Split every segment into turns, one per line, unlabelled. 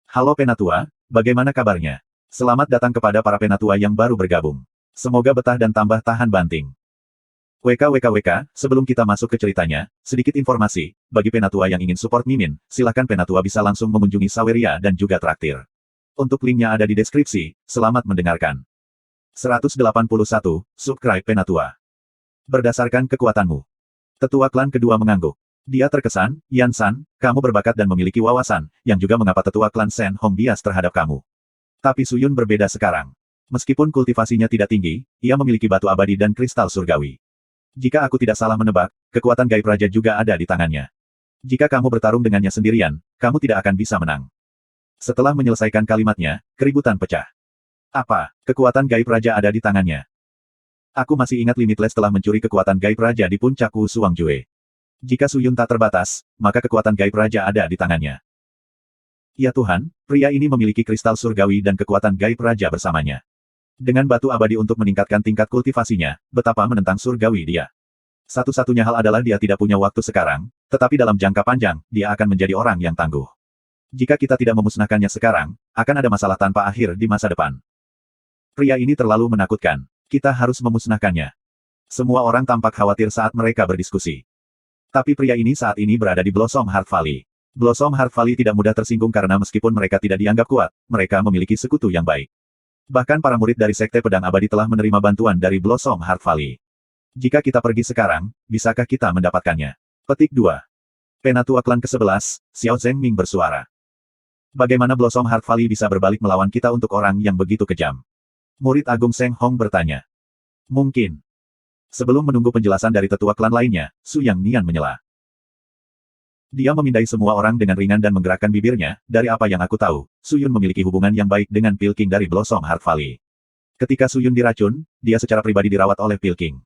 Halo Penatua, bagaimana kabarnya? Selamat datang kepada para Penatua yang baru bergabung. Semoga betah dan tambah tahan banting. WKWKWK, sebelum kita masuk ke ceritanya, sedikit informasi, bagi Penatua yang ingin support Mimin, silahkan Penatua bisa langsung mengunjungi Saweria dan juga traktir. Untuk linknya ada di deskripsi, selamat mendengarkan. 181, subscribe Penatua. Berdasarkan kekuatanmu. Tetua klan kedua mengangguk. Dia terkesan, Yan San, kamu berbakat dan memiliki wawasan, yang juga mengapa tetua klan Shen Hong bias terhadap kamu. Tapi Suyun berbeda sekarang. Meskipun kultivasinya tidak tinggi, ia memiliki batu abadi dan kristal surgawi. Jika aku tidak salah menebak, kekuatan gaib raja juga ada di tangannya. Jika kamu bertarung dengannya sendirian, kamu tidak akan bisa menang. Setelah menyelesaikan kalimatnya, keributan pecah. Apa, kekuatan gaib raja ada di tangannya? Aku masih ingat Limitless telah mencuri kekuatan gaib raja di puncak Wu Suangjue. Jika Suyun tak terbatas, maka kekuatan gaib raja ada di tangannya. Ya Tuhan, pria ini memiliki kristal surgawi dan kekuatan gaib raja bersamanya. Dengan batu abadi untuk meningkatkan tingkat kultivasinya, betapa menentang surgawi dia. Satu-satunya hal adalah dia tidak punya waktu sekarang, tetapi dalam jangka panjang, dia akan menjadi orang yang tangguh. Jika kita tidak memusnahkannya sekarang, akan ada masalah tanpa akhir di masa depan. Pria ini terlalu menakutkan. Kita harus memusnahkannya. Semua orang tampak khawatir saat mereka berdiskusi. Tapi pria ini saat ini berada di Blossom Heart Valley. Blossom Heart Valley tidak mudah tersinggung karena meskipun mereka tidak dianggap kuat, mereka memiliki sekutu yang baik. Bahkan para murid dari Sekte Pedang Abadi telah menerima bantuan dari Blossom Heart Valley. Jika kita pergi sekarang, bisakah kita mendapatkannya? Petik 2. Penatua klan ke-11, Xiao Zhengming bersuara. Bagaimana Blossom Heart Valley bisa berbalik melawan kita untuk orang yang begitu kejam? Murid Agung Seng Hong bertanya. Mungkin. Sebelum menunggu penjelasan dari tetua klan lainnya, Su Yang Nian menyela. Dia memindai semua orang dengan ringan dan menggerakkan bibirnya, dari apa yang aku tahu, Suyun memiliki hubungan yang baik dengan Pilking dari Blossom Heart Valley. Ketika Suyun diracun, dia secara pribadi dirawat oleh Pilking.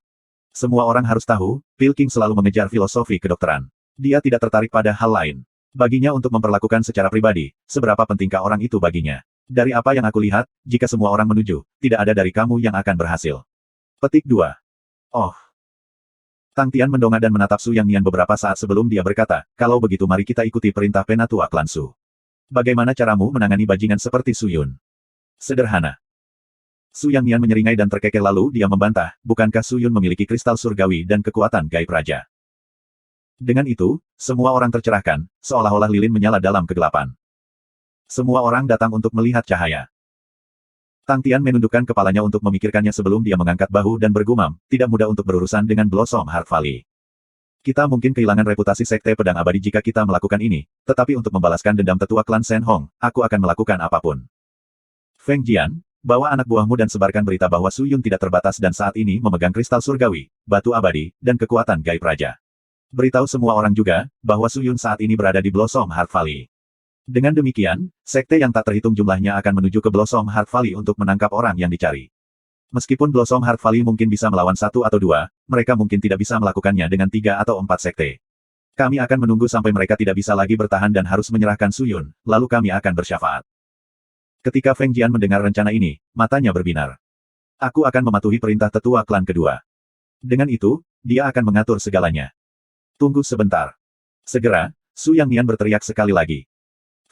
Semua orang harus tahu, Pilking selalu mengejar filosofi kedokteran. Dia tidak tertarik pada hal lain. Baginya untuk memperlakukan secara pribadi, seberapa pentingkah orang itu baginya. Dari apa yang aku lihat, jika semua orang menuju, tidak ada dari kamu yang akan berhasil. Petik 2. Oh. Tang Tian mendongak dan menatap Su Yang Nian beberapa saat sebelum dia berkata, kalau begitu mari kita ikuti perintah Penatua klan Su. Bagaimana caramu menangani bajingan seperti Su Yun? Sederhana. Su Yang Nian menyeringai dan terkekeh lalu dia membantah, bukankah Su Yun memiliki kristal surgawi dan kekuatan gaib raja? Dengan itu, semua orang tercerahkan, seolah-olah lilin menyala dalam kegelapan. Semua orang datang untuk melihat cahaya. Tang Tian menundukkan kepalanya untuk memikirkannya sebelum dia mengangkat bahu dan bergumam, tidak mudah untuk berurusan dengan Blossom Heart Valley. Kita mungkin kehilangan reputasi Sekte Pedang Abadi jika kita melakukan ini, tetapi untuk membalaskan dendam tetua klan Shen Hong, aku akan melakukan apapun. Feng Jian, bawa anak buahmu dan sebarkan berita bahwa Su Yun tidak terbatas dan saat ini memegang kristal surgawi, batu abadi, dan kekuatan gaib raja. Beritahu semua orang juga, bahwa Su Yun saat ini berada di Blossom Heart Valley. Dengan demikian, sekte yang tak terhitung jumlahnya akan menuju ke Blossom Heart Valley untuk menangkap orang yang dicari. Meskipun Blossom Heart Valley mungkin bisa melawan 1 atau 2, mereka mungkin tidak bisa melakukannya dengan 3 atau 4 sekte. Kami akan menunggu sampai mereka tidak bisa lagi bertahan dan harus menyerahkan Su Yun, lalu kami akan bersyafaat. Ketika Feng Jian mendengar rencana ini, matanya berbinar. Aku akan mematuhi perintah tetua klan kedua. Dengan itu, dia akan mengatur segalanya. Tunggu sebentar. Segera, Su Yang Nian berteriak sekali lagi.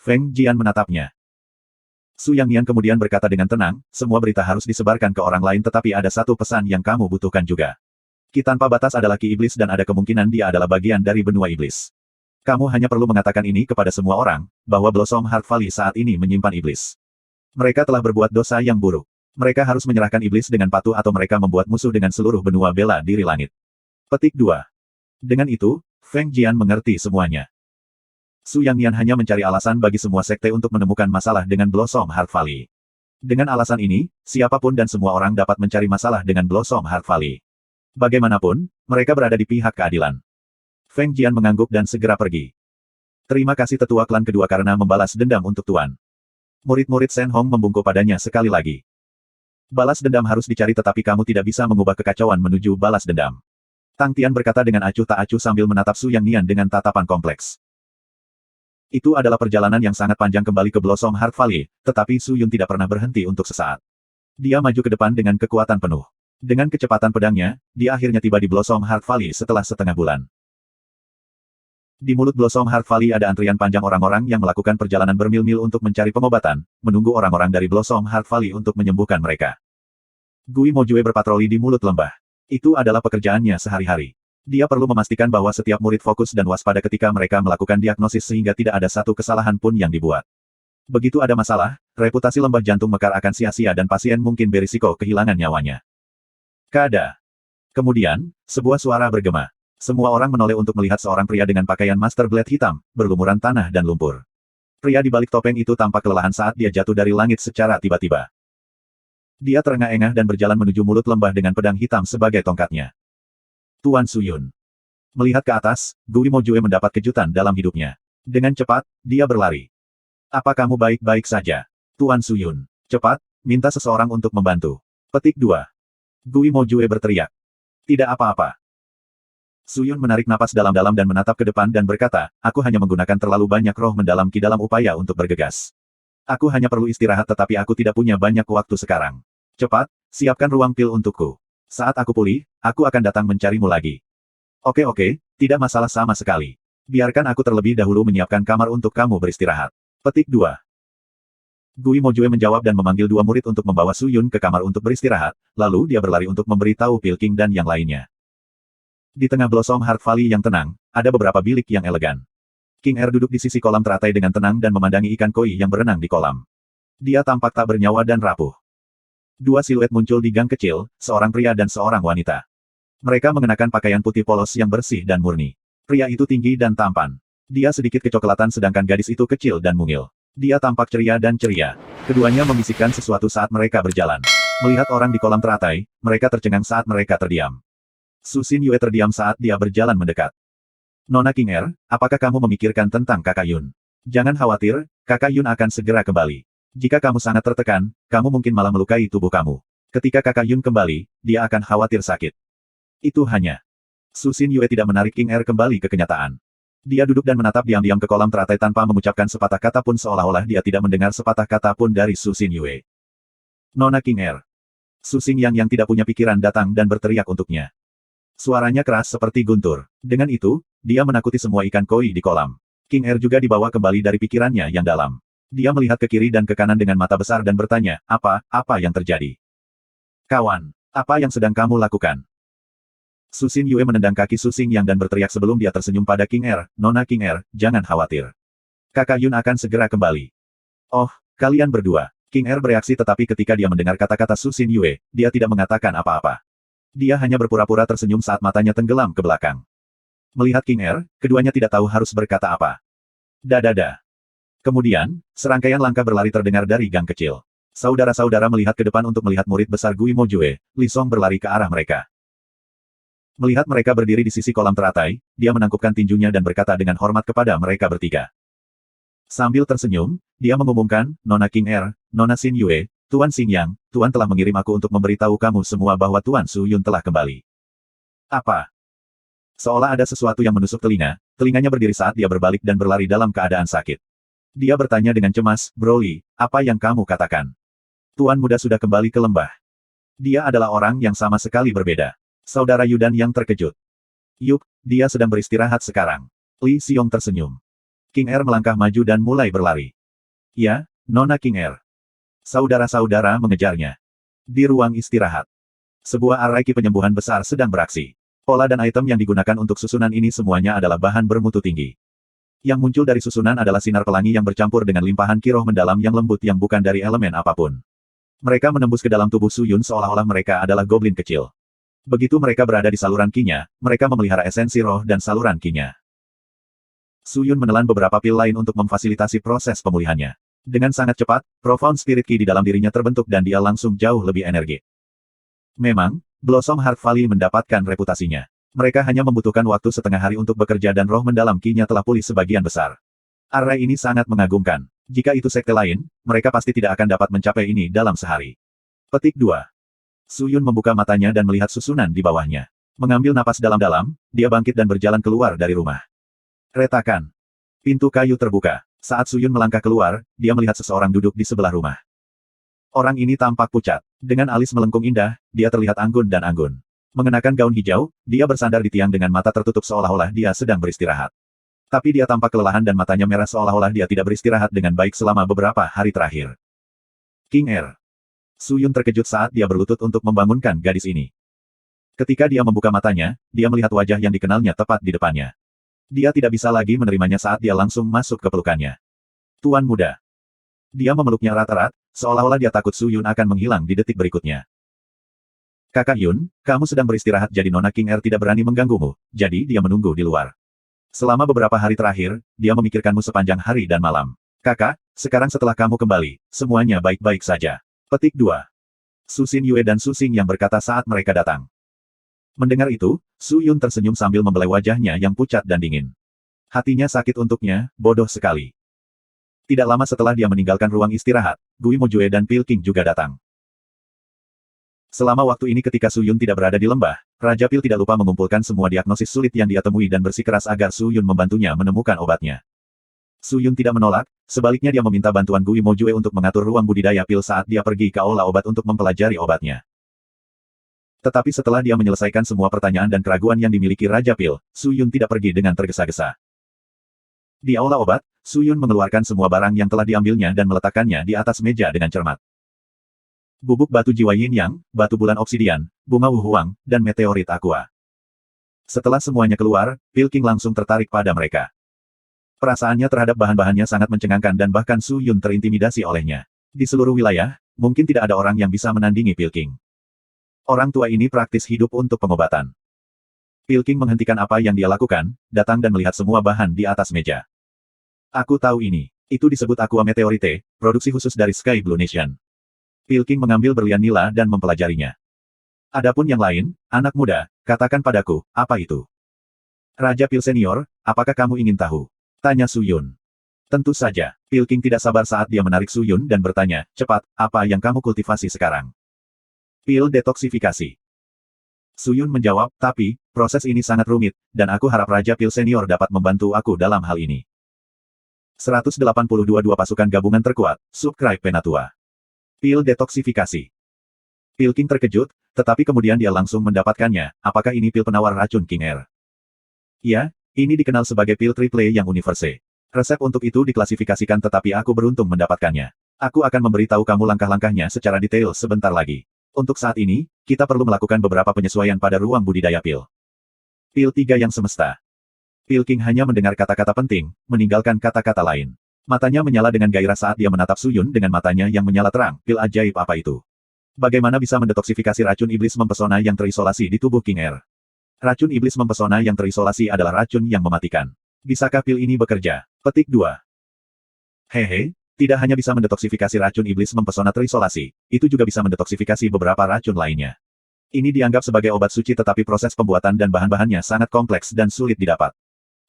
Feng Jian menatapnya. Su Yang Nian kemudian berkata dengan tenang, semua berita harus disebarkan ke orang lain tetapi ada satu pesan yang kamu butuhkan juga. Ki tanpa batas adalah Ki Iblis dan ada kemungkinan dia adalah bagian dari benua iblis. Kamu hanya perlu mengatakan ini kepada semua orang, bahwa Blossom Heart Valley saat ini menyimpan iblis. Mereka telah berbuat dosa yang buruk. Mereka harus menyerahkan iblis dengan patuh atau mereka membuat musuh dengan seluruh benua bela diri langit. Petik 2. Dengan itu, Feng Jian mengerti semuanya. Su Yang Nian hanya mencari alasan bagi semua sekte untuk menemukan masalah dengan Blossom Heart Valley. Dengan alasan ini, siapapun dan semua orang dapat mencari masalah dengan Blossom Heart Valley. Bagaimanapun, mereka berada di pihak keadilan. Feng Jian mengangguk dan segera pergi. Terima kasih tetua klan kedua karena membalas dendam untuk Tuan. Murid-murid Shen Hong membungkuk padanya sekali lagi. Balas dendam harus dicari tetapi kamu tidak bisa mengubah kekacauan menuju balas dendam. Tang Tian berkata dengan acuh tak acuh sambil menatap Su Yang Nian dengan tatapan kompleks. Itu adalah perjalanan yang sangat panjang kembali ke Blossom Heart Valley, tetapi Su Yun tidak pernah berhenti untuk sesaat. Dia maju ke depan dengan kekuatan penuh. Dengan kecepatan pedangnya, dia akhirnya tiba di Blossom Heart Valley setelah setengah bulan. Di mulut Blossom Heart Valley ada antrian panjang orang-orang yang melakukan perjalanan bermil-mil untuk mencari pengobatan, menunggu orang-orang dari Blossom Heart Valley untuk menyembuhkan mereka. Gui Mojue berpatroli di mulut lembah. Itu adalah pekerjaannya sehari-hari. Dia perlu memastikan bahwa setiap murid fokus dan waspada ketika mereka melakukan diagnosis sehingga tidak ada satu kesalahan pun yang dibuat. Begitu ada masalah, reputasi lembah jantung mekar akan sia-sia dan pasien mungkin berisiko kehilangan nyawanya. Kada. Kemudian, sebuah suara bergema. Semua orang menoleh untuk melihat seorang pria dengan pakaian Master Blade hitam, berlumuran tanah dan lumpur. Pria di balik topeng itu tampak kelelahan saat dia jatuh dari langit secara tiba-tiba. Dia terengah-engah dan berjalan menuju mulut lembah dengan pedang hitam sebagai tongkatnya. Tuan Suyun. Melihat ke atas, Gui Mojue mendapat kejutan dalam hidupnya. Dengan cepat, dia berlari. Apa kamu baik-baik saja? Tuan Suyun. Cepat, minta seseorang untuk membantu. Petik 2. Gui Mojue berteriak. Tidak apa-apa. Suyun menarik napas dalam-dalam dan menatap ke depan dan berkata, aku hanya menggunakan terlalu banyak roh mendalam ki dalam upaya untuk bergegas. Aku hanya perlu istirahat tetapi aku tidak punya banyak waktu sekarang. Cepat, siapkan ruang pil untukku. Saat aku pulih, aku akan datang mencarimu lagi. Oke, tidak masalah sama sekali. Biarkan aku terlebih dahulu menyiapkan kamar untuk kamu beristirahat. Petik 2. Gui Mojue menjawab dan memanggil 2 murid untuk membawa Suyun ke kamar untuk beristirahat, lalu dia berlari untuk memberitahu Pil King dan yang lainnya. Di tengah Blossom Heart Valley yang tenang, ada beberapa bilik yang elegan. King Er duduk di sisi kolam teratai dengan tenang dan memandangi ikan koi yang berenang di kolam. Dia tampak tak bernyawa dan rapuh. 2 siluet muncul di gang kecil, seorang pria dan seorang wanita. Mereka mengenakan pakaian putih polos yang bersih dan murni. Pria itu tinggi dan tampan. Dia sedikit kecoklatan sedangkan gadis itu kecil dan mungil. Dia tampak ceria dan ceria. Keduanya membisikkan sesuatu saat mereka berjalan. Melihat orang di kolam teratai, mereka tercengang saat mereka terdiam. Su Xin Yue terdiam saat dia berjalan mendekat. Nona King Er, apakah kamu memikirkan tentang Kakak Yun? Jangan khawatir, Kakak Yun akan segera kembali. Jika kamu sangat tertekan, kamu mungkin malah melukai tubuh kamu. Ketika Kakak Yun kembali, dia akan khawatir sakit. Itu hanya. Su Xin Yue tidak menarik King Er kembali ke kenyataan. Dia duduk dan menatap diam-diam ke kolam teratai tanpa mengucapkan sepatah kata pun seolah-olah dia tidak mendengar sepatah kata pun dari Su Xin Yue. Nona King Er. Su Xingyang yang tidak punya pikiran datang dan berteriak untuknya. Suaranya keras seperti guntur. Dengan itu, dia menakuti semua ikan koi di kolam. King Er juga dibawa kembali dari pikirannya yang dalam. Dia melihat ke kiri dan ke kanan dengan mata besar dan bertanya, apa yang terjadi? Kawan, apa yang sedang kamu lakukan? Su Xin Yue menendang kaki Su Xingyang dan berteriak sebelum dia tersenyum pada King Er, Nona King Er, jangan khawatir. Kakak Yun akan segera kembali. Oh, kalian berdua. King Er bereaksi tetapi ketika dia mendengar kata-kata Su Xin Yue, dia tidak mengatakan apa-apa. Dia hanya berpura-pura tersenyum saat matanya tenggelam ke belakang. Melihat King Er, keduanya tidak tahu harus berkata apa. Dadada. Kemudian, serangkaian langkah berlari terdengar dari gang kecil. Saudara-saudara melihat ke depan untuk melihat murid besar Gui Mojue, Li Song berlari ke arah mereka. Melihat mereka berdiri di sisi kolam teratai, dia menangkupkan tinjunya dan berkata dengan hormat kepada mereka bertiga. Sambil tersenyum, dia mengumumkan, Nona King Er, Nona Xin Yue, Tuan Xingyang, Tuan telah mengirim aku untuk memberitahu kamu semua bahwa Tuan Su Yun telah kembali. Apa? Seolah ada sesuatu yang menusuk telinganya berdiri saat dia berbalik dan berlari dalam keadaan sakit. Dia bertanya dengan cemas, Broly, apa yang kamu katakan? Tuan muda sudah kembali ke lembah. Dia adalah orang yang sama sekali berbeda. Saudara Yudan yang terkejut. Yuk, dia sedang beristirahat sekarang. Li Xiong tersenyum. King Er melangkah maju dan mulai berlari. Ya, Nona King Er. Saudara-saudara mengejarnya. Di ruang istirahat. Sebuah arai ki penyembuhan besar sedang beraksi. Pola dan item yang digunakan untuk susunan ini semuanya adalah bahan bermutu tinggi. Yang muncul dari susunan adalah sinar pelangi yang bercampur dengan limpahan ki roh mendalam yang lembut yang bukan dari elemen apapun. Mereka menembus ke dalam tubuh Su Yun seolah-olah mereka adalah goblin kecil. Begitu mereka berada di saluran ki-nya, mereka memelihara esensi roh dan saluran ki-nya. Su Yun menelan beberapa pil lain untuk memfasilitasi proses pemulihannya. Dengan sangat cepat, profound spirit ki di dalam dirinya terbentuk dan dia langsung jauh lebih energik. Memang, Blossom Heart Valley mendapatkan reputasinya. Mereka hanya membutuhkan waktu setengah hari untuk bekerja dan roh mendalam ki-nya telah pulih sebagian besar. Array ini sangat mengagumkan. Jika itu sekte lain, mereka pasti tidak akan dapat mencapai ini dalam sehari. Petik 2. Su Yun membuka matanya dan melihat susunan di bawahnya. Mengambil napas dalam-dalam, dia bangkit dan berjalan keluar dari rumah. Retakan. Pintu kayu terbuka. Saat Su Yun melangkah keluar, dia melihat seseorang duduk di sebelah rumah. Orang ini tampak pucat. Dengan alis melengkung indah, dia terlihat anggun dan anggun. Mengenakan gaun hijau, dia bersandar di tiang dengan mata tertutup seolah-olah dia sedang beristirahat. Tapi dia tampak kelelahan dan matanya merah seolah-olah dia tidak beristirahat dengan baik selama beberapa hari terakhir. King Er. Su Yun terkejut saat dia berlutut untuk membangunkan gadis ini. Ketika dia membuka matanya, dia melihat wajah yang dikenalnya tepat di depannya. Dia tidak bisa lagi menerimanya saat dia langsung masuk ke pelukannya. Tuan muda. Dia memeluknya erat-erat, seolah-olah dia takut Su Yun akan menghilang di detik berikutnya. Kakak Yun, kamu sedang beristirahat jadi Nona King Er tidak berani mengganggumu, jadi dia menunggu di luar. Selama beberapa hari terakhir, dia memikirkanmu sepanjang hari dan malam. Kakak, sekarang setelah kamu kembali, semuanya baik-baik saja. Petik 2. Su Xin Yue dan Su Xing yang berkata saat mereka datang. Mendengar itu, Su Yun tersenyum sambil membelai wajahnya yang pucat dan dingin. Hatinya sakit untuknya, bodoh sekali. Tidak lama setelah dia meninggalkan ruang istirahat, Gui Mojue dan Pil King juga datang. Selama waktu ini ketika Su Yun tidak berada di lembah, Raja Pil tidak lupa mengumpulkan semua diagnosis sulit yang dia temui dan bersikeras agar Su Yun membantunya menemukan obatnya. Su Yun tidak menolak, sebaliknya dia meminta bantuan Gui Mojue untuk mengatur ruang budidaya pil saat dia pergi ke aula obat untuk mempelajari obatnya. Tetapi setelah dia menyelesaikan semua pertanyaan dan keraguan yang dimiliki Raja Pil, Su Yun tidak pergi dengan tergesa-gesa. Di aula obat, Su Yun mengeluarkan semua barang yang telah diambilnya dan meletakkannya di atas meja dengan cermat. Bubuk batu jiwa yin yang, batu bulan obsidian, bunga wuhuang, dan meteorit aqua. Setelah semuanya keluar, Pil King langsung tertarik pada mereka. Perasaannya terhadap bahan-bahannya sangat mencengangkan dan bahkan Su Yun terintimidasi olehnya. Di seluruh wilayah, mungkin tidak ada orang yang bisa menandingi Pil King. Orang tua ini praktis hidup untuk pengobatan. Pil King menghentikan apa yang dia lakukan, datang dan melihat semua bahan di atas meja. Aku tahu ini. Itu disebut aqua meteorite, produksi khusus dari Sky Blue Nation. Pil King mengambil berlian nila dan mempelajarinya. Adapun yang lain, anak muda, katakan padaku, apa itu? Raja Pil Senior, apakah kamu ingin tahu? Tanya Su Yun. Tentu saja, Pil King tidak sabar saat dia menarik Su Yun dan bertanya, cepat, apa yang kamu kultivasi sekarang? Pil detoksifikasi. Su Yun menjawab, tapi, proses ini sangat rumit, dan aku harap Raja Pil Senior dapat membantu aku dalam hal ini. 182 pasukan gabungan terkuat, Subscribe Penatua. Pil detoksifikasi. Pil King terkejut, tetapi kemudian dia langsung mendapatkannya. Apakah ini pil penawar racun King Er? Ya, ini dikenal sebagai pil triple yang universe. Resep untuk itu diklasifikasikan tetapi aku beruntung mendapatkannya. Aku akan memberitahu kamu langkah-langkahnya secara detail sebentar lagi. Untuk saat ini, kita perlu melakukan beberapa penyesuaian pada ruang budidaya pil. Pil 3 yang semesta. Pil King hanya mendengar kata-kata penting, meninggalkan kata-kata lain. Matanya menyala dengan gairah saat dia menatap Su Yun dengan matanya yang menyala terang. Pil ajaib apa itu? Bagaimana bisa mendetoksifikasi racun iblis mempesona yang terisolasi di tubuh King Er? Racun iblis mempesona yang terisolasi adalah racun yang mematikan. Bisakah pil ini bekerja? Petik 2. Hehe, tidak hanya bisa mendetoksifikasi racun iblis mempesona terisolasi, itu juga bisa mendetoksifikasi beberapa racun lainnya. Ini dianggap sebagai obat suci tetapi proses pembuatan dan bahan-bahannya sangat kompleks dan sulit didapat.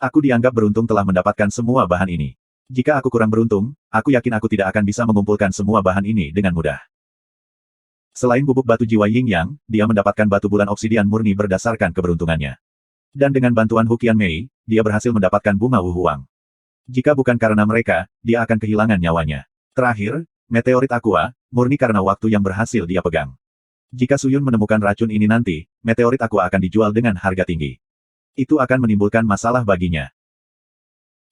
Aku dianggap beruntung telah mendapatkan semua bahan ini. Jika aku kurang beruntung, aku yakin aku tidak akan bisa mengumpulkan semua bahan ini dengan mudah. Selain bubuk batu jiwa Yin Yang, dia mendapatkan batu bulan obsidian murni berdasarkan keberuntungannya. Dan dengan bantuan Huqian Mei, dia berhasil mendapatkan bunga wuhuang. Jika bukan karena mereka, dia akan kehilangan nyawanya. Terakhir, meteorit aqua, murni karena waktu yang berhasil dia pegang. Jika Su Yun menemukan racun ini nanti, meteorit aqua akan dijual dengan harga tinggi. Itu akan menimbulkan masalah baginya.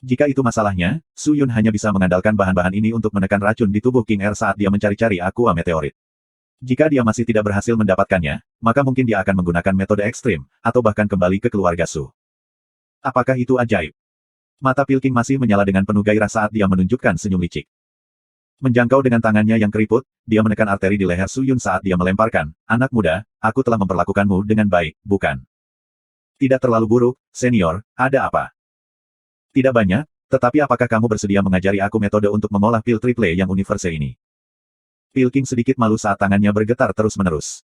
Jika itu masalahnya, Su Yun hanya bisa mengandalkan bahan-bahan ini untuk menekan racun di tubuh King Er saat dia mencari-cari aqua meteorit. Jika dia masih tidak berhasil mendapatkannya, maka mungkin dia akan menggunakan metode ekstrim, atau bahkan kembali ke keluarga Su. Apakah itu ajaib? Mata Pil King masih menyala dengan penuh gairah saat dia menunjukkan senyum licik. Menjangkau dengan tangannya yang keriput, dia menekan arteri di leher Su Yun saat dia melemparkan, anak muda, aku telah memperlakukanmu dengan baik, bukan? Tidak terlalu buruk, senior, ada apa? Tidak banyak, tetapi apakah kamu bersedia mengajari aku metode untuk mengolah pil triple yang universe ini? Pil King sedikit malu saat tangannya bergetar terus-menerus.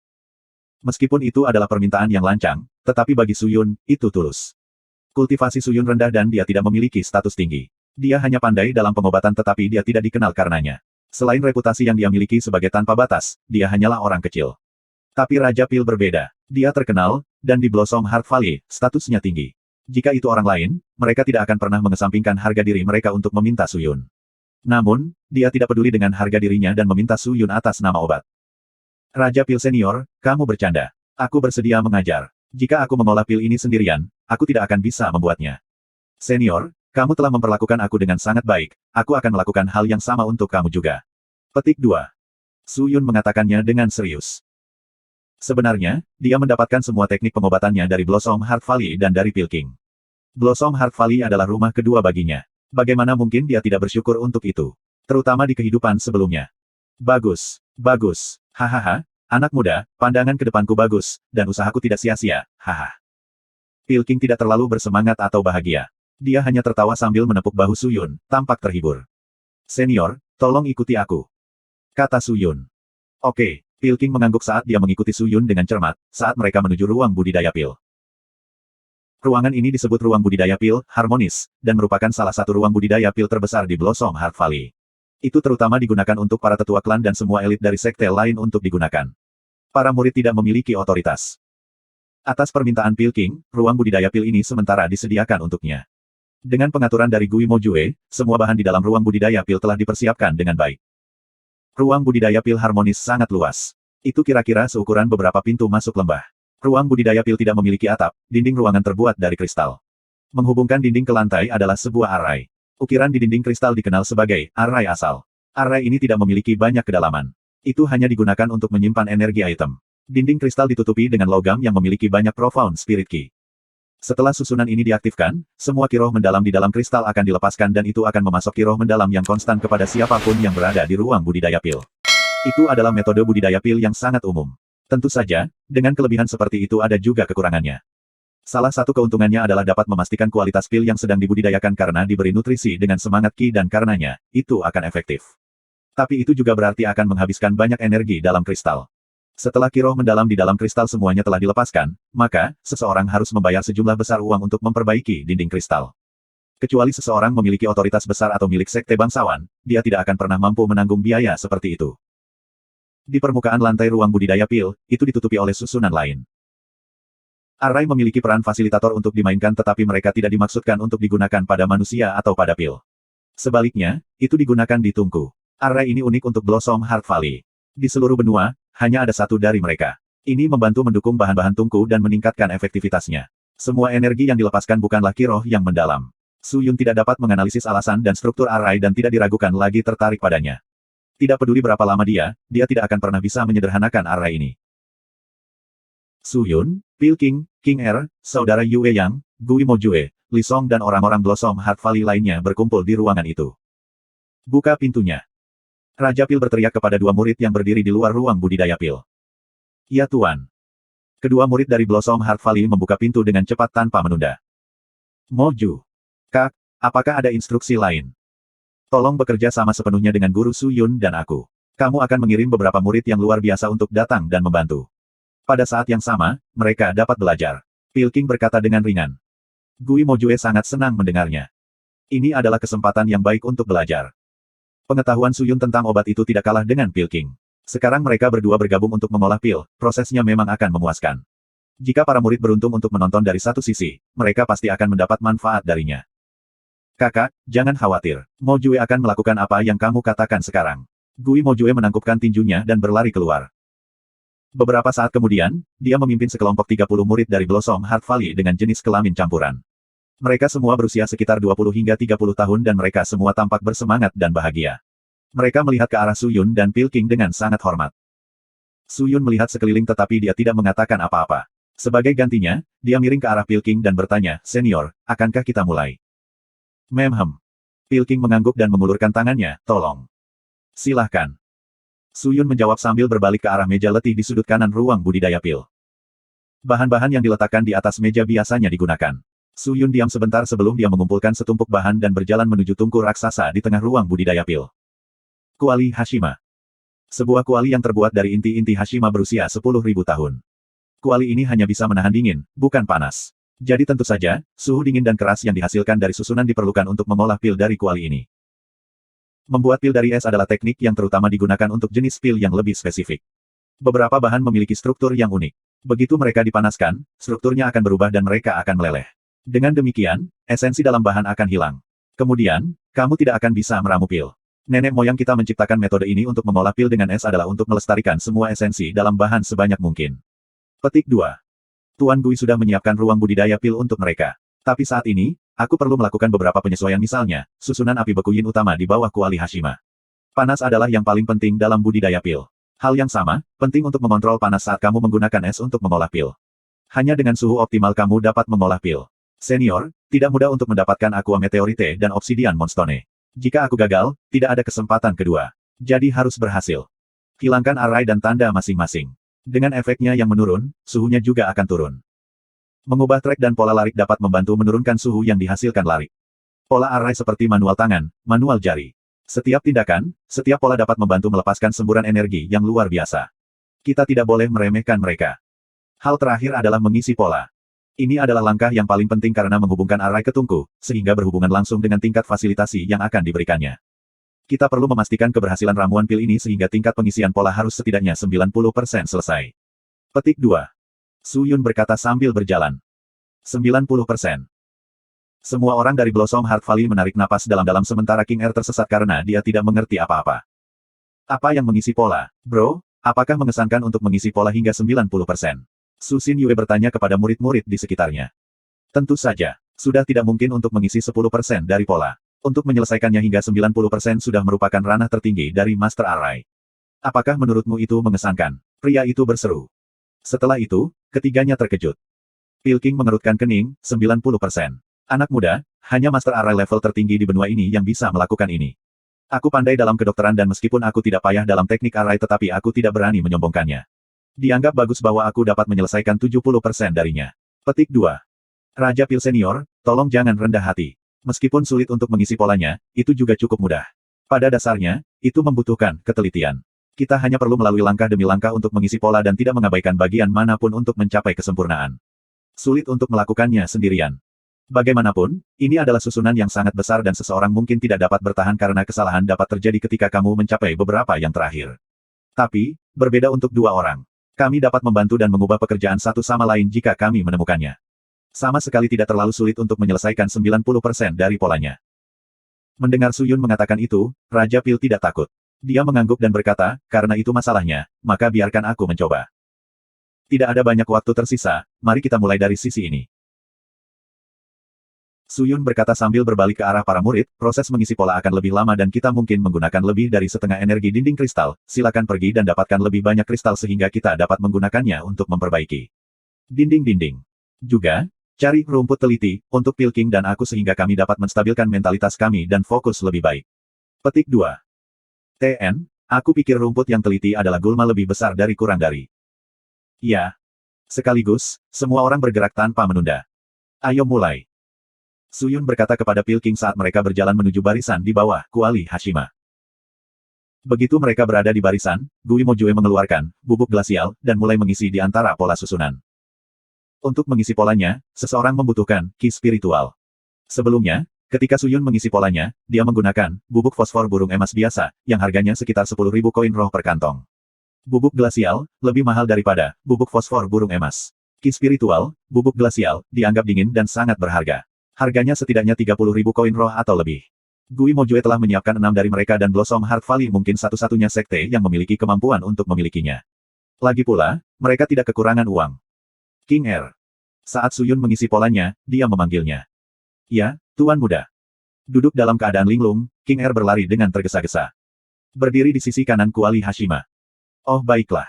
Meskipun itu adalah permintaan yang lancang, tetapi bagi Su Yun, itu tulus. Kultivasi Su Yun rendah dan dia tidak memiliki status tinggi. Dia hanya pandai dalam pengobatan tetapi dia tidak dikenal karenanya. Selain reputasi yang dia miliki sebagai tanpa batas, dia hanyalah orang kecil. Tapi Raja Pil berbeda. Dia terkenal, dan di Blossom Heart Valley, statusnya tinggi. Jika itu orang lain, mereka tidak akan pernah mengesampingkan harga diri mereka untuk meminta Su Yun. Namun, dia tidak peduli dengan harga dirinya dan meminta Su Yun atas nama obat. Raja Pil Senior, kamu bercanda. Aku bersedia mengajar. Jika aku mengolah pil ini sendirian, aku tidak akan bisa membuatnya. Senior, Kamu telah memperlakukan aku dengan sangat baik, aku akan melakukan hal yang sama untuk kamu juga. Petik 2. Su Yun mengatakannya dengan serius. Sebenarnya, dia mendapatkan semua teknik pengobatannya dari Blossom Heart Valley dan dari Pilking. Blossom Heart Valley adalah rumah kedua baginya. Bagaimana mungkin dia tidak bersyukur untuk itu? Terutama di kehidupan sebelumnya. Bagus, bagus, hahaha, anak muda, pandangan ke depanku bagus, dan usahaku tidak sia-sia, haha. Pilking tidak terlalu bersemangat atau bahagia. Dia hanya tertawa sambil menepuk bahu Su Yun, tampak terhibur. Senior, tolong ikuti aku. Kata Su Yun. Oke, Pilking mengangguk saat dia mengikuti Su Yun dengan cermat, saat mereka menuju ruang budidaya pil. Ruangan ini disebut ruang budidaya pil, harmonis, dan merupakan salah satu ruang budidaya pil terbesar di Blossom Heart Valley. Itu terutama digunakan untuk para tetua klan dan semua elit dari sekte lain untuk digunakan. Para murid tidak memiliki otoritas. Atas permintaan Pilking, ruang budidaya pil ini sementara disediakan untuknya. Dengan pengaturan dari Gui Mojue, semua bahan di dalam ruang budidaya pil telah dipersiapkan dengan baik. Ruang budidaya pil harmonis sangat luas. Itu kira-kira seukuran beberapa pintu masuk lembah. Ruang budidaya pil tidak memiliki atap, dinding ruangan terbuat dari kristal. Menghubungkan dinding ke lantai adalah sebuah arai. Ukiran di dinding kristal dikenal sebagai arai asal. Arai ini tidak memiliki banyak kedalaman. Itu hanya digunakan untuk menyimpan energi item. Dinding kristal ditutupi dengan logam yang memiliki banyak profound spirit key. Setelah susunan ini diaktifkan, semua kiroh mendalam di dalam kristal akan dilepaskan dan itu akan memasok kiroh mendalam yang konstan kepada siapapun yang berada di ruang budidaya pil. Itu adalah metode budidaya pil yang sangat umum. Tentu saja, dengan kelebihan seperti itu ada juga kekurangannya. Salah satu keuntungannya adalah dapat memastikan kualitas pil yang sedang dibudidayakan karena diberi nutrisi dengan semangat ki dan karenanya, itu akan efektif. Tapi itu juga berarti akan menghabiskan banyak energi dalam kristal. Setelah kiroh mendalam di dalam kristal semuanya telah dilepaskan, maka, seseorang harus membayar sejumlah besar uang untuk memperbaiki dinding kristal. Kecuali seseorang memiliki otoritas besar atau milik sekte bangsawan, dia tidak akan pernah mampu menanggung biaya seperti itu. Di permukaan lantai ruang budidaya pil, itu ditutupi oleh susunan lain. Arai memiliki peran fasilitator untuk dimainkan tetapi mereka tidak dimaksudkan untuk digunakan pada manusia atau pada pil. Sebaliknya, itu digunakan di tungku. Arai ini unik untuk Blossom Heart Valley. Di seluruh benua, hanya ada satu dari mereka. Ini membantu mendukung bahan-bahan tungku dan meningkatkan efektivitasnya. Semua energi yang dilepaskan bukanlah kiroh yang mendalam. Su Yun tidak dapat menganalisis alasan dan struktur arai dan tidak diragukan lagi tertarik padanya. Tidak peduli berapa lama dia tidak akan pernah bisa menyederhanakan arai ini. Su Yun, Pilking, King Er, saudara Yue Yang, Gui Mojue, Li Song dan orang-orang Blossom Heart Valley lainnya berkumpul di ruangan itu. Buka pintunya. Raja Pil berteriak kepada dua murid yang berdiri di luar ruang budidaya pil. Ya Tuan. Kedua murid dari Blossom Heart Valley membuka pintu dengan cepat tanpa menunda. Moju. Kak, apakah ada instruksi lain? Tolong bekerja sama sepenuhnya dengan Guru Su Yun dan aku. Kamu akan mengirim beberapa murid yang luar biasa untuk datang dan membantu. Pada saat yang sama, mereka dapat belajar. Pilking berkata dengan ringan. Gui Mojue sangat senang mendengarnya. Ini adalah kesempatan yang baik untuk belajar. Pengetahuan Su Yun tentang obat itu tidak kalah dengan Pilking. Sekarang mereka berdua bergabung untuk mengolah pil, prosesnya memang akan memuaskan. Jika para murid beruntung untuk menonton dari satu sisi, mereka pasti akan mendapat manfaat darinya. Kakak, jangan khawatir. Mojue akan melakukan apa yang kamu katakan sekarang. Gui Mojue menangkupkan tinjunya dan berlari keluar. Beberapa saat kemudian, dia memimpin sekelompok 30 murid dari Blossom Heart Valley dengan jenis kelamin campuran. Mereka semua berusia sekitar 20 hingga 30 tahun dan mereka semua tampak bersemangat dan bahagia. Mereka melihat ke arah Su Yun dan Pilking dengan sangat hormat. Su Yun melihat sekeliling tetapi dia tidak mengatakan apa-apa. Sebagai gantinya, dia miring ke arah Pilking dan bertanya, Senior, akankah kita mulai? Memhem. Pilking mengangguk dan mengulurkan tangannya, tolong. Silahkan. Su Yun menjawab sambil berbalik ke arah meja letih di sudut kanan ruang budidaya pil. Bahan-bahan yang diletakkan di atas meja biasanya digunakan. Su Yun diam sebentar sebelum dia mengumpulkan setumpuk bahan dan berjalan menuju tungku raksasa di tengah ruang budidaya pil. Kuali Hashima. Sebuah kuali yang terbuat dari inti-inti Hashima berusia 10.000 tahun. Kuali ini hanya bisa menahan dingin, bukan panas. Jadi tentu saja, suhu dingin dan keras yang dihasilkan dari susunan diperlukan untuk mengolah pil dari kuali ini. Membuat pil dari es adalah teknik yang terutama digunakan untuk jenis pil yang lebih spesifik. Beberapa bahan memiliki struktur yang unik. Begitu mereka dipanaskan, strukturnya akan berubah dan mereka akan meleleh. Dengan demikian, esensi dalam bahan akan hilang. Kemudian, kamu tidak akan bisa meramu pil. Nenek moyang kita menciptakan metode ini untuk mengolah pil dengan es adalah untuk melestarikan semua esensi dalam bahan sebanyak mungkin. Petik 2. Tuan Gui sudah menyiapkan ruang budidaya pil untuk mereka. Tapi saat ini, aku perlu melakukan beberapa penyesuaian misalnya, susunan api beku yin utama di bawah kuali Hashima. Panas adalah yang paling penting dalam budidaya pil. Hal yang sama, penting untuk mengontrol panas saat kamu menggunakan es untuk mengolah pil. Hanya dengan suhu optimal kamu dapat mengolah pil. Senior, tidak mudah untuk mendapatkan aqua meteorite dan obsidian moonstone. Jika aku gagal, tidak ada kesempatan kedua. Jadi harus berhasil. Hilangkan arai dan tanda masing-masing. Dengan efeknya yang menurun, suhunya juga akan turun. Mengubah trek dan pola larik dapat membantu menurunkan suhu yang dihasilkan larik. Pola arai seperti manual tangan, manual jari. Setiap tindakan, setiap pola dapat membantu melepaskan semburan energi yang luar biasa. Kita tidak boleh meremehkan mereka. Hal terakhir adalah mengisi pola. Ini adalah langkah yang paling penting karena menghubungkan arai ke tungku, sehingga berhubungan langsung dengan tingkat fasilitasi yang akan diberikannya. Kita perlu memastikan keberhasilan ramuan pil ini sehingga tingkat pengisian pola harus setidaknya 90% selesai. Petik 2. Su Yun berkata sambil berjalan. 90%. Semua orang dari Blossom Heart Valley menarik napas dalam-dalam sementara King Er tersesat karena dia tidak mengerti apa-apa. Apa yang mengisi pola? Bro, apakah mengesankan untuk mengisi pola hingga 90%? Su Xin Yue bertanya kepada murid-murid di sekitarnya. Tentu saja, sudah tidak mungkin untuk mengisi 10% dari pola. Untuk menyelesaikannya hingga 90% sudah merupakan ranah tertinggi dari Master Arai. Apakah menurutmu itu mengesankan? Pria itu berseru. Setelah itu, ketiganya terkejut. Pil King mengerutkan kening, 90%. Anak muda, hanya Master Arai level tertinggi di benua ini yang bisa melakukan ini. Aku pandai dalam kedokteran dan meskipun aku tidak payah dalam teknik Arai tetapi aku tidak berani menyombongkannya. Dianggap bagus bahwa aku dapat menyelesaikan 70% darinya. Petik 2. Raja Pil Senior, tolong jangan rendah hati. Meskipun sulit untuk mengisi polanya, itu juga cukup mudah. Pada dasarnya, itu membutuhkan ketelitian. Kita hanya perlu melalui langkah demi langkah untuk mengisi pola dan tidak mengabaikan bagian manapun untuk mencapai kesempurnaan. Sulit untuk melakukannya sendirian. Bagaimanapun, ini adalah susunan yang sangat besar dan seseorang mungkin tidak dapat bertahan karena kesalahan dapat terjadi ketika kamu mencapai beberapa yang terakhir. Tapi, berbeda untuk dua orang. Kami dapat membantu dan mengubah pekerjaan satu sama lain jika kami menemukannya. Sama sekali tidak terlalu sulit untuk menyelesaikan 90% dari polanya. Mendengar Su Yun mengatakan itu, Raja Pil tidak takut. Dia mengangguk dan berkata, karena itu masalahnya, maka biarkan aku mencoba. Tidak ada banyak waktu tersisa, mari kita mulai dari sisi ini. Su Yun berkata sambil berbalik ke arah para murid, proses mengisi pola akan lebih lama dan kita mungkin menggunakan lebih dari setengah energi dinding kristal, silakan pergi dan dapatkan lebih banyak kristal sehingga kita dapat menggunakannya untuk memperbaiki dinding-dinding. Juga, cari rumput teliti, untuk Pil King dan aku sehingga kami dapat menstabilkan mentalitas kami dan fokus lebih baik. Petik 2. TN, aku pikir rumput yang teliti adalah gulma lebih besar dari kurang dari. Ya. Sekaligus, semua orang bergerak tanpa menunda. Ayo mulai. Su Yun berkata kepada Pil King saat mereka berjalan menuju barisan di bawah kuali Hashima. Begitu mereka berada di barisan, Gui Mojue mengeluarkan bubuk glasial dan mulai mengisi di antara pola susunan. Untuk mengisi polanya, seseorang membutuhkan ki spiritual. Sebelumnya, ketika Su Yun mengisi polanya, dia menggunakan bubuk fosfor burung emas biasa, yang harganya sekitar 10.000 koin roh per kantong. Bubuk glasial, lebih mahal daripada bubuk fosfor burung emas. Ki spiritual, bubuk glasial, dianggap dingin dan sangat berharga. Harganya setidaknya 30.000 koin roh atau lebih. Gui Mojue telah menyiapkan 6 dari mereka dan Blossom Heart Valley mungkin satu-satunya sekte yang memiliki kemampuan untuk memilikinya. Lagi pula, mereka tidak kekurangan uang. King Er. Saat Su Yun mengisi polanya, dia memanggilnya. Ya, Tuan Muda. Duduk dalam keadaan linglung, King Er berlari dengan tergesa-gesa. Berdiri di sisi kanan kuali Hashima. Oh baiklah.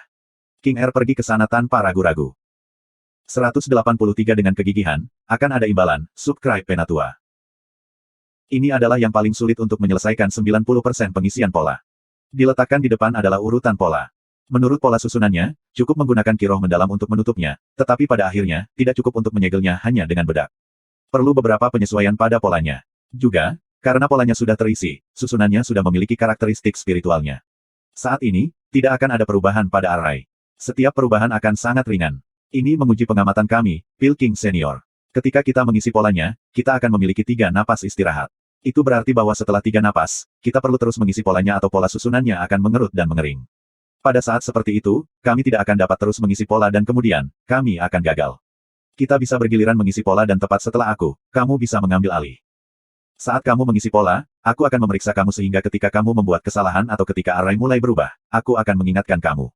King Er pergi ke sana tanpa ragu-ragu. 183 dengan kegigihan, akan ada imbalan, subscribe Penatua. Ini adalah yang paling sulit untuk menyelesaikan 90% pengisian pola. Diletakkan di depan adalah urutan pola. Menurut pola susunannya, cukup menggunakan kiroh mendalam untuk menutupnya, tetapi pada akhirnya, tidak cukup untuk menyegelnya hanya dengan bedak. Perlu beberapa penyesuaian pada polanya. Juga, karena polanya sudah terisi, susunannya sudah memiliki karakteristik spiritualnya. Saat ini, tidak akan ada perubahan pada arai. Setiap perubahan akan sangat ringan. Ini menguji pengamatan kami, Pil King Senior. Ketika kita mengisi polanya, kita akan memiliki 3 napas istirahat. Itu berarti bahwa setelah 3 napas, kita perlu terus mengisi polanya atau pola susunannya akan mengerut dan mengering. Pada saat seperti itu, kami tidak akan dapat terus mengisi pola dan kemudian, kami akan gagal. Kita bisa bergiliran mengisi pola dan tepat setelah aku, kamu bisa mengambil alih. Saat kamu mengisi pola, aku akan memeriksa kamu sehingga ketika kamu membuat kesalahan atau ketika arai mulai berubah, aku akan mengingatkan kamu.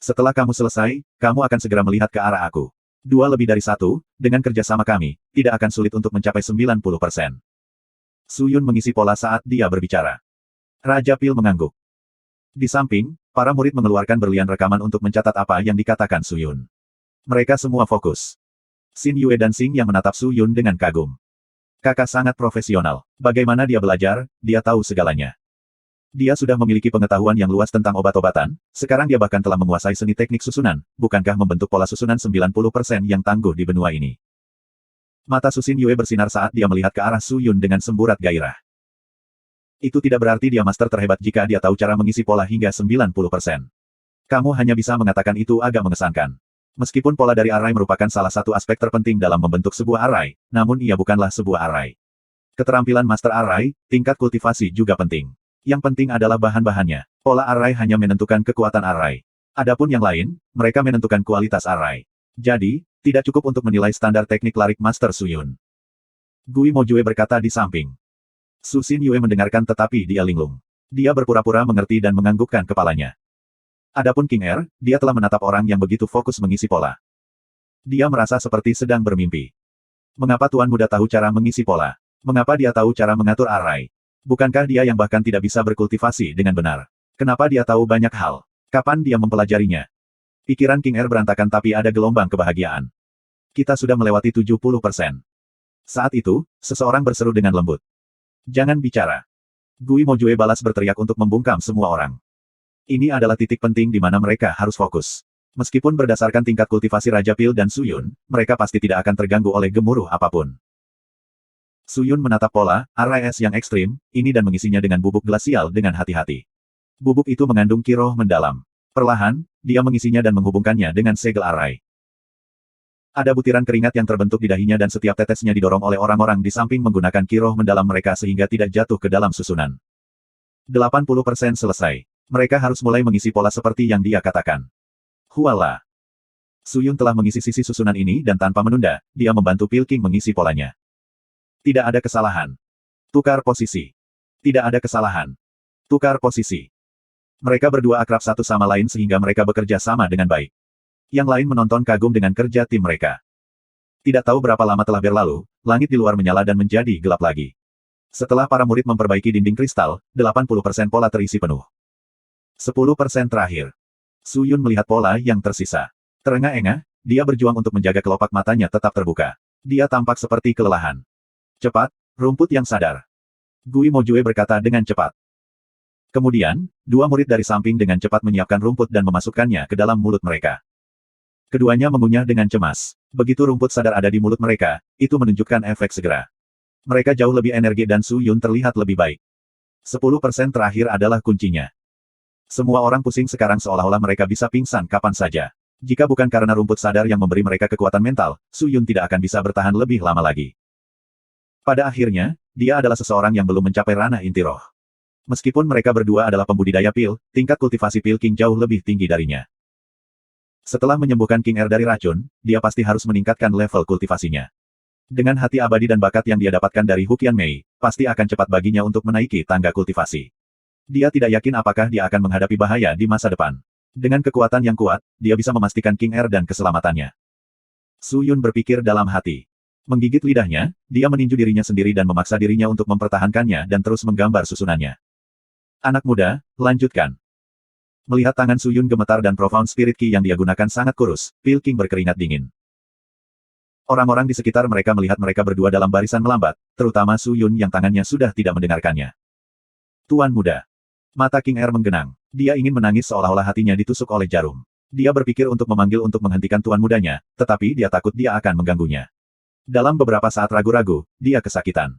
Setelah kamu selesai, kamu akan segera melihat ke arah aku. Dua lebih dari satu, dengan kerjasama kami, tidak akan sulit untuk mencapai 90%. Su Yun mengisi pola saat dia berbicara. Raja Pil mengangguk. Di samping, para murid mengeluarkan berlian rekaman untuk mencatat apa yang dikatakan Su Yun. Mereka semua fokus. Xin Yue dan Xing yang menatap Su Yun dengan kagum. Kakak sangat profesional. Bagaimana dia belajar, dia tahu segalanya. Dia sudah memiliki pengetahuan yang luas tentang obat-obatan, sekarang dia bahkan telah menguasai seni teknik susunan, bukankah membentuk pola susunan 90% yang tangguh di benua ini? Mata Su Xin Yue bersinar saat dia melihat ke arah Su Yun dengan semburat gairah. Itu tidak berarti dia master terhebat jika dia tahu cara mengisi pola hingga 90%. Kamu hanya bisa mengatakan itu agak mengesankan. Meskipun pola dari array merupakan salah satu aspek terpenting dalam membentuk sebuah array, namun ia bukanlah sebuah array. Keterampilan master array, tingkat kultivasi juga penting. Yang penting adalah bahan-bahannya. Pola array hanya menentukan kekuatan array. Adapun yang lain, mereka menentukan kualitas array. Jadi, tidak cukup untuk menilai standar teknik larik Master Su Yun. Gui Mojue berkata di samping. Su Xin Yue mendengarkan tetapi dia linglung. Dia berpura-pura mengerti dan menganggukkan kepalanya. Adapun King Er, dia telah menatap orang yang begitu fokus mengisi pola. Dia merasa seperti sedang bermimpi. Mengapa Tuan Muda tahu cara mengisi pola? Mengapa dia tahu cara mengatur array? Bukankah dia yang bahkan tidak bisa berkultivasi dengan benar? Kenapa dia tahu banyak hal? Kapan dia mempelajarinya? Pikiran King Er berantakan tapi ada gelombang kebahagiaan. Kita sudah melewati 70%. Saat itu, seseorang berseru dengan lembut. Jangan bicara. Gui Mojue balas berteriak untuk membungkam semua orang. Ini adalah titik penting di mana mereka harus fokus. Meskipun berdasarkan tingkat kultivasi Raja Pil dan Su Yun, mereka pasti tidak akan terganggu oleh gemuruh apapun. Su Yun menatap pola, array es yang ekstrim, ini dan mengisinya dengan bubuk glasial dengan hati-hati. Bubuk itu mengandung kiroh mendalam. Perlahan, dia mengisinya dan menghubungkannya dengan segel array. Ada butiran keringat yang terbentuk di dahinya dan setiap tetesnya didorong oleh orang-orang di samping menggunakan kiroh mendalam mereka sehingga tidak jatuh ke dalam susunan. 80% selesai. Mereka harus mulai mengisi pola seperti yang dia katakan. Huala. Su Yun telah mengisi sisi susunan ini dan tanpa menunda, dia membantu Pil King mengisi polanya. Tidak ada kesalahan. Tukar posisi. Tidak ada kesalahan. Tukar posisi. Mereka berdua akrab satu sama lain sehingga mereka bekerja sama dengan baik. Yang lain menonton kagum dengan kerja tim mereka. Tidak tahu berapa lama telah berlalu, langit di luar menyala dan menjadi gelap lagi. Setelah para murid memperbaiki dinding kristal, 80% pola terisi penuh. 10% terakhir. Su Yun melihat pola yang tersisa. Terengah-engah, dia berjuang untuk menjaga kelopak matanya tetap terbuka. Dia tampak seperti kelelahan. Cepat, rumput yang sadar. Gui Mojue berkata dengan cepat. Kemudian, dua murid dari samping dengan cepat menyiapkan rumput dan memasukkannya ke dalam mulut mereka. Keduanya mengunyah dengan cemas. Begitu rumput sadar ada di mulut mereka, itu menunjukkan efek segera. Mereka jauh lebih energi dan Su Yun terlihat lebih baik. 10% terakhir adalah kuncinya. Semua orang pusing sekarang seolah-olah mereka bisa pingsan kapan saja. Jika bukan karena rumput sadar yang memberi mereka kekuatan mental, Su Yun tidak akan bisa bertahan lebih lama lagi. Pada akhirnya, dia adalah seseorang yang belum mencapai ranah inti roh. Meskipun mereka berdua adalah pembudidaya pil, tingkat kultivasi pil King jauh lebih tinggi darinya. Setelah menyembuhkan King Er dari racun, dia pasti harus meningkatkan level kultivasinya. Dengan hati abadi dan bakat yang dia dapatkan dari Hukian Mei, pasti akan cepat baginya untuk menaiki tangga kultivasi. Dia tidak yakin apakah dia akan menghadapi bahaya di masa depan. Dengan kekuatan yang kuat, dia bisa memastikan King Er dan keselamatannya. Su Yun berpikir dalam hati. Menggigit lidahnya, dia meninju dirinya sendiri dan memaksa dirinya untuk mempertahankannya dan terus menggambar susunannya. Anak muda, lanjutkan. Melihat tangan Su Yun gemetar dan Profound Spirit Ki yang dia gunakan sangat kurus, Pil King berkeringat dingin. Orang-orang di sekitar mereka melihat mereka berdua dalam barisan melambat, terutama Su Yun yang tangannya sudah tidak mendengarkannya. Tuan muda. Mata King Er menggenang. Dia ingin menangis seolah-olah hatinya ditusuk oleh jarum. Dia berpikir untuk memanggil untuk menghentikan tuan mudanya, tetapi dia takut dia akan mengganggunya. Dalam beberapa saat ragu-ragu, dia kesakitan.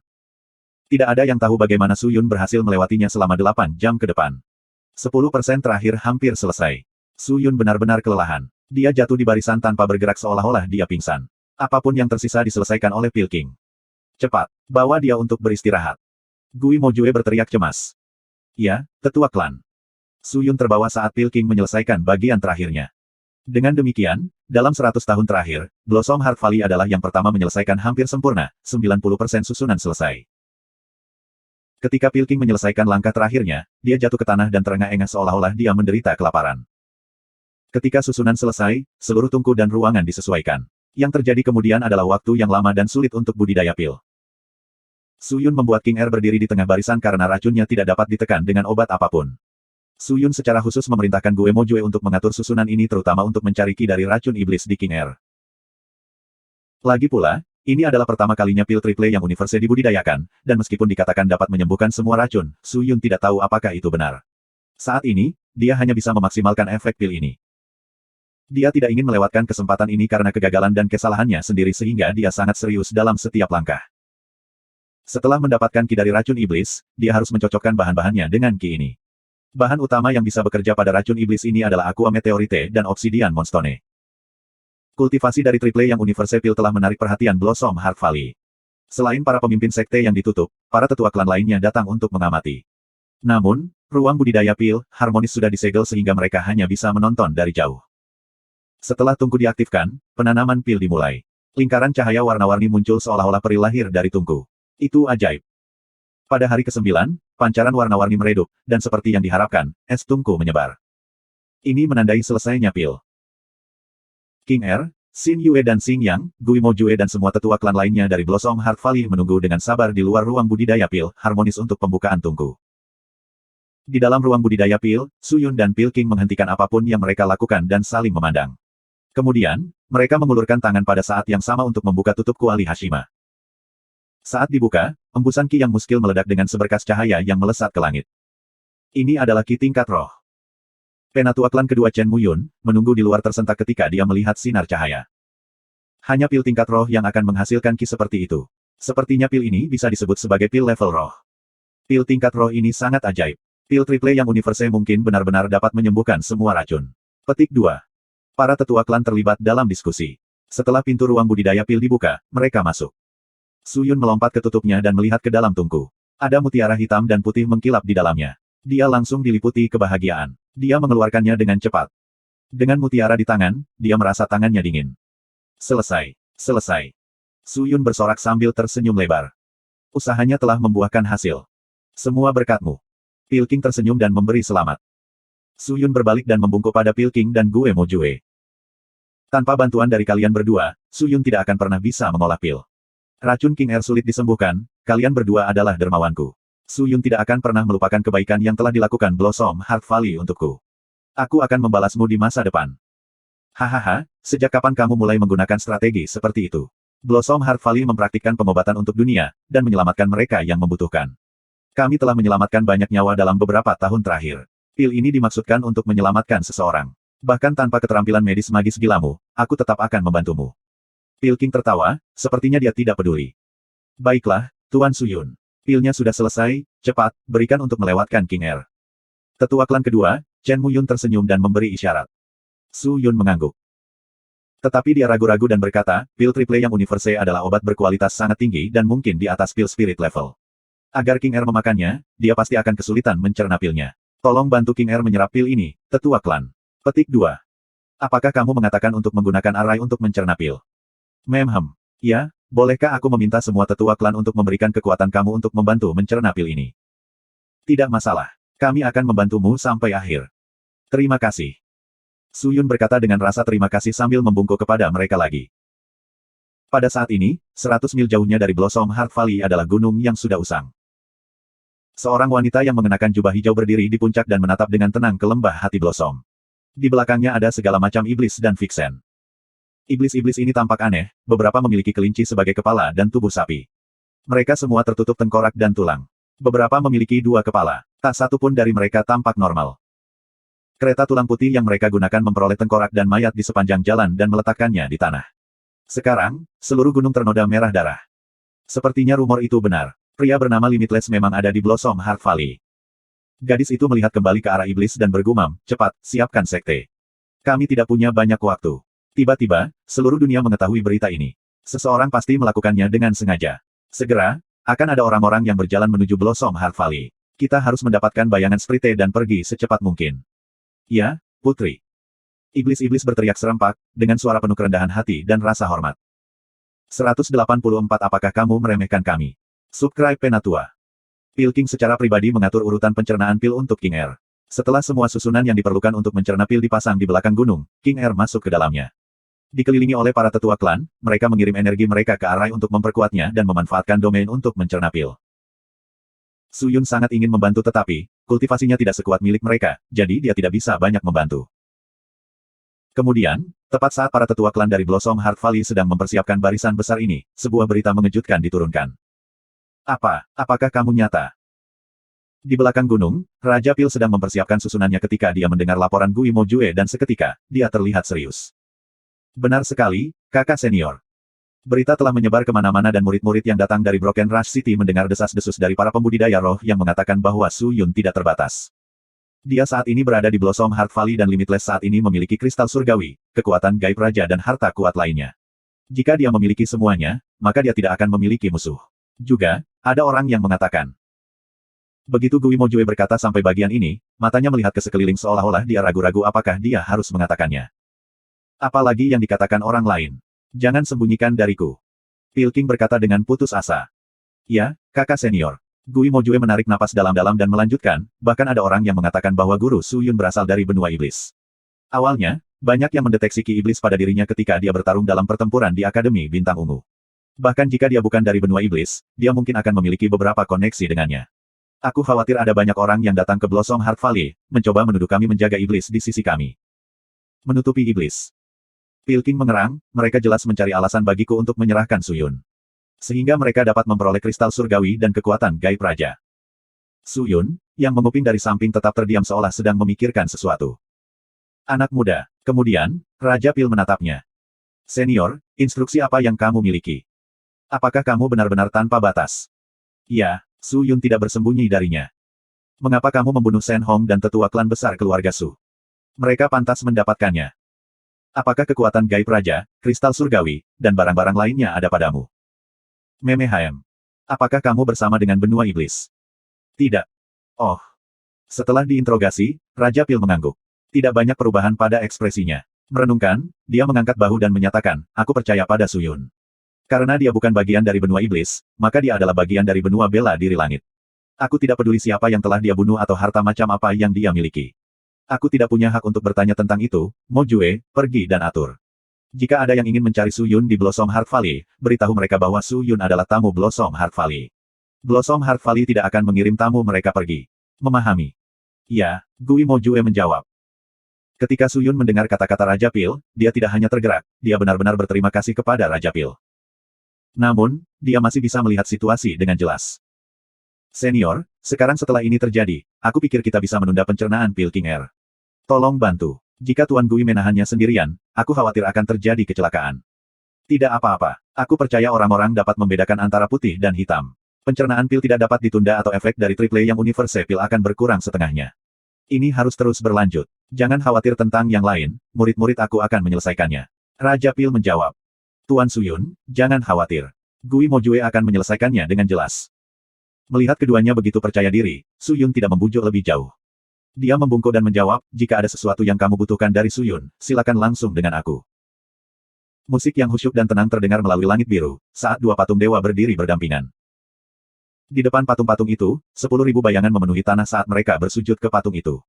Tidak ada yang tahu bagaimana Su Yun berhasil melewatinya selama 8 jam ke depan. 10% terakhir hampir selesai. Su Yun benar-benar kelelahan. Dia jatuh di barisan tanpa bergerak seolah-olah dia pingsan. Apapun yang tersisa diselesaikan oleh Pil King. Cepat, bawa dia untuk beristirahat. Gui Mojue berteriak cemas. Ya, tetua klan. Su Yun terbawa saat Pil King menyelesaikan bagian terakhirnya. Dengan demikian, dalam 100 tahun terakhir, Blossom Heart Valley adalah yang pertama menyelesaikan hampir sempurna, 90% susunan selesai. Ketika Pil King menyelesaikan langkah terakhirnya, dia jatuh ke tanah dan terengah-engah seolah-olah dia menderita kelaparan. Ketika susunan selesai, seluruh tungku dan ruangan disesuaikan. Yang terjadi kemudian adalah waktu yang lama dan sulit untuk budidaya pil. Su Yun membuat King Er berdiri di tengah barisan karena racunnya tidak dapat ditekan dengan obat apapun. Su Yun secara khusus memerintahkan Gue Mo Jue untuk mengatur susunan ini terutama untuk mencari ki dari racun iblis di King Er. Lagi pula, ini adalah pertama kalinya pil triple yang universe dibudidayakan, dan meskipun dikatakan dapat menyembuhkan semua racun, Su Yun tidak tahu apakah itu benar. Saat ini, dia hanya bisa memaksimalkan efek pil ini. Dia tidak ingin melewatkan kesempatan ini karena kegagalan dan kesalahannya sendiri sehingga dia sangat serius dalam setiap langkah. Setelah mendapatkan ki dari racun iblis, dia harus mencocokkan bahan-bahannya dengan ki ini. Bahan utama yang bisa bekerja pada racun iblis ini adalah Aqua Meteorite dan Obsidian Moonstone. Kultivasi dari triple yang universe pil telah menarik perhatian Blossom Heart Valley. Selain para pemimpin sekte yang ditutup, para tetua klan lainnya datang untuk mengamati. Namun, ruang budidaya pil, harmonis sudah disegel sehingga mereka hanya bisa menonton dari jauh. Setelah tungku diaktifkan, penanaman pil dimulai. Lingkaran cahaya warna-warni muncul seolah-olah peri lahir dari tungku. Itu ajaib. Pada hari ke-9, pancaran warna-warni meredup, dan seperti yang diharapkan, es tungku menyebar. Ini menandai selesainya pil. King Er, Xin Yue dan Xing Yang, Gui Mo Jue dan semua tetua klan lainnya dari Blossom Heart Valley menunggu dengan sabar di luar ruang budidaya pil, harmonis untuk pembukaan tungku. Di dalam ruang budidaya pil, Su Yun dan Pil King menghentikan apapun yang mereka lakukan dan saling memandang. Kemudian, mereka mengulurkan tangan pada saat yang sama untuk membuka tutup kuali Hashima. Saat dibuka, embusan ki yang muskil meledak dengan seberkas cahaya yang melesat ke langit. Ini adalah ki tingkat roh. Penatua klan kedua Chen Muyun, menunggu di luar tersentak ketika dia melihat sinar cahaya. Hanya pil tingkat roh yang akan menghasilkan ki seperti itu. Sepertinya pil ini bisa disebut sebagai pil level roh. Pil tingkat roh ini sangat ajaib. Pil triple yang universe mungkin benar-benar dapat menyembuhkan semua racun. Petik 2. Para tetua klan terlibat dalam diskusi. Setelah pintu ruang budidaya pil dibuka, mereka masuk. Su Yun melompat ke tutupnya dan melihat ke dalam tungku. Ada mutiara hitam dan putih mengkilap di dalamnya. Dia langsung diliputi kebahagiaan. Dia mengeluarkannya dengan cepat. Dengan mutiara di tangan, dia merasa tangannya dingin. Selesai. Selesai. Su Yun bersorak sambil tersenyum lebar. Usahanya telah membuahkan hasil. Semua berkatmu. Pil King tersenyum dan memberi selamat. Su Yun berbalik dan membungkuk pada Pil King dan Gue Mo Jue. Tanpa bantuan dari kalian berdua, Su Yun tidak akan pernah bisa mengolah pil. Racun King Er sulit disembuhkan, kalian berdua adalah dermawanku. Su Yun tidak akan pernah melupakan kebaikan yang telah dilakukan Blossom Heart Valley untukku. Aku akan membalasmu di masa depan. Hahaha, sejak kapan kamu mulai menggunakan strategi seperti itu? Blossom Heart Valley mempraktikkan pengobatan untuk dunia, dan menyelamatkan mereka yang membutuhkan. Kami telah menyelamatkan banyak nyawa dalam beberapa tahun terakhir. Pil ini dimaksudkan untuk menyelamatkan seseorang. Bahkan tanpa keterampilan medis magis gilamu, aku tetap akan membantumu. Pil King tertawa, sepertinya dia tidak peduli. Baiklah, Tuan Su Yun. Pilnya sudah selesai, cepat, berikan untuk melewatkan King Er. Tetua klan kedua, Chen Muyun tersenyum dan memberi isyarat. Su Yun mengangguk. Tetapi dia ragu-ragu dan berkata, pil triple yang universe adalah obat berkualitas sangat tinggi dan mungkin di atas pil spirit level. Agar King Er memakannya, dia pasti akan kesulitan mencerna pilnya. Tolong bantu King Er menyerap pil ini, tetua klan. Petik 2. Apakah kamu mengatakan untuk menggunakan arai untuk mencerna pil? Ya, bolehkah aku meminta semua tetua klan untuk memberikan kekuatan kamu untuk membantu mencerna pil ini? Tidak masalah. Kami akan membantumu sampai akhir. Terima kasih. Su Yun berkata dengan rasa terima kasih sambil membungkuk kepada mereka lagi. Pada saat ini, 100 mil jauhnya dari Blossom Heart Valley adalah gunung yang sudah usang. Seorang wanita yang mengenakan jubah hijau berdiri di puncak dan menatap dengan tenang ke lembah hati Blossom. Di belakangnya ada segala macam iblis dan vixen. Iblis-iblis ini tampak aneh, beberapa memiliki kelinci sebagai kepala dan tubuh sapi. Mereka semua tertutup tengkorak dan tulang. Beberapa memiliki 2 kepala. Tak satu pun dari mereka tampak normal. Kereta tulang putih yang mereka gunakan memperoleh tengkorak dan mayat di sepanjang jalan dan meletakkannya di tanah. Sekarang, seluruh gunung ternoda merah darah. Sepertinya rumor itu benar. Pria bernama Limitless memang ada di Blossom Heart Valley. Gadis itu melihat kembali ke arah iblis dan bergumam, cepat, siapkan sekte. Kami tidak punya banyak waktu. Tiba-tiba, seluruh dunia mengetahui berita ini. Seseorang pasti melakukannya dengan sengaja. Segera, akan ada orang-orang yang berjalan menuju Blossom Heart Valley. Kita harus mendapatkan bayangan Sprite dan pergi secepat mungkin. Ya, putri. Iblis-iblis berteriak serempak, dengan suara penuh kerendahan hati dan rasa hormat. 184 Apakah kamu meremehkan kami? Subscribe Penatua. Pil King secara pribadi mengatur urutan pencernaan pil untuk King Er. Setelah semua susunan yang diperlukan untuk mencerna pil dipasang di belakang gunung, King Er masuk ke dalamnya. Dikelilingi oleh para tetua klan, mereka mengirim energi mereka ke Arai untuk memperkuatnya dan memanfaatkan domain untuk mencerna pil. Su Yun sangat ingin membantu tetapi, kultivasinya tidak sekuat milik mereka, jadi dia tidak bisa banyak membantu. Kemudian, tepat saat para tetua klan dari Blossom Heart Valley sedang mempersiapkan barisan besar ini, sebuah berita mengejutkan diturunkan. Apakah kamu nyata? Di belakang gunung, Raja Pil sedang mempersiapkan susunannya ketika dia mendengar laporan Gui Mojue dan seketika, dia terlihat serius. Benar sekali, kakak senior. Berita telah menyebar kemana-mana dan murid-murid yang datang dari Broken Rush City mendengar desas-desus dari para pembudidaya roh yang mengatakan bahwa Su Yun tidak terbatas. Dia saat ini berada di Blossom Heart Valley dan Limitless saat ini memiliki kristal surgawi, kekuatan gaib raja dan harta kuat lainnya. Jika dia memiliki semuanya, maka dia tidak akan memiliki musuh. Juga, ada orang yang mengatakan. Begitu Gui Mojue berkata sampai bagian ini, matanya melihat ke sekeliling seolah-olah dia ragu-ragu apakah dia harus mengatakannya. Apalagi yang dikatakan orang lain. Jangan sembunyikan dariku. Pil King berkata dengan putus asa. Ya, kakak senior. Gui Mojue menarik napas dalam-dalam dan melanjutkan, bahkan ada orang yang mengatakan bahwa guru Su Yun berasal dari benua iblis. Awalnya, banyak yang mendeteksi ki iblis pada dirinya ketika dia bertarung dalam pertempuran di Akademi Bintang Ungu. Bahkan jika dia bukan dari benua iblis, dia mungkin akan memiliki beberapa koneksi dengannya. Aku khawatir ada banyak orang yang datang ke Blossom Heart Valley, mencoba menuduh kami menjaga iblis di sisi kami. Menutupi iblis. Pil King mengerang, mereka jelas mencari alasan bagiku untuk menyerahkan Su Yun. Sehingga mereka dapat memperoleh kristal surgawi dan kekuatan gaib raja. Su Yun, yang menguping dari samping tetap terdiam seolah sedang memikirkan sesuatu. Anak muda. Kemudian, Raja Pil menatapnya. Senior, instruksi apa yang kamu miliki? Apakah kamu benar-benar tanpa batas? Ya, Su Yun tidak bersembunyi darinya. Mengapa kamu membunuh Shen Hong dan tetua klan besar keluarga Su? Mereka pantas mendapatkannya. Apakah kekuatan gaib raja, kristal surgawi, dan barang-barang lainnya ada padamu? Meme HM. Apakah kamu bersama dengan benua iblis? Tidak. Oh. Setelah diinterogasi, Raja Pil mengangguk. Tidak banyak perubahan pada ekspresinya. Merenungkan, dia mengangkat bahu dan menyatakan, aku percaya pada Su Yun. Karena dia bukan bagian dari benua iblis, maka dia adalah bagian dari benua bela diri langit. Aku tidak peduli siapa yang telah dia bunuh atau harta macam apa yang dia miliki. Aku tidak punya hak untuk bertanya tentang itu, Mojue, pergi dan atur. Jika ada yang ingin mencari Su Yun di Blossom Heart Valley, beritahu mereka bahwa Su Yun adalah tamu Blossom Heart Valley. Blossom Heart Valley tidak akan mengirim tamu mereka pergi. Memahami? Ya, Gui Mojue menjawab. Ketika Su Yun mendengar kata-kata Raja Pil, dia tidak hanya tergerak, dia benar-benar berterima kasih kepada Raja Pil. Namun, dia masih bisa melihat situasi dengan jelas. Senior, sekarang setelah ini terjadi, aku pikir kita bisa menunda pencernaan Pil King Air. Tolong bantu. Jika Tuan Gui menahannya sendirian, aku khawatir akan terjadi kecelakaan. Tidak apa-apa. Aku percaya orang-orang dapat membedakan antara putih dan hitam. Pencernaan pil tidak dapat ditunda atau efek dari triple yang universe pil akan berkurang setengahnya. Ini harus terus berlanjut. Jangan khawatir tentang yang lain, murid-murid aku akan menyelesaikannya. Raja Pil menjawab. Tuan Su Yun, jangan khawatir. Gui Mojue akan menyelesaikannya dengan jelas. Melihat keduanya begitu percaya diri, Su Yun tidak membujuk lebih jauh. Dia membungkuk dan menjawab, jika ada sesuatu yang kamu butuhkan dari Su Yun, silakan langsung dengan aku. Musik yang khusyuk dan tenang terdengar melalui langit biru, saat dua patung dewa berdiri berdampingan. Di depan patung-patung itu, 10.000 bayangan memenuhi tanah saat mereka bersujud ke patung itu.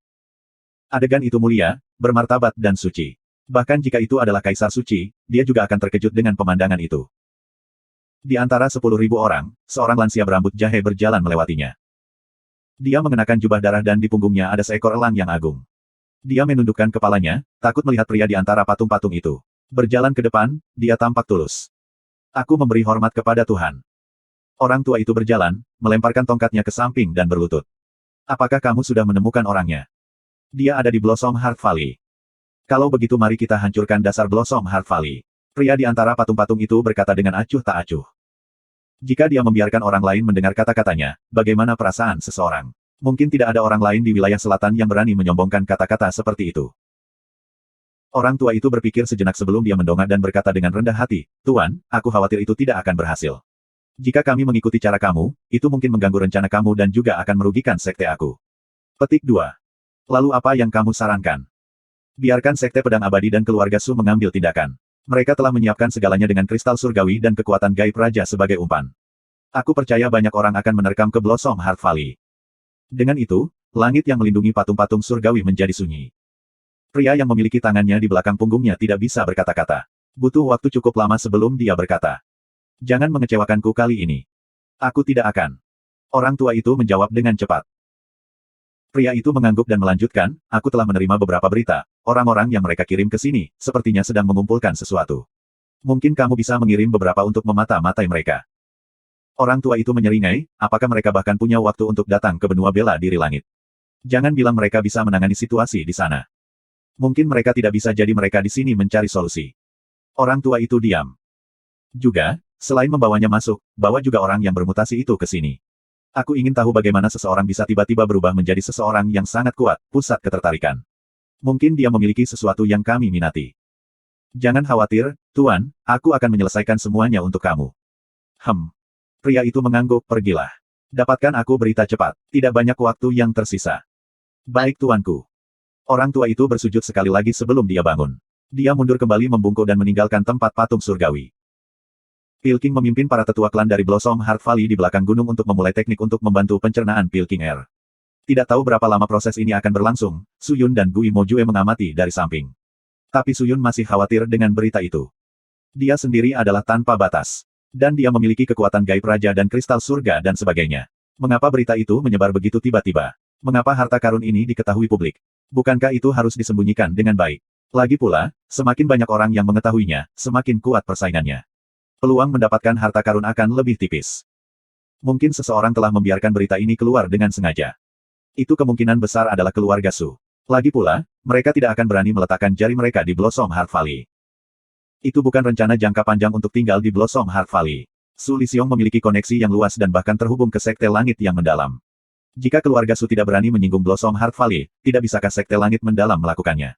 Adegan itu mulia, bermartabat dan suci. Bahkan jika itu adalah Kaisar Suci, dia juga akan terkejut dengan pemandangan itu. Di antara 10.000 orang, seorang lansia berambut jahe berjalan melewatinya. Dia mengenakan jubah darah dan di punggungnya ada seekor elang yang agung. Dia menundukkan kepalanya, takut melihat pria di antara patung-patung itu. Berjalan ke depan, dia tampak tulus. Aku memberi hormat kepada Tuhan. Orang tua itu berjalan, melemparkan tongkatnya ke samping dan berlutut. Apakah kamu sudah menemukan orangnya? Dia ada di Blossom Heart Valley. Kalau begitu mari kita hancurkan dasar Blossom Heart Valley. Pria di antara patung-patung itu berkata dengan acuh tak acuh. Jika dia membiarkan orang lain mendengar kata-katanya, bagaimana perasaan seseorang? Mungkin tidak ada orang lain di wilayah selatan yang berani menyombongkan kata-kata seperti itu. Orang tua itu berpikir sejenak sebelum dia mendongak dan berkata dengan rendah hati, Tuan, aku khawatir itu tidak akan berhasil. Jika kami mengikuti cara kamu, itu mungkin mengganggu rencana kamu dan juga akan merugikan sekte aku. Petik 2. Lalu apa yang kamu sarankan? Biarkan sekte pedang abadi dan keluarga Su mengambil tindakan. Mereka telah menyiapkan segalanya dengan kristal surgawi dan kekuatan gaib raja sebagai umpan. Aku percaya banyak orang akan menerkam ke Blossom Heart Valley. Dengan itu, langit yang melindungi patung-patung surgawi menjadi sunyi. Pria yang memiliki tangannya di belakang punggungnya tidak bisa berkata-kata. Butuh waktu cukup lama sebelum dia berkata. Jangan mengecewakanku kali ini. Aku tidak akan. Orang tua itu menjawab dengan cepat. Pria itu mengangguk dan melanjutkan, aku telah menerima beberapa berita. Orang-orang yang mereka kirim ke sini, sepertinya sedang mengumpulkan sesuatu. Mungkin kamu bisa mengirim beberapa untuk memata-matai mereka. Orang tua itu menyeringai, apakah mereka bahkan punya waktu untuk datang ke benua bela diri langit? Jangan bilang mereka bisa menangani situasi di sana. Mungkin mereka tidak bisa jadi mereka di sini mencari solusi. Orang tua itu diam. Juga, selain membawanya masuk, bawa juga orang yang bermutasi itu ke sini. Aku ingin tahu bagaimana seseorang bisa tiba-tiba berubah menjadi seseorang yang sangat kuat, pusat ketertarikan. Mungkin dia memiliki sesuatu yang kami minati. Jangan khawatir, Tuan, aku akan menyelesaikan semuanya untuk kamu. Pria itu mengangguk, pergilah. Dapatkan aku berita cepat, tidak banyak waktu yang tersisa. Baik tuanku. Orang tua itu bersujud sekali lagi sebelum dia bangun. Dia mundur kembali membungkuk dan meninggalkan tempat patung surgawi. Pilking memimpin para tetua klan dari Blossom Heart Valley di belakang gunung untuk memulai teknik untuk membantu pencernaan Pilking Air. Tidak tahu berapa lama proses ini akan berlangsung, Suyun dan Gui Mojue mengamati dari samping. Tapi Suyun masih khawatir dengan berita itu. Dia sendiri adalah tanpa batas. Dan dia memiliki kekuatan gaib raja dan kristal surga dan sebagainya. Mengapa berita itu menyebar begitu tiba-tiba? Mengapa harta karun ini diketahui publik? Bukankah itu harus disembunyikan dengan baik? Lagi pula, semakin banyak orang yang mengetahuinya, semakin kuat persaingannya. Peluang mendapatkan harta karun akan lebih tipis. Mungkin seseorang telah membiarkan berita ini keluar dengan sengaja. Itu kemungkinan besar adalah keluarga Su. Lagi pula, mereka tidak akan berani meletakkan jari mereka di Blossom Heart Valley. Itu bukan rencana jangka panjang untuk tinggal di Blossom Heart Valley. Su Lixiong memiliki koneksi yang luas dan bahkan terhubung ke Sekte Langit yang mendalam. Jika keluarga Su tidak berani menyinggung Blossom Heart Valley, tidak bisakah Sekte Langit mendalam melakukannya?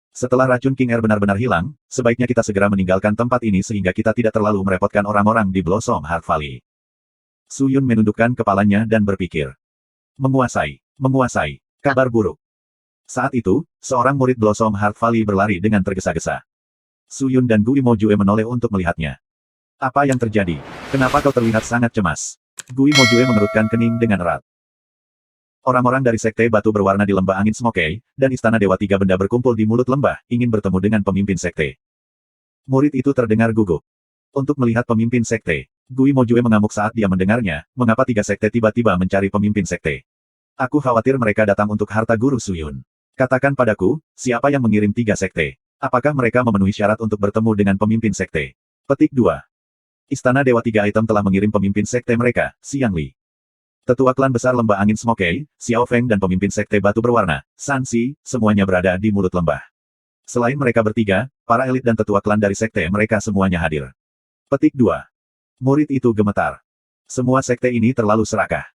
Setelah racun King Air benar-benar hilang, sebaiknya kita segera meninggalkan tempat ini sehingga kita tidak terlalu merepotkan orang-orang di Blossom Heart Valley. Su Yun menundukkan kepalanya dan berpikir. Menguasai. Kabar buruk. Saat itu, seorang murid Blossom Heart Valley berlari dengan tergesa-gesa. Su Yun dan Gui Mojue menoleh untuk melihatnya. Apa yang terjadi? Kenapa kau terlihat sangat cemas? Gui Mojue mengerutkan kening dengan erat. Orang-orang dari Sekte Batu Berwarna di Lembah Angin Smokey, dan Istana Dewa Tiga Benda berkumpul di mulut lembah, ingin bertemu dengan pemimpin Sekte. Murid itu terdengar gugup. Untuk melihat pemimpin Sekte, Gui Mojue mengamuk saat dia mendengarnya, mengapa tiga Sekte tiba-tiba mencari pemimpin Sekte. Aku khawatir mereka datang untuk harta Guru Suyun. Katakan padaku, siapa yang mengirim tiga Sekte? Apakah mereka memenuhi syarat untuk bertemu dengan pemimpin Sekte? Petik 2. Istana Dewa Tiga Item telah mengirim pemimpin Sekte mereka, Xiang Li. Tetua klan besar Lembah Angin Smokey, Xiao Feng dan pemimpin Sekte Batu Berwarna, San Si, semuanya berada di mulut lembah. Selain mereka bertiga, para elit dan tetua klan dari Sekte mereka semuanya hadir. Petik 2. Murid itu gemetar. Semua Sekte ini terlalu serakah.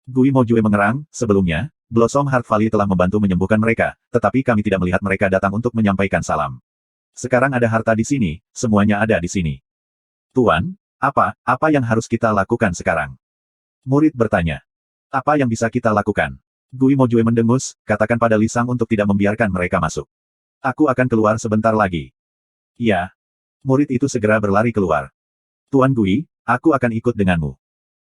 Gui Mojue mengerang, sebelumnya, Blossom Heart Valley telah membantu menyembuhkan mereka, tetapi kami tidak melihat mereka datang untuk menyampaikan salam. Sekarang ada harta di sini, semuanya ada di sini. Tuan, apa yang harus kita lakukan sekarang? Murid bertanya. Apa yang bisa kita lakukan? Gui Mojue mendengus, katakan pada Li Sang untuk tidak membiarkan mereka masuk. Aku akan keluar sebentar lagi. Ya. Murid itu segera berlari keluar. Tuan Gui, aku akan ikut denganmu.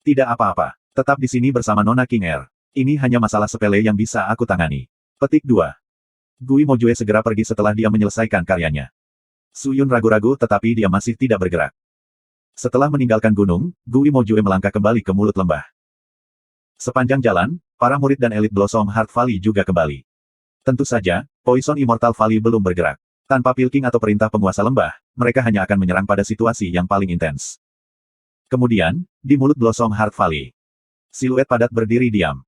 Tidak apa-apa. Tetap di sini bersama Nona King Air. Ini hanya masalah sepele yang bisa aku tangani. Petik 2. Gui Mojue segera pergi setelah dia menyelesaikan karyanya. Su Yun ragu-ragu tetapi dia masih tidak bergerak. Setelah meninggalkan gunung, Gui Mojue melangkah kembali ke mulut lembah. Sepanjang jalan, para murid dan elit Blossom Heart Valley juga kembali. Tentu saja, Poison Immortal Valley belum bergerak. Tanpa pilking atau perintah penguasa lembah, mereka hanya akan menyerang pada situasi yang paling intens. Kemudian, di mulut Blossom Heart Valley, siluet padat berdiri diam.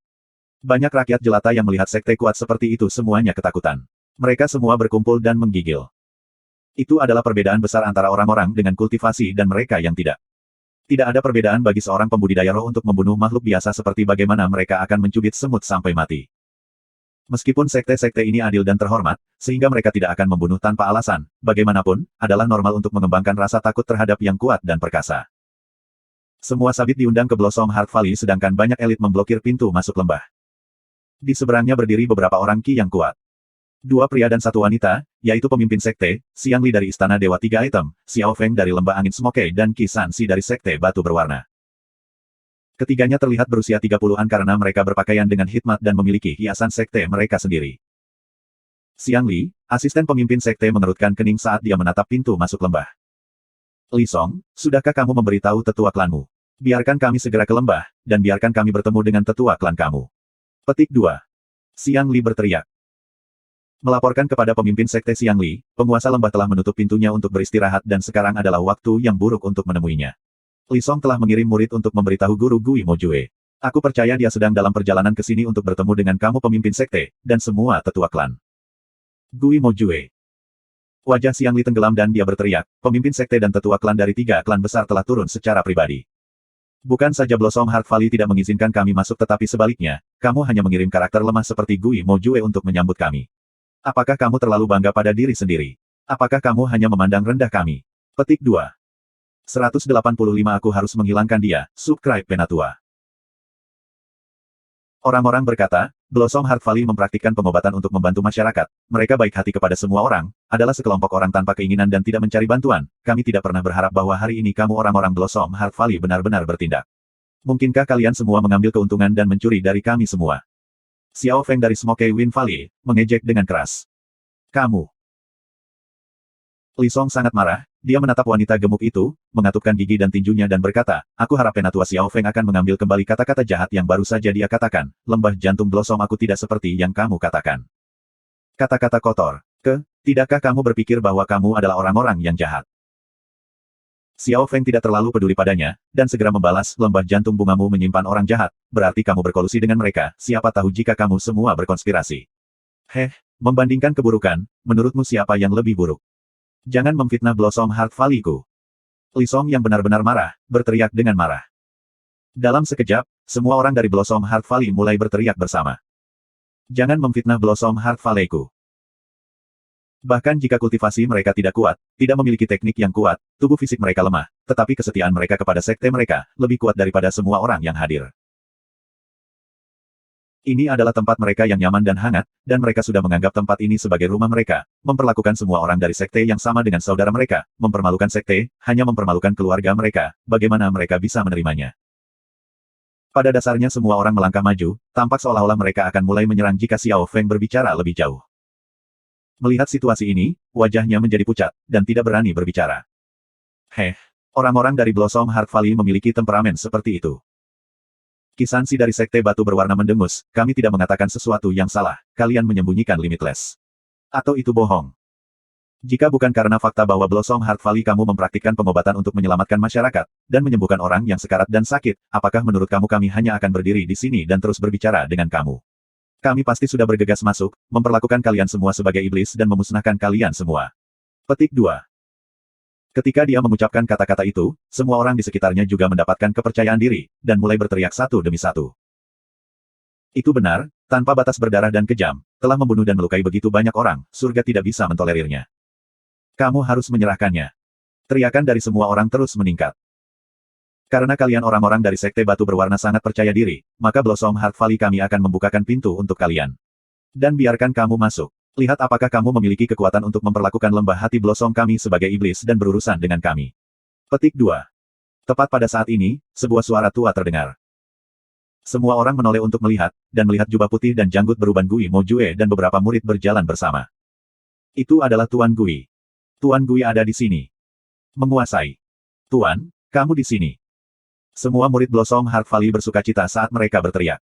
Banyak rakyat jelata yang melihat sekte kuat seperti itu semuanya ketakutan. Mereka semua berkumpul dan menggigil. Itu adalah perbedaan besar antara orang-orang dengan kultivasi dan mereka yang tidak. Tidak ada perbedaan bagi seorang pembudidaya roh untuk membunuh makhluk biasa seperti bagaimana mereka akan mencubit semut sampai mati. Meskipun sekte-sekte ini adil dan terhormat, sehingga mereka tidak akan membunuh tanpa alasan, bagaimanapun, adalah normal untuk mengembangkan rasa takut terhadap yang kuat dan perkasa. Semua sabit diundang ke Blossom Heart Valley sedangkan banyak elit memblokir pintu masuk lembah. Di seberangnya berdiri beberapa orang Qi yang kuat. Dua pria dan satu wanita, yaitu pemimpin sekte, Xiang Li dari Istana Dewa Tiga Item, Xiao Feng dari Lembah Angin Smokey dan Qi San Si dari Sekte Batu Berwarna. Ketiganya terlihat berusia 30-an karena mereka berpakaian dengan hikmat dan memiliki hiasan sekte mereka sendiri. Xiang Li, asisten pemimpin sekte mengerutkan kening saat dia menatap pintu masuk lembah. Li Song, sudahkah kamu memberitahu tetua klanmu? Biarkan kami segera ke lembah, dan biarkan kami bertemu dengan tetua klan kamu. Petik 2. Xiang Li berteriak. Melaporkan kepada pemimpin sekte Xiang Li, penguasa lembah telah menutup pintunya untuk beristirahat dan sekarang adalah waktu yang buruk untuk menemuinya. Li Song telah mengirim murid untuk memberitahu guru Gui Mojue. Aku percaya dia sedang dalam perjalanan ke sini untuk bertemu dengan kamu pemimpin sekte, dan semua tetua klan. Gui Mojue. Wajah Xiang Li tenggelam dan dia berteriak, pemimpin sekte dan tetua klan dari 3 klan besar telah turun secara pribadi. Bukan saja Blossom Heart Valley tidak mengizinkan kami masuk tetapi sebaliknya, kamu hanya mengirim karakter lemah seperti Gui Mojue untuk menyambut kami. Apakah kamu terlalu bangga pada diri sendiri? Apakah kamu hanya memandang rendah kami? Petik 2. 185 Aku harus menghilangkan dia, subscribe Penatua. Orang-orang berkata, Blossom Heart Valley mempraktikkan pengobatan untuk membantu masyarakat. Mereka baik hati kepada semua orang, adalah sekelompok orang tanpa keinginan dan tidak mencari bantuan. Kami tidak pernah berharap bahwa hari ini kamu orang-orang Blossom Heart Valley benar-benar bertindak. Mungkinkah kalian semua mengambil keuntungan dan mencuri dari kami semua? Xiao Feng dari Smoky Wind Valley, mengejek dengan keras. Kamu. Li Song sangat marah, dia menatap wanita gemuk itu, mengatupkan gigi dan tinjunya dan berkata, aku harap Penatua Xiao Feng akan mengambil kembali kata-kata jahat yang baru saja dia katakan, lembah jantung Blossom aku tidak seperti yang kamu katakan. Kata-kata kotor. Tidakkah kamu berpikir bahwa kamu adalah orang-orang yang jahat? Xiao Feng tidak terlalu peduli padanya, dan segera membalas, lembah jantung bungamu menyimpan orang jahat, berarti kamu berkolusi dengan mereka, siapa tahu jika kamu semua berkonspirasi. Membandingkan keburukan, menurutmu siapa yang lebih buruk? Jangan memfitnah Blossom Heart Valley-ku. Li Song yang benar-benar marah, berteriak dengan marah. Dalam sekejap, semua orang dari Blossom Heart Valley mulai berteriak bersama. Jangan memfitnah Blossom Heart Valley-ku. Bahkan jika kultivasi mereka tidak kuat, tidak memiliki teknik yang kuat, tubuh fisik mereka lemah, tetapi kesetiaan mereka kepada sekte mereka, lebih kuat daripada semua orang yang hadir. Ini adalah tempat mereka yang nyaman dan hangat, dan mereka sudah menganggap tempat ini sebagai rumah mereka, memperlakukan semua orang dari sekte yang sama dengan saudara mereka, mempermalukan sekte, hanya mempermalukan keluarga mereka, bagaimana mereka bisa menerimanya. Pada dasarnya semua orang melangkah maju, tampak seolah-olah mereka akan mulai menyerang jika Xiao Feng berbicara lebih jauh. Melihat situasi ini, wajahnya menjadi pucat, dan tidak berani berbicara. Orang-orang dari Blossom Heart Valley memiliki temperamen seperti itu. Kisansi dari Sekte Batu Berwarna mendengus, kami tidak mengatakan sesuatu yang salah, kalian menyembunyikan Limitless. Atau itu bohong. Jika bukan karena fakta bahwa Blossom Heart Valley kamu mempraktikkan pengobatan untuk menyelamatkan masyarakat, dan menyembuhkan orang yang sekarat dan sakit, apakah menurut kamu kami hanya akan berdiri di sini dan terus berbicara dengan kamu? Kami pasti sudah bergegas masuk, memperlakukan kalian semua sebagai iblis dan memusnahkan kalian semua. Petik 2. Ketika dia mengucapkan kata-kata itu, semua orang di sekitarnya juga mendapatkan kepercayaan diri, dan mulai berteriak satu demi satu. Itu benar, tanpa batas berdarah dan kejam, telah membunuh dan melukai begitu banyak orang, surga tidak bisa mentolerirnya. Kamu harus menyerahkannya. Teriakan dari semua orang terus meningkat. Karena kalian orang-orang dari Sekte Batu Berwarna sangat percaya diri, maka Blossom Heart Valley kami akan membukakan pintu untuk kalian. Dan biarkan kamu masuk. Lihat apakah kamu memiliki kekuatan untuk memperlakukan lembah hati Blossom kami sebagai iblis dan berurusan dengan kami. Petik 2. Tepat pada saat ini, sebuah suara tua terdengar. Semua orang menoleh untuk melihat, dan melihat jubah putih dan janggut beruban Gui Mojue dan beberapa murid berjalan bersama. Itu adalah Tuan Gui. Tuan Gui ada di sini. Menguasai. Tuan, kamu di sini. Semua murid Blossom Heart Valley bersukacita saat mereka berteriak.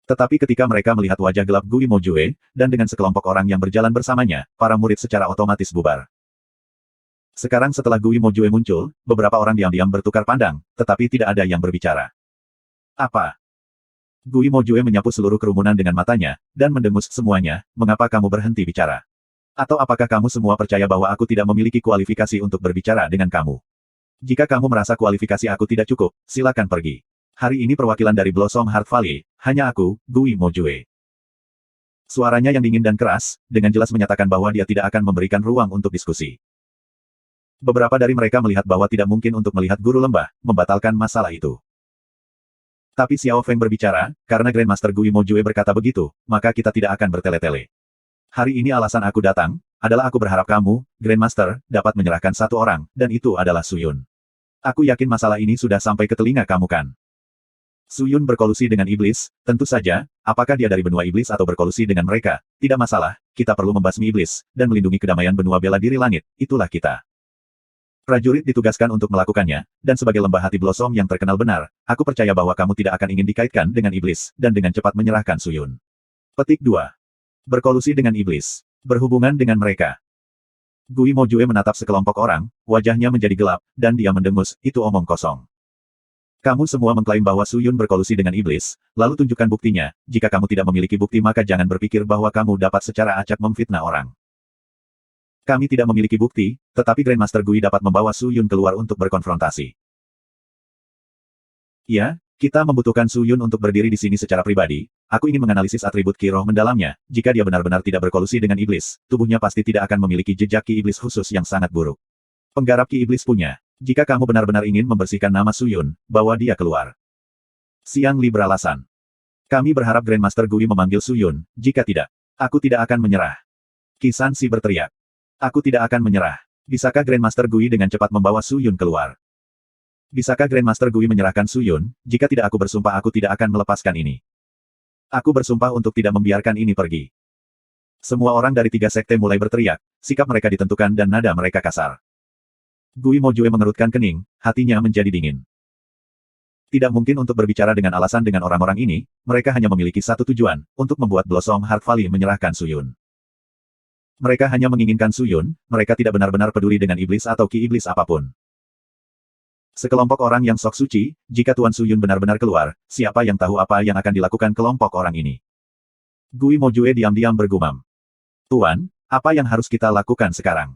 Tetapi ketika mereka melihat wajah gelap Gui Mojue, dan dengan sekelompok orang yang berjalan bersamanya, para murid secara otomatis bubar. Sekarang setelah Gui Mojue muncul, beberapa orang diam-diam bertukar pandang, tetapi tidak ada yang berbicara. Apa? Gui Mojue menyapu seluruh kerumunan dengan matanya, dan mendengus semuanya, mengapa kamu berhenti bicara? Atau apakah kamu semua percaya bahwa aku tidak memiliki kualifikasi untuk berbicara dengan kamu? Jika kamu merasa kualifikasi aku tidak cukup, silakan pergi. Hari ini perwakilan dari Blossom Heart Valley, hanya aku, Gui Mojue. Suaranya yang dingin dan keras, dengan jelas menyatakan bahwa dia tidak akan memberikan ruang untuk diskusi. Beberapa dari mereka melihat bahwa tidak mungkin untuk melihat guru lembah, membatalkan masalah itu. Tapi Xiao Feng berbicara, karena Grandmaster Gui Mojue berkata begitu, maka kita tidak akan bertele-tele. Hari ini alasan aku datang, adalah aku berharap kamu, Grandmaster, dapat menyerahkan satu orang, dan itu adalah Suyun. Aku yakin masalah ini sudah sampai ke telinga kamu kan? Suyun berkolusi dengan iblis, tentu saja, apakah dia dari benua iblis atau berkolusi dengan mereka, tidak masalah, kita perlu membasmi iblis, dan melindungi kedamaian benua bela diri langit, itulah kita. Prajurit ditugaskan untuk melakukannya, dan sebagai lembah hati Blossom yang terkenal benar, aku percaya bahwa kamu tidak akan ingin dikaitkan dengan iblis, dan dengan cepat menyerahkan Suyun. Petik 2. Berkolusi dengan iblis. Berhubungan dengan mereka. Gui Mojue menatap sekelompok orang, wajahnya menjadi gelap, dan dia mendengus, itu omong kosong. Kamu semua mengklaim bahwa Suyun berkolusi dengan iblis, lalu tunjukkan buktinya, jika kamu tidak memiliki bukti maka jangan berpikir bahwa kamu dapat secara acak memfitnah orang. Kami tidak memiliki bukti, tetapi Grandmaster Gui dapat membawa Suyun keluar untuk berkonfrontasi. Ya, kita membutuhkan Suyun untuk berdiri di sini secara pribadi, aku ingin menganalisis atribut Ki Roh mendalamnya, jika dia benar-benar tidak berkolusi dengan iblis, tubuhnya pasti tidak akan memiliki jejak Ki Iblis khusus yang sangat buruk. Penggarap Ki Iblis punya. Jika kamu benar-benar ingin membersihkan nama Suyun, bawa dia keluar. Xiang Li beralasan. Kami berharap Grandmaster Gui memanggil Suyun, jika tidak, aku tidak akan menyerah. Qi Sansi berteriak. Aku tidak akan menyerah. Bisakah Grandmaster Gui dengan cepat membawa Suyun keluar? Bisakah Grandmaster Gui menyerahkan Suyun, jika tidak aku bersumpah aku tidak akan melepaskan ini. Aku bersumpah untuk tidak membiarkan ini pergi. Semua orang dari 3 sekte mulai berteriak, sikap mereka ditentukan dan nada mereka kasar. Gui Mojue mengerutkan kening, hatinya menjadi dingin. Tidak mungkin untuk berbicara dengan alasan dengan orang-orang ini, mereka hanya memiliki satu tujuan, untuk membuat Blossom Heart Valley menyerahkan Suyun. Mereka hanya menginginkan Suyun, mereka tidak benar-benar peduli dengan iblis atau ki iblis apapun. Sekelompok orang yang sok suci, jika Tuan Suyun benar-benar keluar, siapa yang tahu apa yang akan dilakukan kelompok orang ini? Gui Mojue diam-diam bergumam. Tuan, apa yang harus kita lakukan sekarang?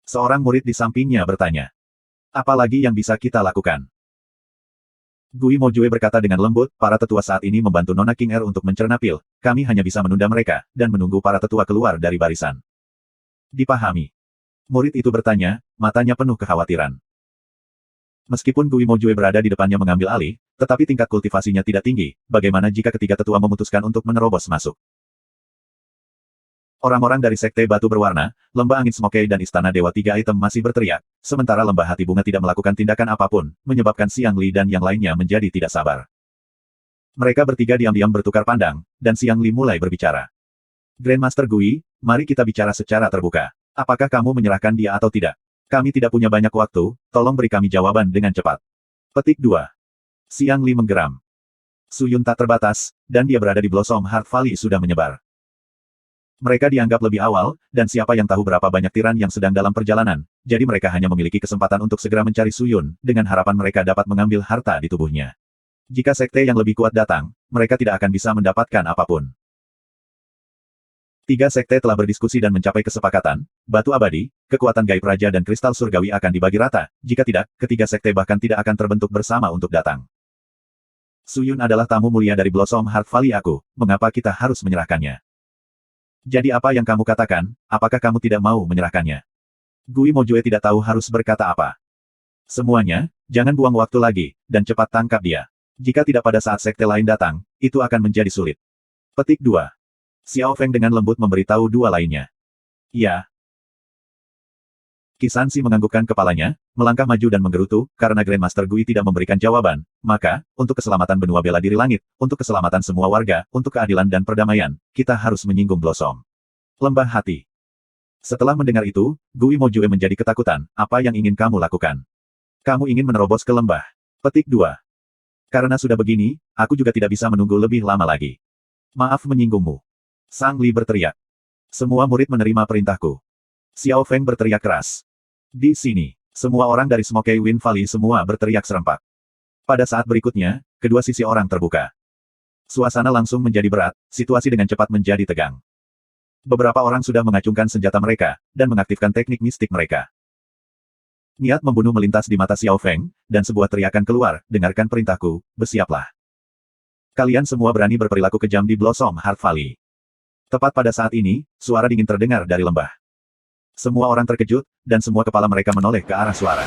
Seorang murid di sampingnya bertanya. Apalagi yang bisa kita lakukan? Gui Mojue berkata dengan lembut, para tetua saat ini membantu Nona King Er untuk mencerna pil, kami hanya bisa menunda mereka, dan menunggu para tetua keluar dari barisan. Dipahami. Murid itu bertanya, matanya penuh kekhawatiran. Meskipun Gui Mojue berada di depannya mengambil alih, tetapi tingkat kultivasinya tidak tinggi, bagaimana jika ketiga tetua memutuskan untuk menerobos masuk? Orang-orang dari Sekte Batu Berwarna, Lembah Angin Smoke dan Istana Dewa Tiga Item masih berteriak, sementara Lembah Hati Bunga tidak melakukan tindakan apapun, menyebabkan Xiang Li dan yang lainnya menjadi tidak sabar. Mereka bertiga diam-diam bertukar pandang, dan Xiang Li mulai berbicara. Grandmaster Gui, mari kita bicara secara terbuka. Apakah kamu menyerahkan dia atau tidak? Kami tidak punya banyak waktu, tolong beri kami jawaban dengan cepat. Petik 2. Xiang Li menggeram. Suyun tak terbatas, dan dia berada di Blossom Heart Valley sudah menyebar. Mereka dianggap lebih awal, dan siapa yang tahu berapa banyak tiran yang sedang dalam perjalanan, jadi mereka hanya memiliki kesempatan untuk segera mencari Suyun, dengan harapan mereka dapat mengambil harta di tubuhnya. Jika sekte yang lebih kuat datang, mereka tidak akan bisa mendapatkan apapun. 3 sekte telah berdiskusi dan mencapai kesepakatan, batu abadi, kekuatan gaib raja dan kristal surgawi akan dibagi rata, jika tidak, ketiga sekte bahkan tidak akan terbentuk bersama untuk datang. Suyun adalah tamu mulia dari Blossom Heart Valley aku, mengapa kita harus menyerahkannya? Jadi apa yang kamu katakan, apakah kamu tidak mau menyerahkannya? Gui Mojue tidak tahu harus berkata apa. Semuanya, jangan buang waktu lagi, dan cepat tangkap dia. Jika tidak pada saat sekte lain datang, itu akan menjadi sulit. Petik 2. Xiao Feng dengan lembut memberitahu dua lainnya. Ya. Qi Sansi menganggukkan kepalanya, melangkah maju dan menggerutu, karena Grandmaster Gui tidak memberikan jawaban, maka, untuk keselamatan benua bela diri langit, untuk keselamatan semua warga, untuk keadilan dan perdamaian, kita harus menyinggung Blossom. Lembah hati. Setelah mendengar itu, Gui Mojue menjadi ketakutan, apa yang ingin kamu lakukan? Kamu ingin menerobos ke lembah. Petik 2. Karena sudah begini, aku juga tidak bisa menunggu lebih lama lagi. Maaf menyinggungmu. Sang Li berteriak. Semua murid menerima perintahku. Xiao Feng berteriak keras. Di sini, semua orang dari Smoke Wind Valley semua berteriak serempak. Pada saat berikutnya, kedua sisi orang terbuka. Suasana langsung menjadi berat, situasi dengan cepat menjadi tegang. Beberapa orang sudah mengacungkan senjata mereka, dan mengaktifkan teknik mistik mereka. Niat membunuh melintas di mata Xiao Feng, dan sebuah teriakan keluar, dengarkan perintahku, bersiaplah. Kalian semua berani berperilaku kejam di Blossom Heart Valley. Tepat pada saat ini, suara dingin terdengar dari lembah. Semua orang terkejut, dan semua kepala mereka menoleh ke arah suara.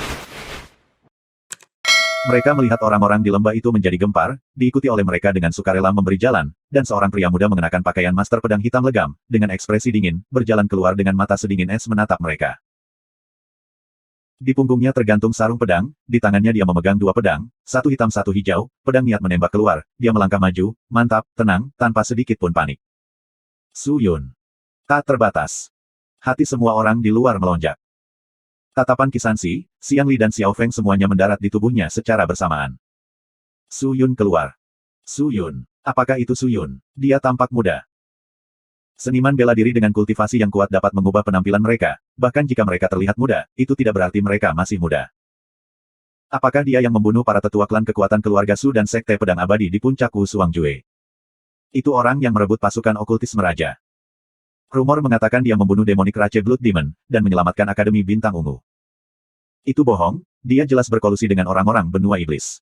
Mereka melihat orang-orang di lembah itu menjadi gempar, diikuti oleh mereka dengan sukarela memberi jalan, dan seorang pria muda mengenakan pakaian master pedang hitam legam, dengan ekspresi dingin, berjalan keluar dengan mata sedingin es menatap mereka. Di punggungnya tergantung sarung pedang, di tangannya dia memegang dua pedang, satu hitam satu hijau, pedang niat menembak keluar, dia melangkah maju, mantap, tenang, tanpa sedikit pun panik. Su Yun. Tak terbatas. Hati semua orang di luar melonjak. Tatapan Kisansi, Xiang Li dan Xiao Feng semuanya mendarat di tubuhnya secara bersamaan. Su Yun keluar. Su Yun. Apakah itu Su Yun? Dia tampak muda. Seniman bela diri dengan kultivasi yang kuat dapat mengubah penampilan mereka, bahkan jika mereka terlihat muda, itu tidak berarti mereka masih muda. Apakah dia yang membunuh para tetua klan kekuatan keluarga Su dan Sekte Pedang Abadi di puncak Wu Suangjue? Itu orang yang merebut pasukan okultisme raja. Rumor mengatakan dia membunuh demonik Rache Blood Demon, dan menyelamatkan Akademi Bintang Ungu. Itu bohong, dia jelas berkolusi dengan orang-orang benua iblis.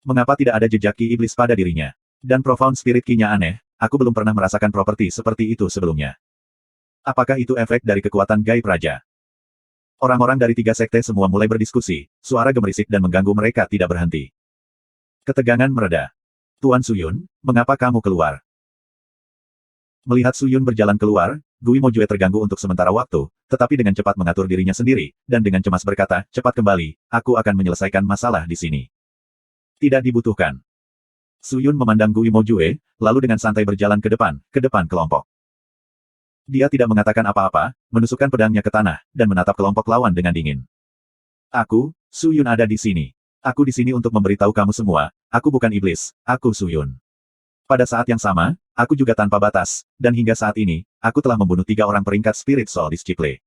Mengapa tidak ada jejak ki iblis pada dirinya? Dan Profound Spirit Ki-nya aneh, aku belum pernah merasakan properti seperti itu sebelumnya. Apakah itu efek dari kekuatan gaib raja? Orang-orang dari tiga sekte semua mulai berdiskusi, suara gemerisik dan mengganggu mereka tidak berhenti. Ketegangan mereda. Tuan Su Yun, mengapa kamu keluar? Melihat Su Yun berjalan keluar, Gui Mojue terganggu untuk sementara waktu, tetapi dengan cepat mengatur dirinya sendiri, dan dengan cemas berkata, cepat kembali, aku akan menyelesaikan masalah di sini. Tidak dibutuhkan. Su Yun memandang Gui Mojue, lalu dengan santai berjalan ke depan kelompok. Dia tidak mengatakan apa-apa, menusukkan pedangnya ke tanah, dan menatap kelompok lawan dengan dingin. Aku, Su Yun ada di sini. Aku di sini untuk memberitahu kamu semua, aku bukan iblis, aku Su Yun. Pada saat yang sama, aku juga tanpa batas, dan hingga saat ini, aku telah membunuh 3 orang peringkat Spirit Soul Disciple.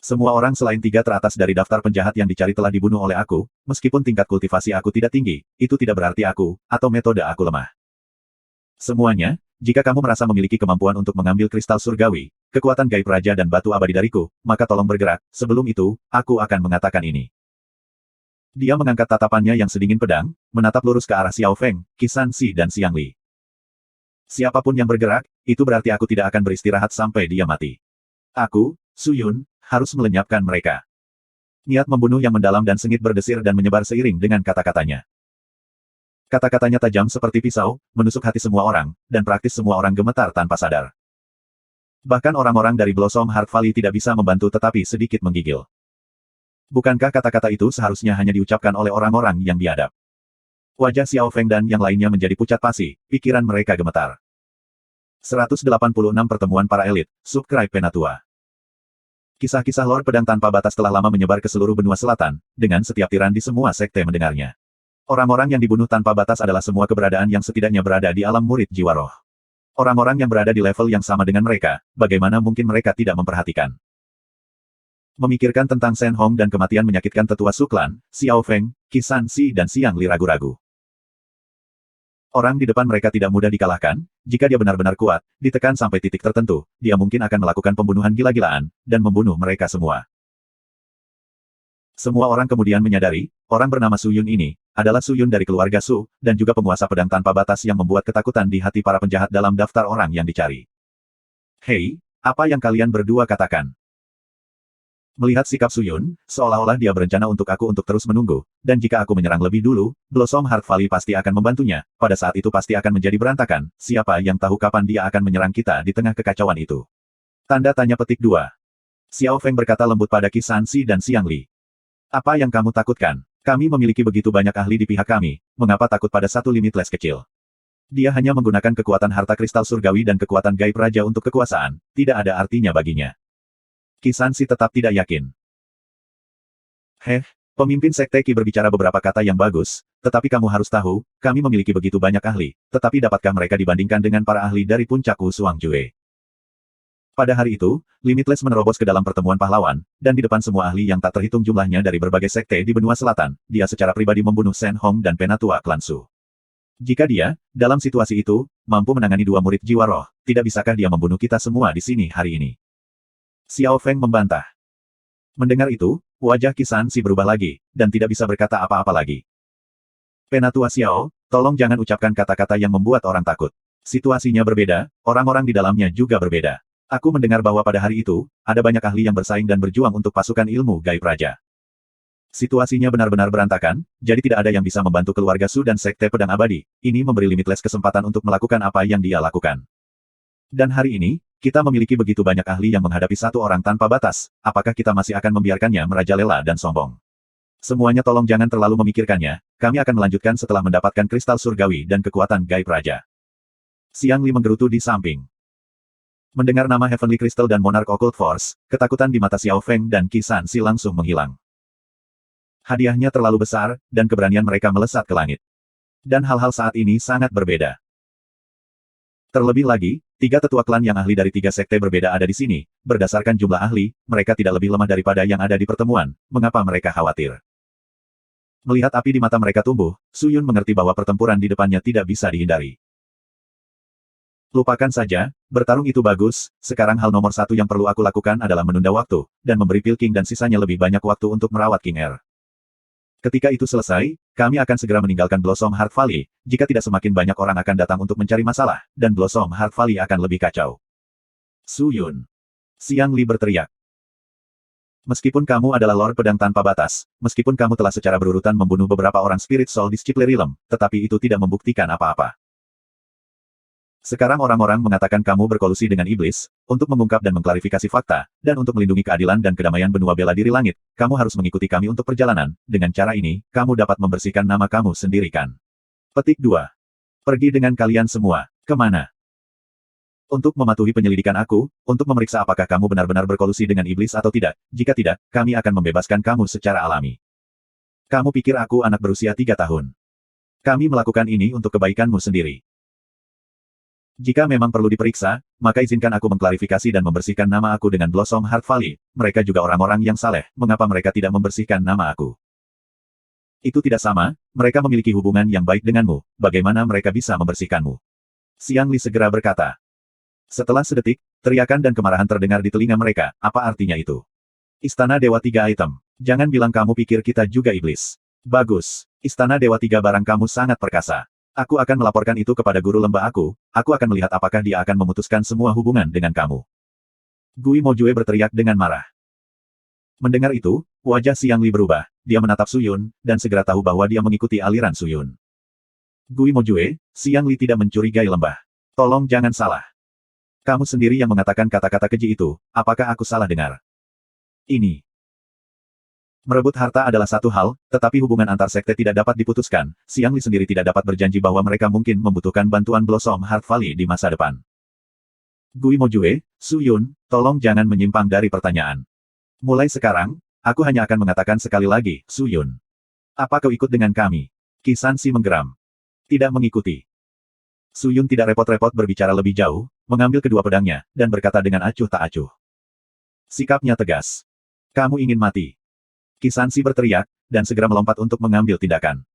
Semua orang selain 3 teratas dari daftar penjahat yang dicari telah dibunuh oleh aku, meskipun tingkat kultivasi aku tidak tinggi, itu tidak berarti aku, atau metode aku lemah. Semuanya, jika kamu merasa memiliki kemampuan untuk mengambil kristal surgawi, kekuatan gaib raja dan batu abadi dariku, maka tolong bergerak, sebelum itu, aku akan mengatakan ini. Dia mengangkat tatapannya yang sedingin pedang, menatap lurus ke arah Xiao Feng, Kisansi dan Xiang Li. Siapapun yang bergerak, itu berarti aku tidak akan beristirahat sampai dia mati. Aku, Su Yun, harus melenyapkan mereka. Niat membunuh yang mendalam dan sengit berdesir dan menyebar seiring dengan kata-katanya. Kata-katanya tajam seperti pisau, menusuk hati semua orang, dan praktis semua orang gemetar tanpa sadar. Bahkan orang-orang dari Blossom Heart Valley tidak bisa membantu tetapi sedikit menggigil. Bukankah kata-kata itu seharusnya hanya diucapkan oleh orang-orang yang biadab? Wajah Xiao Feng dan yang lainnya menjadi pucat pasi, pikiran mereka gemetar. 186 Pertemuan Para Elit, Subscribe Penatua. Kisah-kisah Lord Pedang Tanpa Batas telah lama menyebar ke seluruh benua selatan, dengan setiap tiran di semua sekte mendengarnya. Orang-orang yang dibunuh tanpa batas adalah semua keberadaan yang setidaknya berada di alam murid jiwa roh. Orang-orang yang berada di level yang sama dengan mereka, bagaimana mungkin mereka tidak memperhatikan? Memikirkan tentang Shen Hong dan kematian menyakitkan tetua Su Clan, Xiao Feng, Kisansi dan Xiang Li ragu-ragu. Orang di depan mereka tidak mudah dikalahkan, jika dia benar-benar kuat, ditekan sampai titik tertentu, dia mungkin akan melakukan pembunuhan gila-gilaan, dan membunuh mereka semua. Semua orang kemudian menyadari, orang bernama Su Yun ini, adalah Su Yun dari keluarga Su, dan juga penguasa pedang tanpa batas yang membuat ketakutan di hati para penjahat dalam daftar orang yang dicari. Hei, apa yang kalian berdua katakan? Melihat sikap Su Yun, seolah-olah dia berencana untuk terus menunggu, dan jika aku menyerang lebih dulu, Blossom Heart Valley pasti akan membantunya, pada saat itu pasti akan menjadi berantakan, siapa yang tahu kapan dia akan menyerang kita di tengah kekacauan itu. Tanda tanya petik 2. Xiao Feng berkata lembut pada Kisansi dan Xiang Li. Apa yang kamu takutkan? Kami memiliki begitu banyak ahli di pihak kami, mengapa takut pada satu limitless kecil? Dia hanya menggunakan kekuatan harta kristal surgawi dan kekuatan gaib raja untuk kekuasaan, tidak ada artinya baginya. Kisansi tetap tidak yakin. Pemimpin Sekte Qi berbicara beberapa kata yang bagus, tetapi kamu harus tahu, kami memiliki begitu banyak ahli, tetapi dapatkah mereka dibandingkan dengan para ahli dari puncak Wu Suangjue? Pada hari itu, Limitless menerobos ke dalam pertemuan pahlawan, dan di depan semua ahli yang tak terhitung jumlahnya dari berbagai sekte di benua selatan, dia secara pribadi membunuh Shen Hong dan Penatua Klan Su. Jika dia, dalam situasi itu, mampu menangani 2 murid jiwa roh, tidak bisakah dia membunuh kita semua di sini hari ini? Xiao Feng membantah. Mendengar itu, wajah Kisansi berubah lagi, dan tidak bisa berkata apa-apa lagi. Penatua Xiao, tolong jangan ucapkan kata-kata yang membuat orang takut. Situasinya berbeda, orang-orang di dalamnya juga berbeda. Aku mendengar bahwa pada hari itu, ada banyak ahli yang bersaing dan berjuang untuk pasukan ilmu gaib raja. Situasinya benar-benar berantakan, jadi tidak ada yang bisa membantu keluarga Su dan Sekte Pedang Abadi. Ini memberi Limitless kesempatan untuk melakukan apa yang dia lakukan. Dan hari ini, Kita memiliki begitu banyak ahli yang menghadapi satu orang tanpa batas, apakah kita masih akan membiarkannya merajalela dan sombong? Semuanya tolong jangan terlalu memikirkannya, kami akan melanjutkan setelah mendapatkan kristal surgawi dan kekuatan gaib raja. Xiang Li menggerutu di samping. Mendengar nama Heavenly Crystal dan Monarch Occult Force, ketakutan di mata Xiao Feng dan Qi Sansi langsung menghilang. Hadiahnya terlalu besar, dan keberanian mereka melesat ke langit. Dan hal-hal saat ini sangat berbeda. Terlebih lagi, 3 tetua klan yang ahli dari 3 sekte berbeda ada di sini. Berdasarkan jumlah ahli, mereka tidak lebih lemah daripada yang ada di pertemuan. Mengapa mereka khawatir? Melihat api di mata mereka tumbuh, Su Yun mengerti bahwa pertempuran di depannya tidak bisa dihindari. Lupakan saja, bertarung itu bagus, sekarang hal nomor 1 yang perlu aku lakukan adalah menunda waktu, dan memberi Pil King dan sisanya lebih banyak waktu untuk merawat King Er. Ketika itu selesai, kami akan segera meninggalkan Blossom Heart Valley, jika tidak semakin banyak orang akan datang untuk mencari masalah, dan Blossom Heart Valley akan lebih kacau. Su Yun. Xiang Li berteriak. Meskipun kamu adalah Lord Pedang tanpa batas, meskipun kamu telah secara berurutan membunuh beberapa orang Spirit Soul di Schiple Realm, tetapi itu tidak membuktikan apa-apa. Sekarang orang-orang mengatakan kamu berkolusi dengan iblis, untuk mengungkap dan mengklarifikasi fakta, dan untuk melindungi keadilan dan kedamaian benua bela diri langit, kamu harus mengikuti kami untuk perjalanan, dengan cara ini, kamu dapat membersihkan nama kamu sendiri kan. Petik 2. Pergi dengan kalian semua, kemana? Untuk mematuhi penyelidikan aku, untuk memeriksa apakah kamu benar-benar berkolusi dengan iblis atau tidak, jika tidak, kami akan membebaskan kamu secara alami. Kamu pikir aku anak berusia 3 tahun? Kami melakukan ini untuk kebaikanmu sendiri. Jika memang perlu diperiksa, maka izinkan aku mengklarifikasi dan membersihkan nama aku dengan Blossom Heart Valley. Mereka juga orang-orang yang saleh, mengapa mereka tidak membersihkan nama aku? Itu tidak sama, mereka memiliki hubungan yang baik denganmu, bagaimana mereka bisa membersihkanmu? Xiang Li segera berkata. Setelah sedetik, teriakan dan kemarahan terdengar di telinga mereka, apa artinya itu? Istana Dewa 3 item. Jangan bilang kamu pikir kita juga iblis. Bagus, Istana Dewa 3 barang kamu sangat perkasa. Aku akan melaporkan itu kepada guru lembah aku akan melihat apakah dia akan memutuskan semua hubungan dengan kamu. Gui Mojue berteriak dengan marah. Mendengar itu, wajah Xiang Li berubah, dia menatap Su Yun, dan segera tahu bahwa dia mengikuti aliran Su Yun. Gui Mojue, Xiang Li tidak mencurigai lembah. Tolong jangan salah. Kamu sendiri yang mengatakan kata-kata keji itu, apakah aku salah dengar? Ini. Merebut harta adalah satu hal, tetapi hubungan antar sekte tidak dapat diputuskan. Xiang Li sendiri tidak dapat berjanji bahwa mereka mungkin membutuhkan bantuan Blossom Heart Valley di masa depan. Gui Mojue, Su Yun, tolong jangan menyimpang dari pertanyaan. Mulai sekarang, aku hanya akan mengatakan sekali lagi, Su Yun. Apa kau ikut dengan kami? Qi Sansi menggeram. Tidak mengikuti. Su Yun tidak repot-repot berbicara lebih jauh, mengambil kedua pedangnya, dan berkata dengan acuh tak acuh. Sikapnya tegas. Kamu ingin mati. Qi Sansi berteriak, dan segera melompat untuk mengambil tindakan.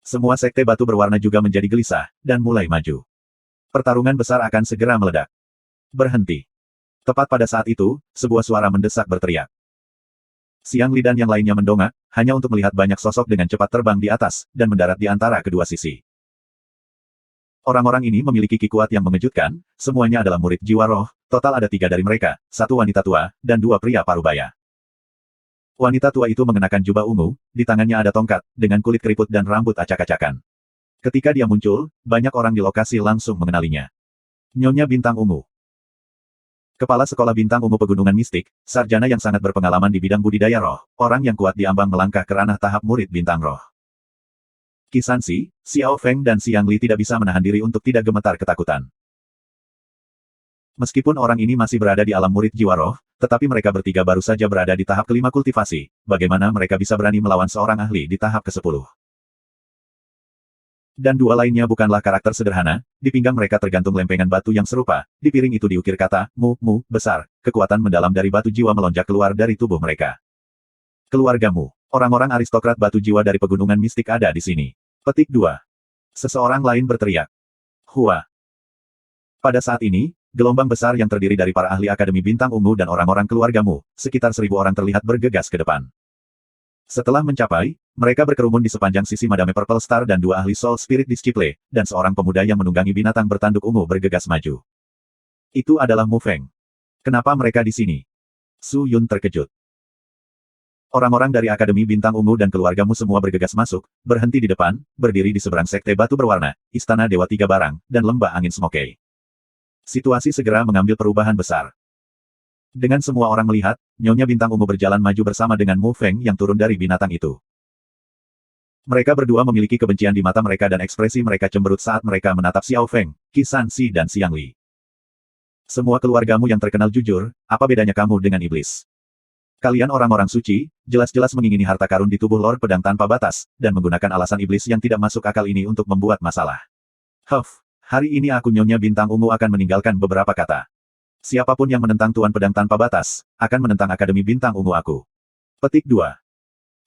Semua sekte batu berwarna juga menjadi gelisah, dan mulai maju. Pertarungan besar akan segera meledak. Berhenti. Tepat pada saat itu, sebuah suara mendesak berteriak. Xiang Li dan yang lainnya mendongak, hanya untuk melihat banyak sosok dengan cepat terbang di atas, dan mendarat di antara kedua sisi. Orang-orang ini memiliki ki kuat yang mengejutkan, semuanya adalah murid jiwa roh, total ada 3 dari mereka, 1 wanita tua, dan 2 pria parubaya. Wanita tua itu mengenakan jubah ungu, di tangannya ada tongkat, dengan kulit keriput dan rambut acak-acakan. Ketika dia muncul, banyak orang di lokasi langsung mengenalinya. Nyonya Bintang Ungu. Kepala Sekolah Bintang Ungu Pegunungan Mistik, sarjana yang sangat berpengalaman di bidang budidaya roh, orang yang kuat di ambang melangkah ke ranah tahap murid Bintang Roh. Qi Sansi, Xiao Feng dan Xiang Li tidak bisa menahan diri untuk tidak gemetar ketakutan. Meskipun orang ini masih berada di alam murid jiwa roh, tetapi mereka bertiga baru saja berada di tahap kelima kultivasi, bagaimana mereka bisa berani melawan seorang ahli di tahap ke-10? Dan 2 lainnya bukanlah karakter sederhana, di pinggang mereka tergantung lempengan batu yang serupa, di piring itu diukir kata, mu, besar, kekuatan mendalam dari batu jiwa melonjak keluar dari tubuh mereka. Keluargamu, orang-orang aristokrat batu jiwa dari pegunungan mistik ada di sini. Petik 2. Seseorang lain berteriak. Hua. Pada saat ini, gelombang besar yang terdiri dari para ahli Akademi Bintang Ungu dan orang-orang keluargamu, sekitar 1000 orang terlihat bergegas ke depan. Setelah mencapai, mereka berkerumun di sepanjang sisi Madame Purple Star dan 2 ahli Soul Spirit di Schiple, dan seorang pemuda yang menunggangi binatang bertanduk ungu bergegas maju. Itu adalah Mu Feng. Kenapa mereka di sini? Su Yun terkejut. Orang-orang dari Akademi Bintang Ungu dan keluargamu semua bergegas masuk, berhenti di depan, berdiri di seberang sekte batu berwarna, Istana Dewa 3 Barang, dan Lembah Angin Smokey. Situasi segera mengambil perubahan besar. Dengan semua orang melihat, Nyonya Bintang Ungu berjalan maju bersama dengan Mu Feng yang turun dari binatang itu. Mereka berdua memiliki kebencian di mata mereka dan ekspresi mereka cemberut saat mereka menatap Xiao Feng, Qi Sanxi dan Xiang Li. Semua keluargamu yang terkenal jujur, apa bedanya kamu dengan iblis? Kalian orang-orang suci, jelas-jelas mengingini harta karun di tubuh Lord Pedang tanpa batas, dan menggunakan alasan iblis yang tidak masuk akal ini untuk membuat masalah. Hari ini aku Nyonya Bintang Ungu akan meninggalkan beberapa kata. Siapapun yang menentang Tuan Pedang tanpa batas, akan menentang Akademi Bintang Ungu aku. Petik 2.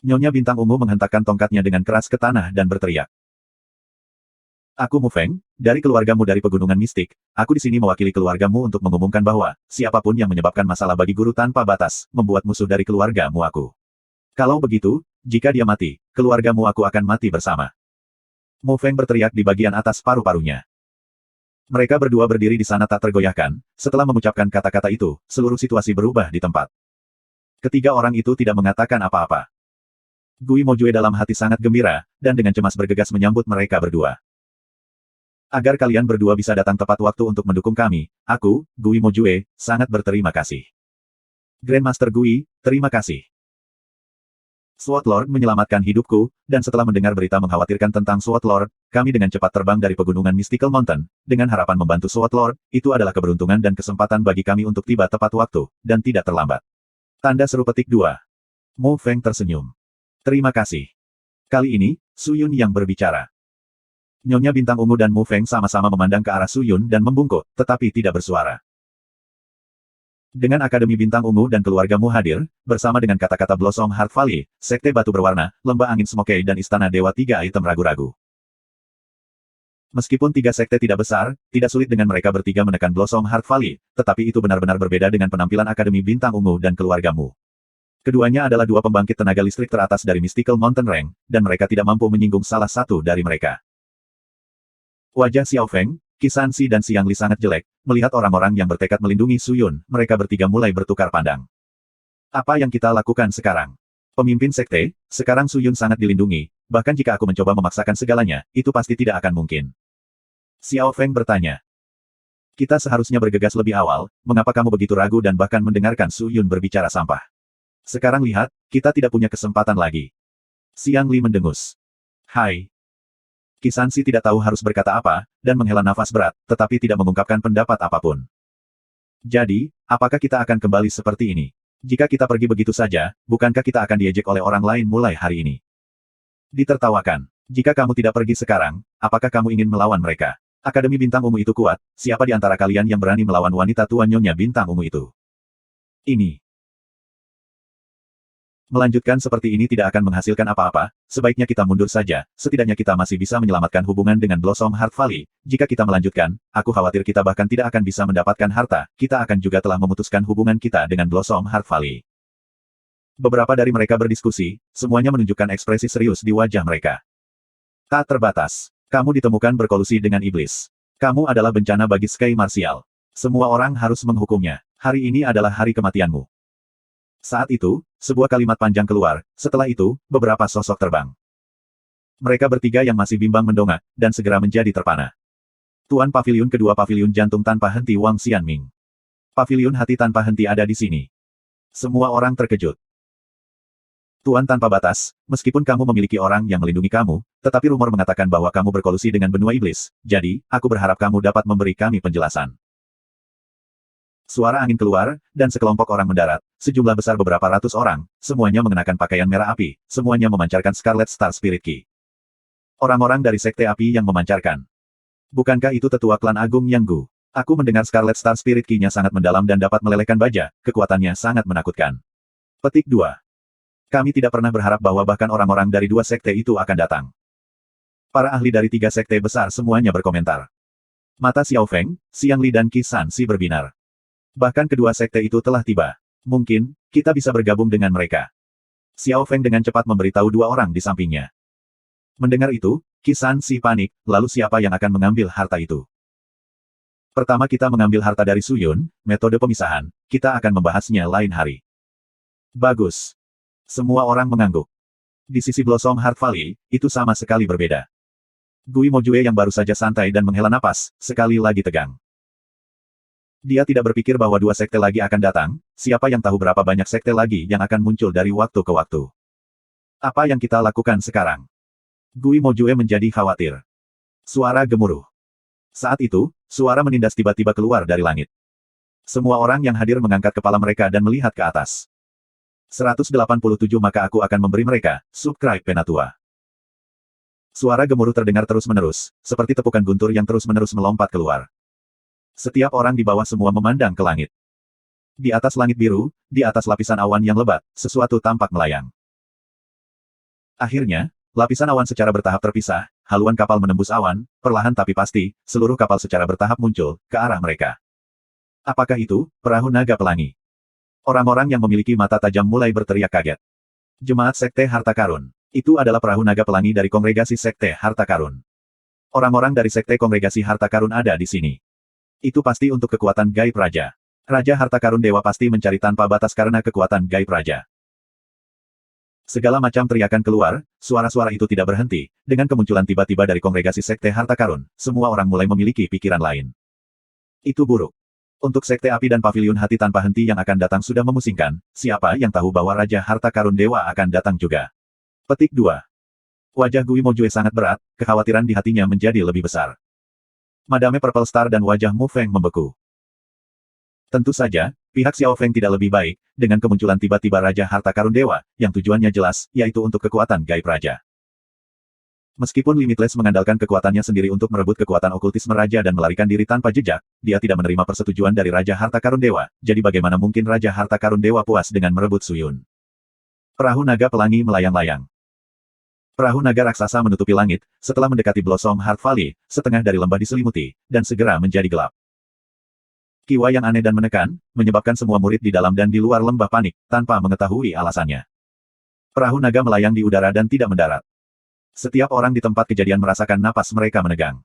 Nyonya Bintang Ungu menghentakkan tongkatnya dengan keras ke tanah dan berteriak. Aku Mu Feng, dari keluargamu dari Pegunungan Mistik, aku di sini mewakili keluargamu untuk mengumumkan bahwa, siapapun yang menyebabkan masalah bagi guru tanpa batas, membuat musuh dari keluargamu aku. Kalau begitu, jika dia mati, keluargamu aku akan mati bersama. Mu Feng berteriak di bagian atas paru-parunya. Mereka berdua berdiri di sana tak tergoyahkan, setelah mengucapkan kata-kata itu, seluruh situasi berubah di tempat. Ketiga orang itu tidak mengatakan apa-apa. Gui Mojue dalam hati sangat gembira, dan dengan cemas bergegas menyambut mereka berdua. Agar kalian berdua bisa datang tepat waktu untuk mendukung kami, aku, Gui Mojue, sangat berterima kasih. Grandmaster Gui, terima kasih. Sword Lord menyelamatkan hidupku, dan setelah mendengar berita mengkhawatirkan tentang Sword Lord, kami dengan cepat terbang dari pegunungan Mystical Mountain, dengan harapan membantu Sword Lord, itu adalah keberuntungan dan kesempatan bagi kami untuk tiba tepat waktu, dan tidak terlambat. Tanda seru petik 2. Mu Feng tersenyum. Terima kasih. Kali ini, Su Yun yang berbicara. Nyonya Bintang Ungu dan Mu Feng sama-sama memandang ke arah Su Yun dan membungkuk, tetapi tidak bersuara. Dengan Akademi Bintang Ungu dan keluargamu hadir, bersama dengan kata-kata Blossom Heart Valley, Sekte Batu Berwarna, Lembah Angin Smoky dan Istana Dewa Tiga Item ragu-ragu. Meskipun tiga sekte tidak besar, tidak sulit dengan mereka bertiga menekan Blossom Heart Valley, tetapi itu benar-benar berbeda dengan penampilan Akademi Bintang Ungu dan keluargamu. Keduanya adalah dua pembangkit tenaga listrik teratas dari Mystical Mountain Range, dan mereka tidak mampu menyinggung salah satu dari mereka. Wajah Xiao Feng, Qi Sanxi dan Xiang Li sangat jelek, melihat orang-orang yang bertekad melindungi Su Yun, mereka bertiga mulai bertukar pandang. Apa yang kita lakukan sekarang? Pemimpin sekte, sekarang Su Yun sangat dilindungi, bahkan jika aku mencoba memaksakan segalanya, itu pasti tidak akan mungkin. Xiao Feng bertanya. Kita seharusnya bergegas lebih awal, mengapa kamu begitu ragu dan bahkan mendengarkan Su Yun berbicara sampah? Sekarang lihat, kita tidak punya kesempatan lagi. Xiang Li mendengus. Hai. Qi Sanxi tidak tahu harus berkata apa, dan menghela nafas berat, tetapi tidak mengungkapkan pendapat apapun. Jadi, apakah kita akan kembali seperti ini? Jika kita pergi begitu saja, bukankah kita akan diejek oleh orang lain mulai hari ini? Ditertawakan. Jika kamu tidak pergi sekarang, apakah kamu ingin melawan mereka? Akademi Bintang Ungu itu kuat, siapa di antara kalian yang berani melawan wanita tua Nyonya Bintang Ungu itu? Ini. Melanjutkan seperti ini tidak akan menghasilkan apa-apa, sebaiknya kita mundur saja, setidaknya kita masih bisa menyelamatkan hubungan dengan Blossom Heart Valley. Jika kita melanjutkan, aku khawatir kita bahkan tidak akan bisa mendapatkan harta, kita akan juga telah memutuskan hubungan kita dengan Blossom Heart Valley. Beberapa dari mereka berdiskusi, semuanya menunjukkan ekspresi serius di wajah mereka. Tak terbatas. Kamu ditemukan berkolusi dengan iblis. Kamu adalah bencana bagi Sky Martial. Semua orang harus menghukumnya. Hari ini adalah hari kematianmu. Saat itu, sebuah kalimat panjang keluar, setelah itu, beberapa sosok terbang. Mereka bertiga yang masih bimbang mendongak, dan segera menjadi terpana. Tuan Paviliun kedua Paviliun Jantung tanpa henti Wang Xianming. Paviliun Hati tanpa henti ada di sini. Semua orang terkejut. Tuan tanpa batas, meskipun kamu memiliki orang yang melindungi kamu, tetapi rumor mengatakan bahwa kamu berkolusi dengan benua iblis, jadi, aku berharap kamu dapat memberi kami penjelasan. Suara angin keluar, dan sekelompok orang mendarat, sejumlah besar beberapa ratus orang, semuanya mengenakan pakaian merah api, semuanya memancarkan Scarlet Star Spirit Ki. Orang-orang dari Sekte Api yang memancarkan. Bukankah itu tetua klan Agung Yang Gu? Aku mendengar Scarlet Star Spirit Ki-nya sangat mendalam dan dapat melelehkan baja, kekuatannya sangat menakutkan. Petik 2. Kami tidak pernah berharap bahwa bahkan orang-orang dari dua sekte itu akan datang. Para ahli dari tiga sekte besar semuanya berkomentar. Mata Xiao Feng, Xiang Li dan Qi Sanxi berbinar. Bahkan kedua sekte itu telah tiba. Mungkin, kita bisa bergabung dengan mereka. Xiao Feng dengan cepat memberitahu dua orang di sampingnya. Mendengar itu, Qi Sanxi panik, lalu siapa yang akan mengambil harta itu? Pertama kita mengambil harta dari Su Yun, metode pemisahan, kita akan membahasnya lain hari. Bagus. Semua orang mengangguk. Di sisi Blossom Heart Valley, itu sama sekali berbeda. Gui Mojue yang baru saja santai dan menghela napas, sekali lagi tegang. Dia tidak berpikir bahwa dua sekte lagi akan datang, siapa yang tahu berapa banyak sekte lagi yang akan muncul dari waktu ke waktu. Apa yang kita lakukan sekarang? Gui Mojue menjadi khawatir. Suara gemuruh. Saat itu, suara menindas tiba-tiba keluar dari langit. Semua orang yang hadir mengangkat kepala mereka dan melihat ke atas. 187 maka aku akan memberi mereka, subscribe Penatua. Suara gemuruh terdengar terus-menerus, seperti tepukan guntur yang terus-menerus melompat keluar. Setiap orang di bawah semua memandang ke langit. Di atas langit biru, di atas lapisan awan yang lebat, sesuatu tampak melayang. Akhirnya, lapisan awan secara bertahap terpisah, haluan kapal menembus awan, perlahan tapi pasti, seluruh kapal secara bertahap muncul, ke arah mereka. Apakah itu, perahu naga pelangi? Orang-orang yang memiliki mata tajam mulai berteriak kaget. Jemaat Sekte Harta Karun. Itu adalah perahu naga pelangi dari Kongregasi Sekte Harta Karun. Orang-orang dari Sekte Kongregasi Harta Karun ada di sini. Itu pasti untuk kekuatan gaib raja. Raja Harta Karun Dewa pasti mencari tanpa batas karena kekuatan gaib raja. Segala macam teriakan keluar, suara-suara itu tidak berhenti. Dengan kemunculan tiba-tiba dari Kongregasi Sekte Harta Karun, semua orang mulai memiliki pikiran lain. Itu buruk. Untuk Sekte Api dan Paviliun Hati tanpa henti yang akan datang sudah memusingkan, siapa yang tahu bahwa Raja Harta Karun Dewa akan datang juga. Petik 2. Wajah Gui Mojue sangat berat, kekhawatiran di hatinya menjadi lebih besar. Madame Purple Star dan wajah Mu Feng membeku. Tentu saja, pihak Xiao Feng tidak lebih baik, dengan kemunculan tiba-tiba Raja Harta Karun Dewa, yang tujuannya jelas, yaitu untuk kekuatan gaib raja. Meskipun Limitless mengandalkan kekuatannya sendiri untuk merebut kekuatan okultisme raja dan melarikan diri tanpa jejak, dia tidak menerima persetujuan dari Raja Harta Karun Dewa, jadi bagaimana mungkin Raja Harta Karun Dewa puas dengan merebut Suyun? Perahu naga pelangi melayang-layang. Perahu naga raksasa menutupi langit, setelah mendekati Blossom Heart Valley, setengah dari lembah diselimuti, dan segera menjadi gelap. Kiwa yang aneh dan menekan, menyebabkan semua murid di dalam dan di luar lembah panik, tanpa mengetahui alasannya. Perahu naga melayang di udara dan tidak mendarat. Setiap orang di tempat kejadian merasakan napas mereka menegang.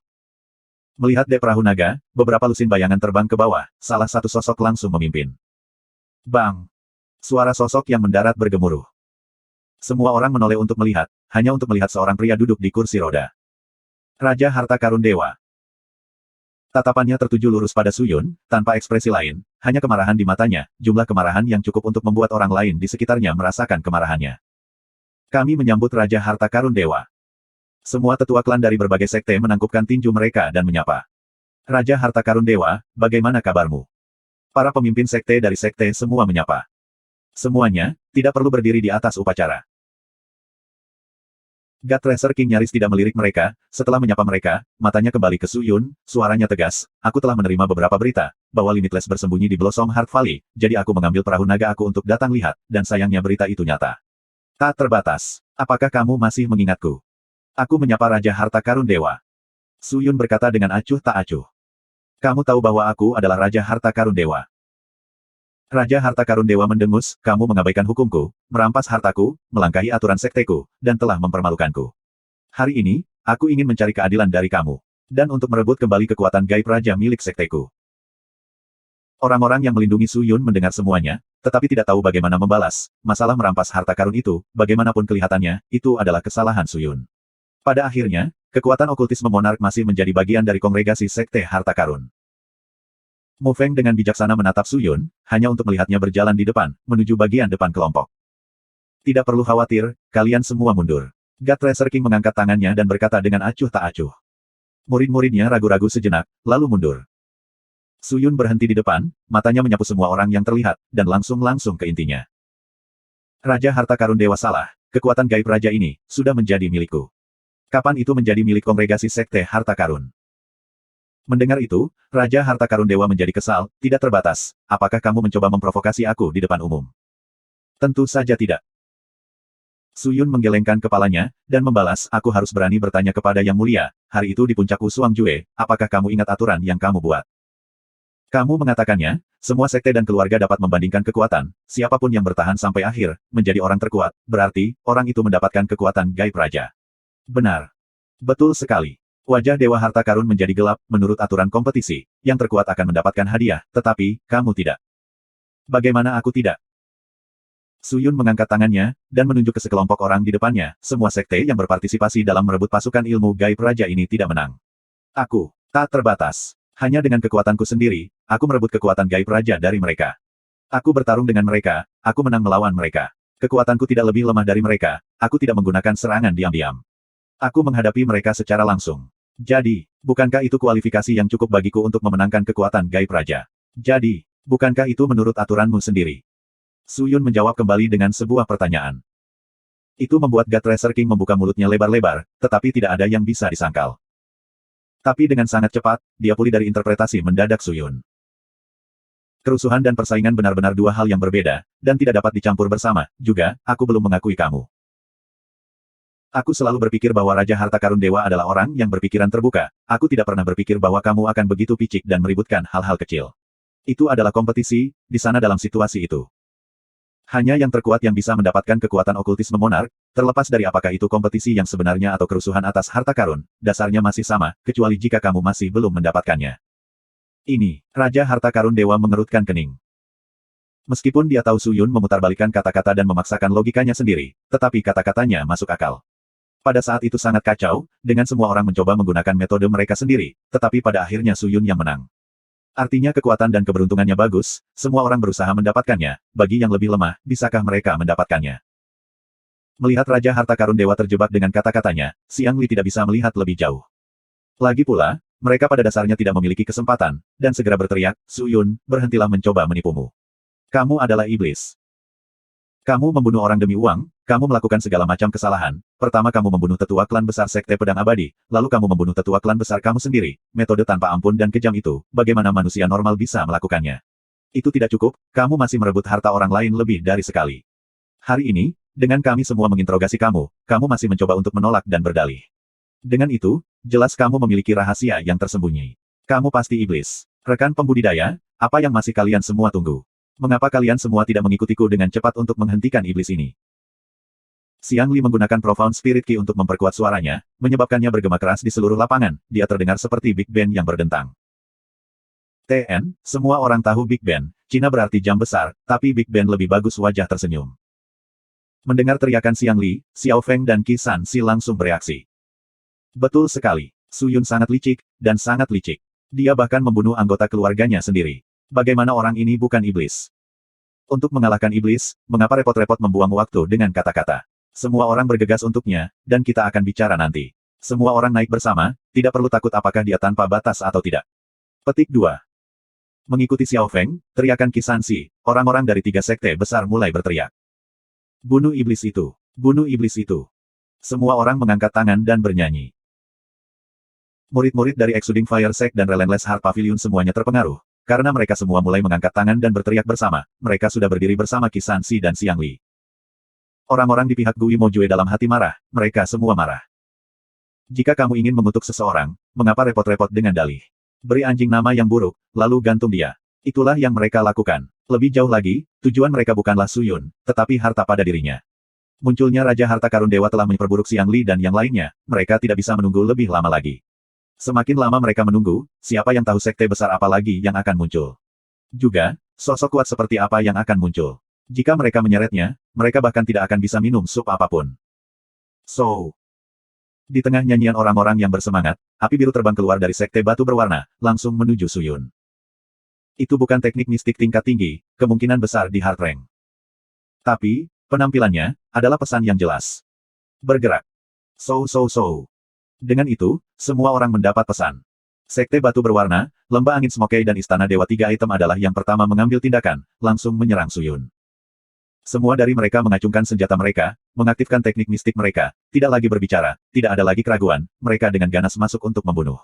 Melihat perahu naga, beberapa lusin bayangan terbang ke bawah, salah satu sosok langsung memimpin. Bang! Suara sosok yang mendarat bergemuruh. Semua orang menoleh untuk melihat, hanya untuk melihat seorang pria duduk di kursi roda. Raja Harta Karun Dewa. Tatapannya tertuju lurus pada Suyun, tanpa ekspresi lain, hanya kemarahan di matanya, jumlah kemarahan yang cukup untuk membuat orang lain di sekitarnya merasakan kemarahannya. Kami menyambut Raja Harta Karun Dewa. Semua tetua klan dari berbagai sekte menangkupkan tinju mereka dan menyapa. Raja Harta Karun Dewa, bagaimana kabarmu? Para pemimpin sekte dari sekte semua menyapa. Semuanya, tidak perlu berdiri di atas upacara. God Tracer King nyaris tidak melirik mereka, setelah menyapa mereka, matanya kembali ke Suyun, suaranya tegas, aku telah menerima beberapa berita, bahwa Limitless bersembunyi di Blossom Heart Valley, jadi aku mengambil perahu naga aku untuk datang lihat, dan sayangnya berita itu nyata. Tak terbatas, apakah kamu masih mengingatku? Aku menyapa Raja Harta Karun Dewa. Suyun berkata dengan acuh tak acuh. Kamu tahu bahwa aku adalah Raja Harta Karun Dewa. Raja Harta Karun Dewa mendengus, kamu mengabaikan hukumku, merampas hartaku, melangkahi aturan sekteku, dan telah mempermalukanku. Hari ini, aku ingin mencari keadilan dari kamu. Dan untuk merebut kembali kekuatan gaib raja milik sekteku. Orang-orang yang melindungi Suyun mendengar semuanya, tetapi tidak tahu bagaimana membalas. Masalah merampas harta karun itu, bagaimanapun kelihatannya, itu adalah kesalahan Suyun. Pada akhirnya, kekuatan okultisme monark masih menjadi bagian dari Kongregasi Sekte Harta Karun. Mu Feng dengan bijaksana menatap Suyun, hanya untuk melihatnya berjalan di depan, menuju bagian depan kelompok. Tidak perlu khawatir, kalian semua mundur. God Tracer King mengangkat tangannya dan berkata dengan acuh tak acuh. Murid-muridnya ragu-ragu sejenak, lalu mundur. Suyun berhenti di depan, matanya menyapu semua orang yang terlihat, dan langsung ke intinya. Raja Harta Karun Dewa salah, kekuatan gaib raja ini, sudah menjadi milikku. Kapan itu menjadi milik Kongregasi Sekte Harta Karun? Mendengar itu, Raja Harta Karun Dewa menjadi kesal, tidak terbatas, apakah kamu mencoba memprovokasi aku di depan umum? Tentu saja tidak. Suyun menggelengkan kepalanya, dan membalas, aku harus berani bertanya kepada Yang Mulia, hari itu di puncak Wusuang Jue, apakah kamu ingat aturan yang kamu buat? Kamu mengatakannya, semua sekte dan keluarga dapat membandingkan kekuatan, siapapun yang bertahan sampai akhir, menjadi orang terkuat, berarti, orang itu mendapatkan kekuatan gaib raja. Benar. Betul sekali. Wajah Dewa Harta Karun menjadi gelap, menurut aturan kompetisi, yang terkuat akan mendapatkan hadiah, tetapi, kamu tidak. Bagaimana aku tidak? Suyun mengangkat tangannya, dan menunjuk ke sekelompok orang di depannya, semua sekte yang berpartisipasi dalam merebut pasukan ilmu gaib raja ini tidak menang. Aku, tak terbatas. Hanya dengan kekuatanku sendiri, aku merebut kekuatan gaib raja dari mereka. Aku bertarung dengan mereka, aku menang melawan mereka. Kekuatanku tidak lebih lemah dari mereka, aku tidak menggunakan serangan diam-diam. Aku menghadapi mereka secara langsung. Jadi, bukankah itu kualifikasi yang cukup bagiku untuk memenangkan kekuatan gaib raja? Jadi, bukankah itu menurut aturanmu sendiri? Su Yun menjawab kembali dengan sebuah pertanyaan. Itu membuat God Tracer King membuka mulutnya lebar-lebar, tetapi tidak ada yang bisa disangkal. Tapi dengan sangat cepat, dia pulih dari interpretasi mendadak Su Yun. Kerusuhan dan persaingan benar-benar dua hal yang berbeda, dan tidak dapat dicampur bersama. Juga, aku belum mengakui kamu. Aku selalu berpikir bahwa Raja Harta Karun Dewa adalah orang yang berpikiran terbuka. Aku tidak pernah berpikir bahwa kamu akan begitu picik dan meributkan hal-hal kecil. Itu adalah kompetisi, di sana dalam situasi itu. Hanya yang terkuat yang bisa mendapatkan kekuatan okultisme monark, terlepas dari apakah itu kompetisi yang sebenarnya atau kerusuhan atas harta karun, dasarnya masih sama, kecuali jika kamu masih belum mendapatkannya. Ini, Raja Harta Karun Dewa mengerutkan kening. Meskipun dia tahu Su Yun memutarbalikkan kata-kata dan memaksakan logikanya sendiri, tetapi kata-katanya masuk akal. Pada saat itu sangat kacau, dengan semua orang mencoba menggunakan metode mereka sendiri, tetapi pada akhirnya Su Yun yang menang. Artinya kekuatan dan keberuntungannya bagus, semua orang berusaha mendapatkannya, bagi yang lebih lemah, bisakah mereka mendapatkannya? Melihat Raja Harta Karun Dewa terjebak dengan kata-katanya, Xiang Li tidak bisa melihat lebih jauh. Lagi pula, mereka pada dasarnya tidak memiliki kesempatan, dan segera berteriak, Su Yun, berhentilah mencoba menipumu. Kamu adalah iblis. Kamu membunuh orang demi uang, kamu melakukan segala macam kesalahan. Pertama kamu membunuh tetua klan besar Sekte Pedang Abadi, lalu kamu membunuh tetua klan besar kamu sendiri. Metode tanpa ampun dan kejam itu, bagaimana manusia normal bisa melakukannya? Itu tidak cukup, kamu masih merebut harta orang lain lebih dari sekali. Hari ini, dengan kami semua menginterogasi kamu, kamu masih mencoba untuk menolak dan berdalih. Dengan itu, jelas kamu memiliki rahasia yang tersembunyi. Kamu pasti iblis. Rekan pembudidaya, apa yang masih kalian semua tunggu? Mengapa kalian semua tidak mengikutiku dengan cepat untuk menghentikan iblis ini? Xiang Li menggunakan Profound Spirit Ki untuk memperkuat suaranya, menyebabkannya bergema keras di seluruh lapangan, dia terdengar seperti Big Ben yang berdentang. TN, semua orang tahu Big Ben, Cina berarti jam besar, tapi Big Ben lebih bagus wajah tersenyum. Mendengar teriakan Xiang Li, Xiao Feng dan Qi San Si langsung bereaksi. Betul sekali, Su Yun sangat licik, dan sangat licik. Dia bahkan membunuh anggota keluarganya sendiri. Bagaimana orang ini bukan iblis? Untuk mengalahkan iblis, mengapa repot-repot membuang waktu dengan kata-kata? Semua orang bergegas untuknya, dan kita akan bicara nanti. Semua orang naik bersama, tidak perlu takut apakah dia tanpa batas atau tidak. Petik 2. Mengikuti Xiao Feng, teriakan Qi San Si, orang-orang dari 3 sekte besar mulai berteriak. Bunuh iblis itu! Bunuh iblis itu! Semua orang mengangkat tangan dan bernyanyi. Murid-murid dari Exuding Fire Sect dan Relentless Heart Pavilion semuanya terpengaruh, karena mereka semua mulai mengangkat tangan dan berteriak bersama, mereka sudah berdiri bersama Qi San Si dan Xiang Li. Orang-orang di pihak Gui Mojue dalam hati marah, mereka semua marah. Jika kamu ingin mengutuk seseorang, mengapa repot-repot dengan dalih? Beri anjing nama yang buruk, lalu gantung dia. Itulah yang mereka lakukan. Lebih jauh lagi, tujuan mereka bukanlah Su Yun, tetapi harta pada dirinya. Munculnya Raja Harta Karun Dewa telah memperburuk Xiang Li dan yang lainnya, mereka tidak bisa menunggu lebih lama lagi. Semakin lama mereka menunggu, siapa yang tahu sekte besar apa lagi yang akan muncul. Juga, sosok kuat seperti apa yang akan muncul. Jika mereka menyeretnya, mereka bahkan tidak akan bisa minum sup apapun. So, di tengah nyanyian orang-orang yang bersemangat, api biru terbang keluar dari sekte batu berwarna, langsung menuju Su Yun. Itu bukan teknik mistik tingkat tinggi, kemungkinan besar di Heart Rank. Tapi, penampilannya, adalah pesan yang jelas. Bergerak. So. Dengan itu, semua orang mendapat pesan. Sekte batu berwarna, lembah angin Smokey dan istana Dewa Tiga Item adalah yang pertama mengambil tindakan, langsung menyerang Su Yun. Semua dari mereka mengacungkan senjata mereka, mengaktifkan teknik mistik mereka, tidak lagi berbicara, tidak ada lagi keraguan, mereka dengan ganas masuk untuk membunuh.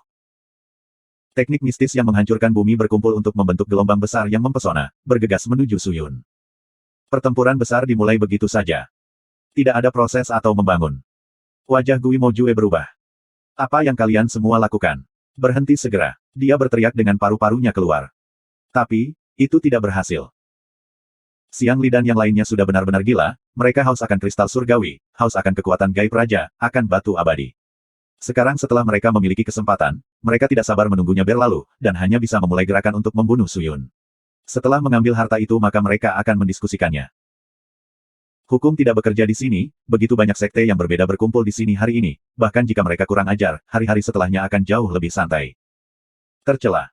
Teknik mistis yang menghancurkan bumi berkumpul untuk membentuk gelombang besar yang mempesona, bergegas menuju Su Yun. Pertempuran besar dimulai begitu saja. Tidak ada proses atau membangun. Wajah Gui Mojue berubah. Apa yang kalian semua lakukan? Berhenti segera. Dia berteriak dengan paru-parunya keluar. Tapi, itu tidak berhasil. Xiang Li dan yang lainnya sudah benar-benar gila, mereka haus akan kristal surgawi, haus akan kekuatan gaib raja, akan batu abadi. Sekarang setelah mereka memiliki kesempatan, mereka tidak sabar menunggunya berlalu, dan hanya bisa memulai gerakan untuk membunuh Su Yun. Setelah mengambil harta itu maka mereka akan mendiskusikannya. Hukum tidak bekerja di sini, begitu banyak sekte yang berbeda berkumpul di sini hari ini, bahkan jika mereka kurang ajar, hari-hari setelahnya akan jauh lebih santai. Tercela.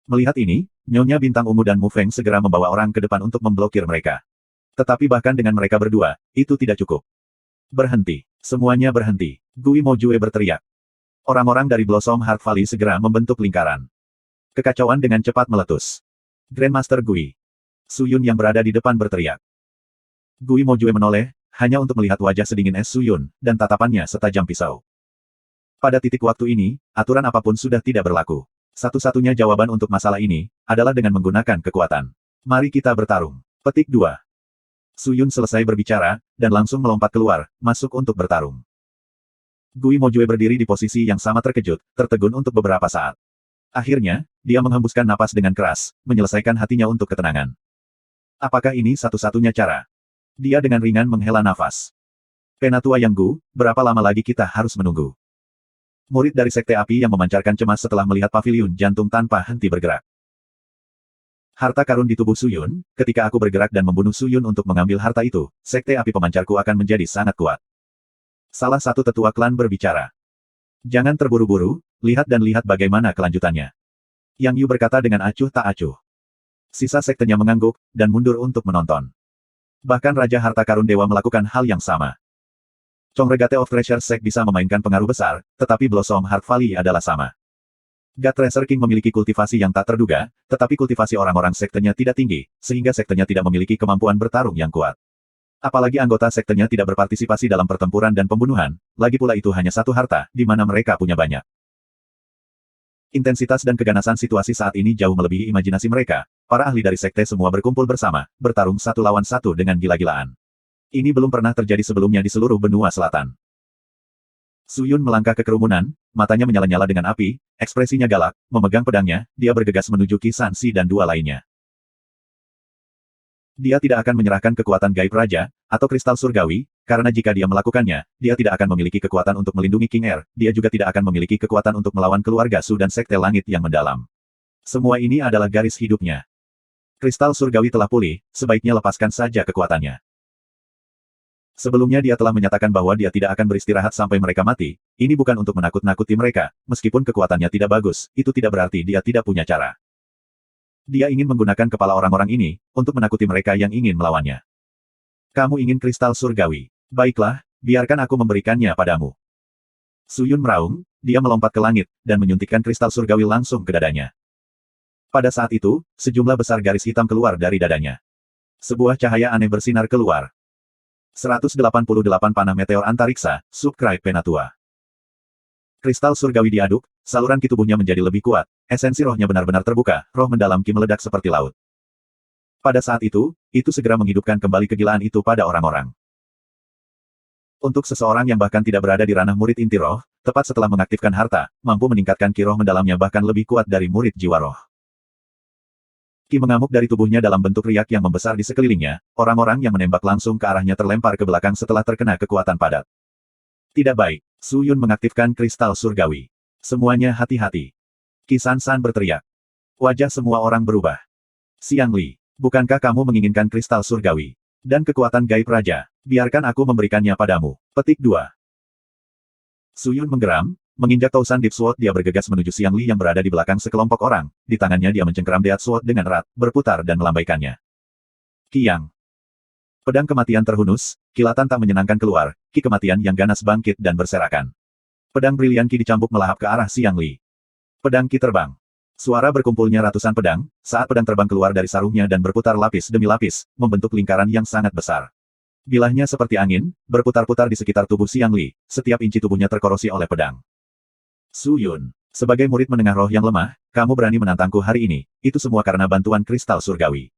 Melihat ini, Nyonya Bintang Ungu dan Mu Feng segera membawa orang ke depan untuk memblokir mereka. Tetapi bahkan dengan mereka berdua, itu tidak cukup. Berhenti. Semuanya berhenti. Gui Mojue berteriak. Orang-orang dari Blossom Heart Valley segera membentuk lingkaran. Kekacauan dengan cepat meletus. Grandmaster Gui. Suyun yang berada di depan berteriak. Gui Mojue menoleh, hanya untuk melihat wajah sedingin es Suyun, dan tatapannya setajam pisau. Pada titik waktu ini, aturan apapun sudah tidak berlaku. Satu-satunya jawaban untuk masalah ini, adalah dengan menggunakan kekuatan. Mari kita bertarung. Petik 2. Suyun selesai berbicara, dan langsung melompat keluar, masuk untuk bertarung. Gui Mojue berdiri di posisi yang sama terkejut, tertegun untuk beberapa saat. Akhirnya, dia menghembuskan napas dengan keras, menyelesaikan hatinya untuk ketenangan. Apakah ini satu-satunya cara? Dia dengan ringan menghela nafas. Penatua Yang Gu, berapa lama lagi kita harus menunggu? Murid dari Sekte Api yang memancarkan cemas setelah melihat paviliun jantung tanpa henti bergerak. Harta karun di tubuh Suyun, ketika aku bergerak dan membunuh Suyun untuk mengambil harta itu, Sekte Api pemancarku akan menjadi sangat kuat. Salah satu tetua klan berbicara. Jangan terburu-buru, lihat dan lihat bagaimana kelanjutannya. Yang Yu berkata dengan acuh tak acuh. Sisa sektenya mengangguk, dan mundur untuk menonton. Bahkan Raja Harta Karun Dewa melakukan hal yang sama. Congregate of Treasure Sect bisa memainkan pengaruh besar, tetapi Blossom Heart Valley adalah sama. God Tracer King memiliki kultivasi yang tak terduga, tetapi kultivasi orang-orang sektenya tidak tinggi, sehingga sektenya tidak memiliki kemampuan bertarung yang kuat. Apalagi anggota sektenya tidak berpartisipasi dalam pertempuran dan pembunuhan, lagi pula itu hanya satu harta, di mana mereka punya banyak. Intensitas dan keganasan situasi saat ini jauh melebihi imajinasi mereka. Para ahli dari sekte semua berkumpul bersama, bertarung satu lawan satu dengan gila-gilaan. Ini belum pernah terjadi sebelumnya di seluruh benua selatan. Suyun melangkah ke kerumunan, matanya menyala-nyala dengan api, ekspresinya galak, memegang pedangnya, dia bergegas menuju Qi Sansi dan dua lainnya. Dia tidak akan menyerahkan kekuatan gaib raja, atau kristal surgawi, karena jika dia melakukannya, dia tidak akan memiliki kekuatan untuk melindungi King Er, dia juga tidak akan memiliki kekuatan untuk melawan keluarga Su dan Sekte Langit yang mendalam. Semua ini adalah garis hidupnya. Kristal surgawi telah pulih, sebaiknya lepaskan saja kekuatannya. Sebelumnya dia telah menyatakan bahwa dia tidak akan beristirahat sampai mereka mati, ini bukan untuk menakut-nakuti mereka, meskipun kekuatannya tidak bagus, itu tidak berarti dia tidak punya cara. Dia ingin menggunakan kepala orang-orang ini, untuk menakuti mereka yang ingin melawannya. Kamu ingin kristal surgawi? Baiklah, biarkan aku memberikannya padamu. Suyun meraung, dia melompat ke langit, dan menyuntikkan kristal surgawi langsung ke dadanya. Pada saat itu, sejumlah besar garis hitam keluar dari dadanya. Sebuah cahaya aneh bersinar keluar. 188 panah meteor antariksa, subscribe Penatua. Kristal surgawi diaduk, saluran ki tubuhnya menjadi lebih kuat, esensi rohnya benar-benar terbuka, roh mendalam ki meledak seperti laut. Pada saat itu segera menghidupkan kembali kegilaan itu pada orang-orang. Untuk seseorang yang bahkan tidak berada di ranah murid inti roh, tepat setelah mengaktifkan harta, mampu meningkatkan ki roh mendalamnya bahkan lebih kuat dari murid jiwa roh. Ki mengamuk dari tubuhnya dalam bentuk riak yang membesar di sekelilingnya, orang-orang yang menembak langsung ke arahnya terlempar ke belakang setelah terkena kekuatan padat. Tidak baik, Suyun mengaktifkan kristal surgawi. Semuanya hati-hati. Qi Sansan berteriak. Wajah semua orang berubah. Xiang Li, bukankah kamu menginginkan kristal surgawi? Dan kekuatan gaib raja, biarkan aku memberikannya padamu. Petik 2. Suyun menggeram. Menginjak Tousan Deep Sword dia bergegas menuju Xiang Li yang berada di belakang sekelompok orang, di tangannya dia mencengkeram Death Sword dengan erat, berputar dan melambaikannya. Qiyang. Pedang kematian terhunus, kilatan tak menyenangkan keluar, ki kematian yang ganas bangkit dan berserakan. Pedang brilian ki dicambuk melahap ke arah Xiang Li. Pedang ki terbang. Suara berkumpulnya ratusan pedang, saat pedang terbang keluar dari sarungnya dan berputar lapis demi lapis, membentuk lingkaran yang sangat besar. Bilahnya seperti angin, berputar-putar di sekitar tubuh Xiang Li, setiap inci tubuhnya terkorosi oleh pedang. Suyun, sebagai murid menengah roh yang lemah, kamu berani menantangku hari ini, itu semua karena bantuan kristal surgawi.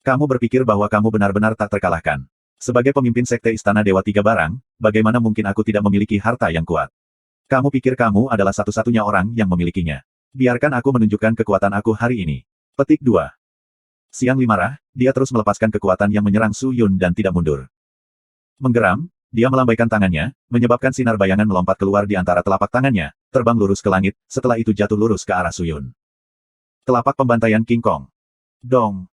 Kamu berpikir bahwa kamu benar-benar tak terkalahkan. Sebagai pemimpin sekte Istana Dewa Tiga Barang, bagaimana mungkin aku tidak memiliki harta yang kuat? Kamu pikir kamu adalah satu-satunya orang yang memilikinya. Biarkan aku menunjukkan kekuatan aku hari ini. Petik 2. Xiang Li marah, dia terus melepaskan kekuatan yang menyerang Suyun dan tidak mundur. Menggeram, dia melambaikan tangannya, menyebabkan sinar bayangan melompat keluar di antara telapak tangannya, terbang lurus ke langit, setelah itu jatuh lurus ke arah Suyun. Telapak pembantaian King Kong. Dong.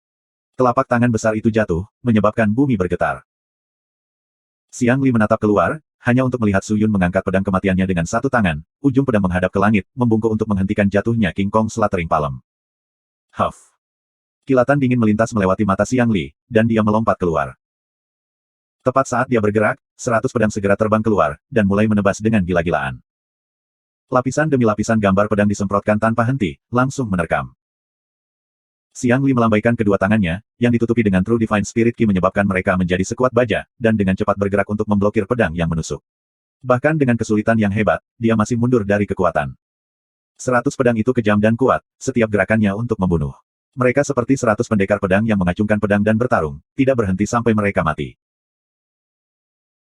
Telapak tangan besar itu jatuh, menyebabkan bumi bergetar. Xiang Li menatap keluar, hanya untuk melihat Suyun mengangkat pedang kematiannya dengan satu tangan, ujung pedang menghadap ke langit, membungkuk untuk menghentikan jatuhnya King Kong Slattering Palm. Huff. Kilatan dingin melintas melewati mata Xiang Li, dan dia melompat keluar. Tepat saat dia bergerak, 100 pedang segera terbang keluar, dan mulai menebas dengan gila-gilaan. Lapisan demi lapisan gambar pedang disemprotkan tanpa henti, langsung menerkam. Xiang Li melambaikan kedua tangannya, yang ditutupi dengan True Divine Spirit Ki menyebabkan mereka menjadi sekuat baja, dan dengan cepat bergerak untuk memblokir pedang yang menusuk. Bahkan dengan kesulitan yang hebat, dia masih mundur dari kekuatan. 100 pedang itu kejam dan kuat, setiap gerakannya untuk membunuh. Mereka seperti 100 pendekar pedang yang mengacungkan pedang dan bertarung, tidak berhenti sampai mereka mati.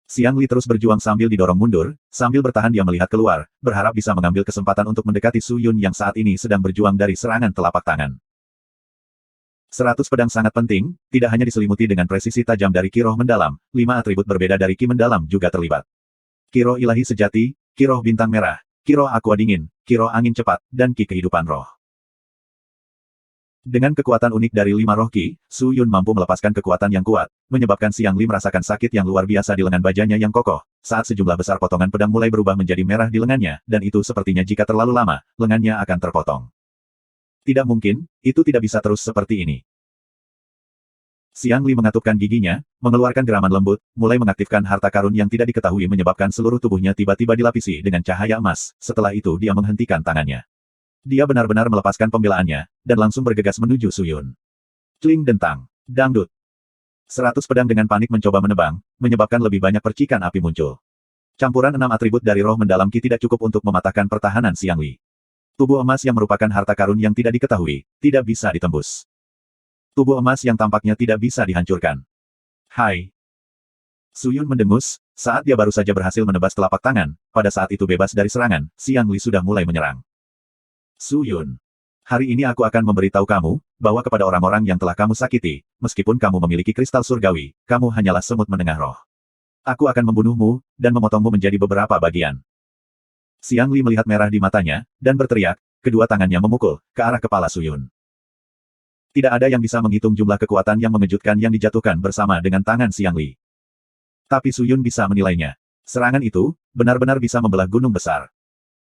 Xiang Li terus berjuang sambil didorong mundur, sambil bertahan dia melihat keluar, berharap bisa mengambil kesempatan untuk mendekati Su Yun yang saat ini sedang berjuang dari serangan telapak tangan. 100 pedang sangat penting, tidak hanya diselimuti dengan presisi tajam dari Ki Roh mendalam, 5 atribut berbeda dari Ki mendalam juga terlibat. Ki Roh ilahi sejati, Ki Roh bintang merah, Ki Roh aqua dingin, Ki Roh angin cepat, dan Ki kehidupan roh. Dengan kekuatan unik dari 5 roh Ki, Su Yun mampu melepaskan kekuatan yang kuat, menyebabkan Xiang Li merasakan sakit yang luar biasa di lengan bajanya yang kokoh, saat sejumlah besar potongan pedang mulai berubah menjadi merah di lengannya, dan itu sepertinya jika terlalu lama, lengannya akan terpotong. Tidak mungkin, itu tidak bisa terus seperti ini. Xiang Li mengatupkan giginya, mengeluarkan geraman lembut, mulai mengaktifkan harta karun yang tidak diketahui menyebabkan seluruh tubuhnya tiba-tiba dilapisi dengan cahaya emas, setelah itu dia menghentikan tangannya. Dia benar-benar melepaskan pembelaannya, dan langsung bergegas menuju Su Yun. Kling dentang. Dangdut. 100 pedang dengan panik mencoba menebang, menyebabkan lebih banyak percikan api muncul. Campuran 6 atribut dari roh mendalam Ki tidak cukup untuk mematahkan pertahanan Xiang Li. Tubuh emas yang merupakan harta karun yang tidak diketahui, tidak bisa ditembus. Tubuh emas yang tampaknya tidak bisa dihancurkan. Hai. Su Yun mendengus, saat dia baru saja berhasil menebas telapak tangan, pada saat itu bebas dari serangan, Xiang Li sudah mulai menyerang. Su Yun. Hari ini aku akan memberitahu kamu, bahwa kepada orang-orang yang telah kamu sakiti, meskipun kamu memiliki kristal surgawi, kamu hanyalah semut menengah roh. Aku akan membunuhmu, dan memotongmu menjadi beberapa bagian. Xiang Li melihat merah di matanya, dan berteriak, kedua tangannya memukul, ke arah kepala Su Yun. Tidak ada yang bisa menghitung jumlah kekuatan yang mengejutkan yang dijatuhkan bersama dengan tangan Xiang Li. Tapi Su Yun bisa menilainya. Serangan itu, benar-benar bisa membelah gunung besar.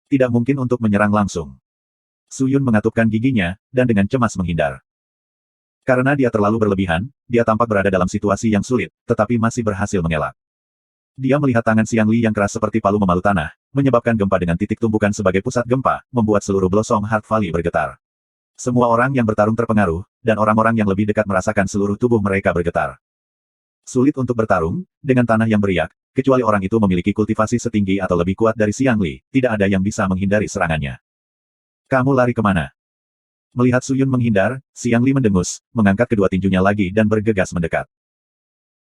Tidak mungkin untuk menyerang langsung. Su Yun mengatupkan giginya, dan dengan cemas menghindar. Karena dia terlalu berlebihan, dia tampak berada dalam situasi yang sulit, tetapi masih berhasil mengelak. Dia melihat tangan Xiang Li yang keras seperti palu memalu tanah, menyebabkan gempa dengan titik tumpukan sebagai pusat gempa, membuat seluruh Blossom Heart Valley bergetar. Semua orang yang bertarung terpengaruh, dan orang-orang yang lebih dekat merasakan seluruh tubuh mereka bergetar. Sulit untuk bertarung, dengan tanah yang beriak, kecuali orang itu memiliki kultivasi setinggi atau lebih kuat dari Xiang Li, tidak ada yang bisa menghindari serangannya. Kamu lari kemana? Melihat Su Yun menghindar, Xiang Li mendengus, mengangkat kedua tinjunya lagi dan bergegas mendekat.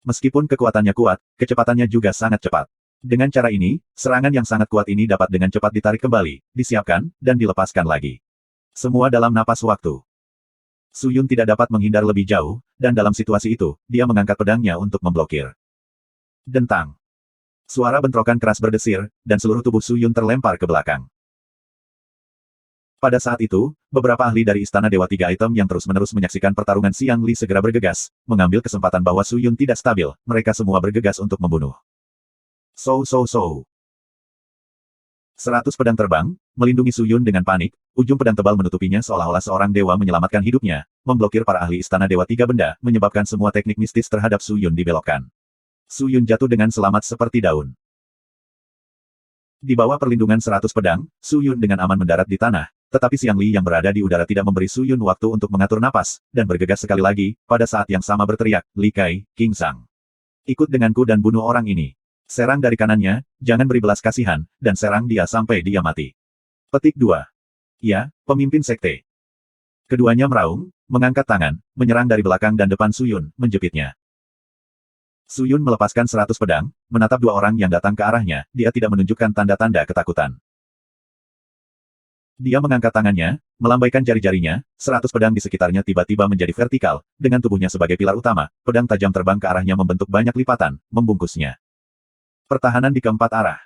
Meskipun kekuatannya kuat, kecepatannya juga sangat cepat. Dengan cara ini, serangan yang sangat kuat ini dapat dengan cepat ditarik kembali, disiapkan, dan dilepaskan lagi. Semua dalam napas waktu. Su Yun tidak dapat menghindar lebih jauh, dan dalam situasi itu, dia mengangkat pedangnya untuk memblokir. Dentang. Suara bentrokan keras berdesir, dan seluruh tubuh Su Yun terlempar ke belakang. Pada saat itu, beberapa ahli dari Istana Dewa Tiga Item yang terus-menerus menyaksikan pertarungan Xiang Li segera bergegas, mengambil kesempatan bahwa Su Yun tidak stabil, mereka semua bergegas untuk membunuh. 100 pedang terbang, melindungi Su Yun dengan panik, ujung pedang tebal menutupinya seolah-olah seorang dewa menyelamatkan hidupnya, memblokir para ahli Istana Dewa Tiga Benda, menyebabkan semua teknik mistis terhadap Su Yun dibelokkan. Su Yun jatuh dengan selamat seperti daun. Di bawah perlindungan 100 pedang, Su Yun dengan aman mendarat di tanah, tetapi Xiang Li yang berada di udara tidak memberi Su Yun waktu untuk mengatur napas, dan bergegas sekali lagi, pada saat yang sama berteriak, Li Kai, King Sang. Ikut denganku dan bunuh orang ini. Serang dari kanannya, jangan beri belas kasihan, dan serang dia sampai dia mati. Petik 2. Ya, pemimpin sekte. Keduanya meraung, mengangkat tangan, menyerang dari belakang dan depan Su Yun, menjepitnya. Su Yun melepaskan 100 pedang, menatap dua orang yang datang ke arahnya, dia tidak menunjukkan tanda-tanda ketakutan. Dia mengangkat tangannya, melambaikan jari-jarinya, 100 pedang di sekitarnya tiba-tiba menjadi vertikal, dengan tubuhnya sebagai pilar utama, pedang tajam terbang ke arahnya membentuk banyak lipatan, membungkusnya. Pertahanan di keempat arah.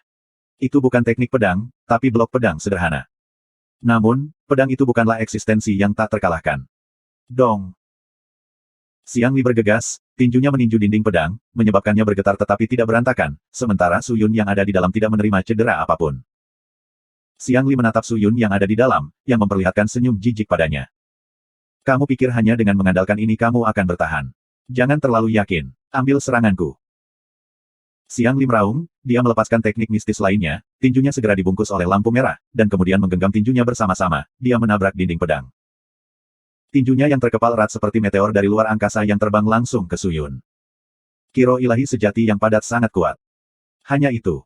Itu bukan teknik pedang, tapi blok pedang sederhana. Namun, pedang itu bukanlah eksistensi yang tak terkalahkan. Dong. Xiang Li bergegas, tinjunya meninju dinding pedang, menyebabkannya bergetar tetapi tidak berantakan, sementara Su Yun yang ada di dalam tidak menerima cedera apapun. Xiang Li menatap Su Yun yang ada di dalam, yang memperlihatkan senyum jijik padanya. Kamu pikir hanya dengan mengandalkan ini kamu akan bertahan? Jangan terlalu yakin. Ambil seranganku. Xiang Li meraung, dia melepaskan teknik mistis lainnya, tinjunya segera dibungkus oleh lampu merah, dan kemudian menggenggam tinjunya bersama-sama, dia menabrak dinding pedang. Tinjunya yang terkepal erat seperti meteor dari luar angkasa yang terbang langsung ke Su Yun. Kiro ilahi sejati yang padat sangat kuat. Hanya itu.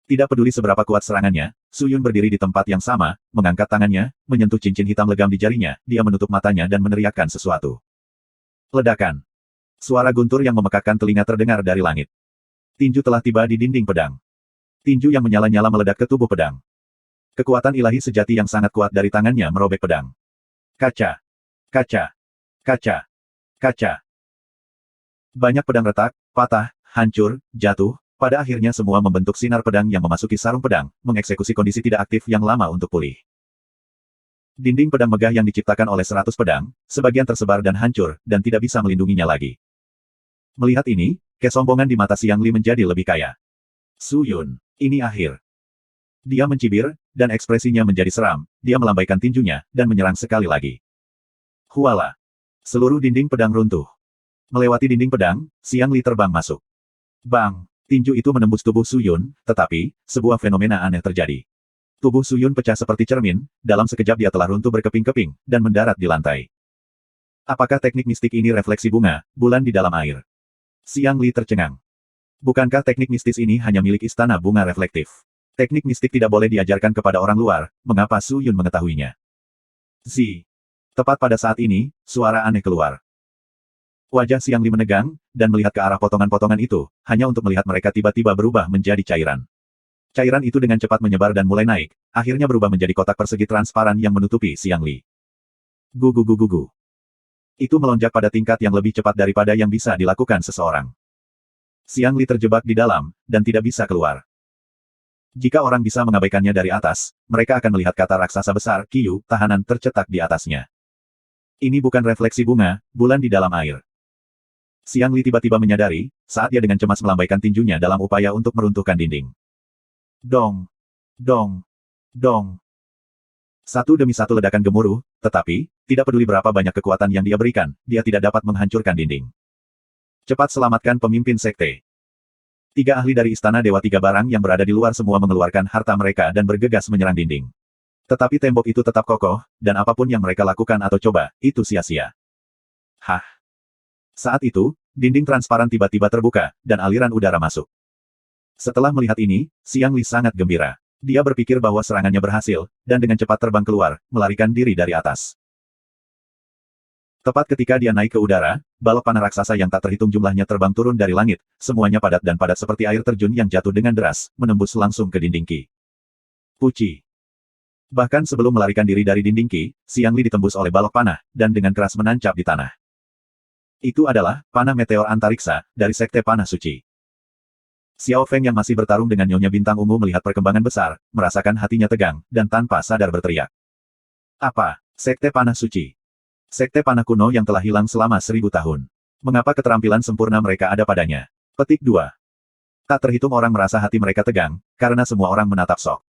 Tidak peduli seberapa kuat serangannya, Su Yun berdiri di tempat yang sama, mengangkat tangannya, menyentuh cincin hitam legam di jarinya, dia menutup matanya dan meneriakkan sesuatu. Ledakan. Suara guntur yang memekakkan telinga terdengar dari langit. Tinju telah tiba di dinding pedang. Tinju yang menyala-nyala meledak ke tubuh pedang. Kekuatan ilahi sejati yang sangat kuat dari tangannya merobek pedang. Kaca. Kaca. Kaca. Kaca. Banyak pedang retak, patah, hancur, jatuh, pada akhirnya semua membentuk sinar pedang yang memasuki sarung pedang, mengeksekusi kondisi tidak aktif yang lama untuk pulih. Dinding pedang megah yang diciptakan oleh 100 pedang, sebagian tersebar dan hancur, dan tidak bisa melindunginya lagi. Melihat ini, kesombongan di mata Xiang Li menjadi lebih kaya. Su Yun, ini akhir. Dia mencibir, dan ekspresinya menjadi seram, dia melambaikan tinjunya, dan menyerang sekali lagi. Huala. Seluruh dinding pedang runtuh. Melewati dinding pedang, Xiang Li terbang masuk. Bang! Tinju itu menembus tubuh Su Yun, tetapi, sebuah fenomena aneh terjadi. Tubuh Su Yun pecah seperti cermin, dalam sekejap dia telah runtuh berkeping-keping, dan mendarat di lantai. Apakah teknik mistik ini refleksi bunga, bulan di dalam air? Xiang Li tercengang. Bukankah teknik mistis ini hanya milik istana bunga reflektif? Teknik mistik tidak boleh diajarkan kepada orang luar, mengapa Su Yun mengetahuinya? Zi. Tepat pada saat ini, suara aneh keluar. Wajah Xiang Li menegang, dan melihat ke arah potongan-potongan itu, hanya untuk melihat mereka tiba-tiba berubah menjadi cairan. Cairan itu dengan cepat menyebar dan mulai naik, akhirnya berubah menjadi kotak persegi transparan yang menutupi Xiang Li. Gugu. Itu melonjak pada tingkat yang lebih cepat daripada yang bisa dilakukan seseorang. Xiang Li terjebak di dalam, dan tidak bisa keluar. Jika orang bisa mengabaikannya dari atas, mereka akan melihat kata raksasa besar, Qiyu, tahanan tercetak di atasnya. Ini bukan refleksi bunga, bulan di dalam air. Xiang Li tiba-tiba menyadari, saat dia dengan cemas melambaikan tinjunya dalam upaya untuk meruntuhkan dinding. Dong! Dong! Dong! Satu demi satu ledakan gemuruh, tetapi, tidak peduli berapa banyak kekuatan yang dia berikan, dia tidak dapat menghancurkan dinding. Cepat selamatkan pemimpin sekte. 3 ahli dari Istana Dewa Tiga Barang yang berada di luar semua mengeluarkan harta mereka dan bergegas menyerang dinding. Tetapi tembok itu tetap kokoh, dan apapun yang mereka lakukan atau coba, itu sia-sia. Hah! Saat itu, dinding transparan tiba-tiba terbuka, dan aliran udara masuk. Setelah melihat ini, Xiang Li sangat gembira. Dia berpikir bahwa serangannya berhasil, dan dengan cepat terbang keluar, melarikan diri dari atas. Tepat ketika dia naik ke udara, balok panah raksasa yang tak terhitung jumlahnya terbang turun dari langit, semuanya padat dan padat seperti air terjun yang jatuh dengan deras, menembus langsung ke dinding Qi. Puci. Bahkan sebelum melarikan diri dari dinding Qi, Xiang Li ditembus oleh balok panah, dan dengan keras menancap di tanah. Itu adalah panah meteor antariksa dari Sekte Panah Suci. Xiao Feng yang masih bertarung dengan Nyonya Bintang Ungu melihat perkembangan besar, merasakan hatinya tegang, dan tanpa sadar berteriak. Apa? Sekte Panah Suci? Sekte panah kuno yang telah hilang selama 1000 tahun. Mengapa keterampilan sempurna mereka ada padanya? Petik 2. Tak terhitung orang merasa hati mereka tegang, karena semua orang menatap Sok.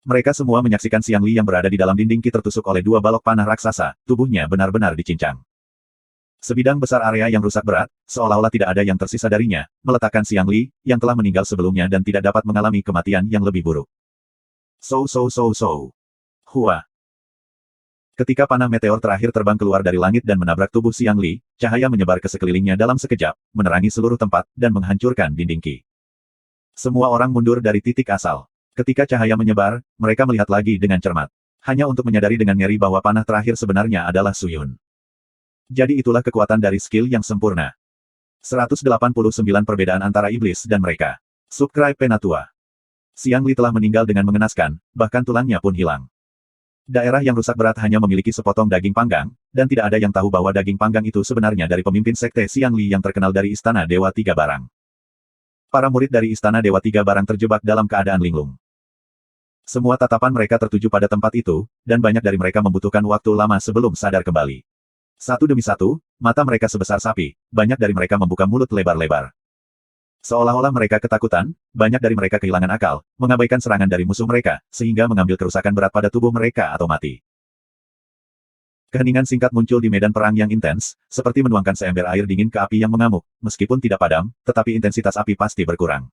Mereka semua menyaksikan Xiang Li yang berada di dalam dinding Qi tertusuk oleh 2 balok panah raksasa, tubuhnya benar-benar dicincang. Sebidang besar area yang rusak berat, seolah-olah tidak ada yang tersisa darinya, meletakkan Xiang Li, yang telah meninggal sebelumnya dan tidak dapat mengalami kematian yang lebih buruk. Hua. Ketika panah meteor terakhir terbang keluar dari langit dan menabrak tubuh Xiang Li, cahaya menyebar ke sekelilingnya dalam sekejap, menerangi seluruh tempat, dan menghancurkan dinding Qi. Semua orang mundur dari titik asal. Ketika cahaya menyebar, mereka melihat lagi dengan cermat. Hanya untuk menyadari dengan ngeri bahwa panah terakhir sebenarnya adalah Su Yun. Jadi itulah kekuatan dari skill yang sempurna. 189 perbedaan antara iblis dan mereka. Subscribe Penatua. Xiang Li telah meninggal dengan mengenaskan, bahkan tulangnya pun hilang. Daerah yang rusak berat hanya memiliki sepotong daging panggang, dan tidak ada yang tahu bahwa daging panggang itu sebenarnya dari pemimpin sekte Xiang Li yang terkenal dari Istana Dewa Tiga Barang. Para murid dari Istana Dewa Tiga Barang terjebak dalam keadaan linglung. Semua tatapan mereka tertuju pada tempat itu, dan banyak dari mereka membutuhkan waktu lama sebelum sadar kembali. Satu demi satu, mata mereka sebesar sapi, banyak dari mereka membuka mulut lebar-lebar. Seolah-olah mereka ketakutan, banyak dari mereka kehilangan akal, mengabaikan serangan dari musuh mereka, sehingga mengambil kerusakan berat pada tubuh mereka atau mati. Keheningan singkat muncul di medan perang yang intens, seperti menuangkan seember air dingin ke api yang mengamuk, meskipun tidak padam, tetapi intensitas api pasti berkurang.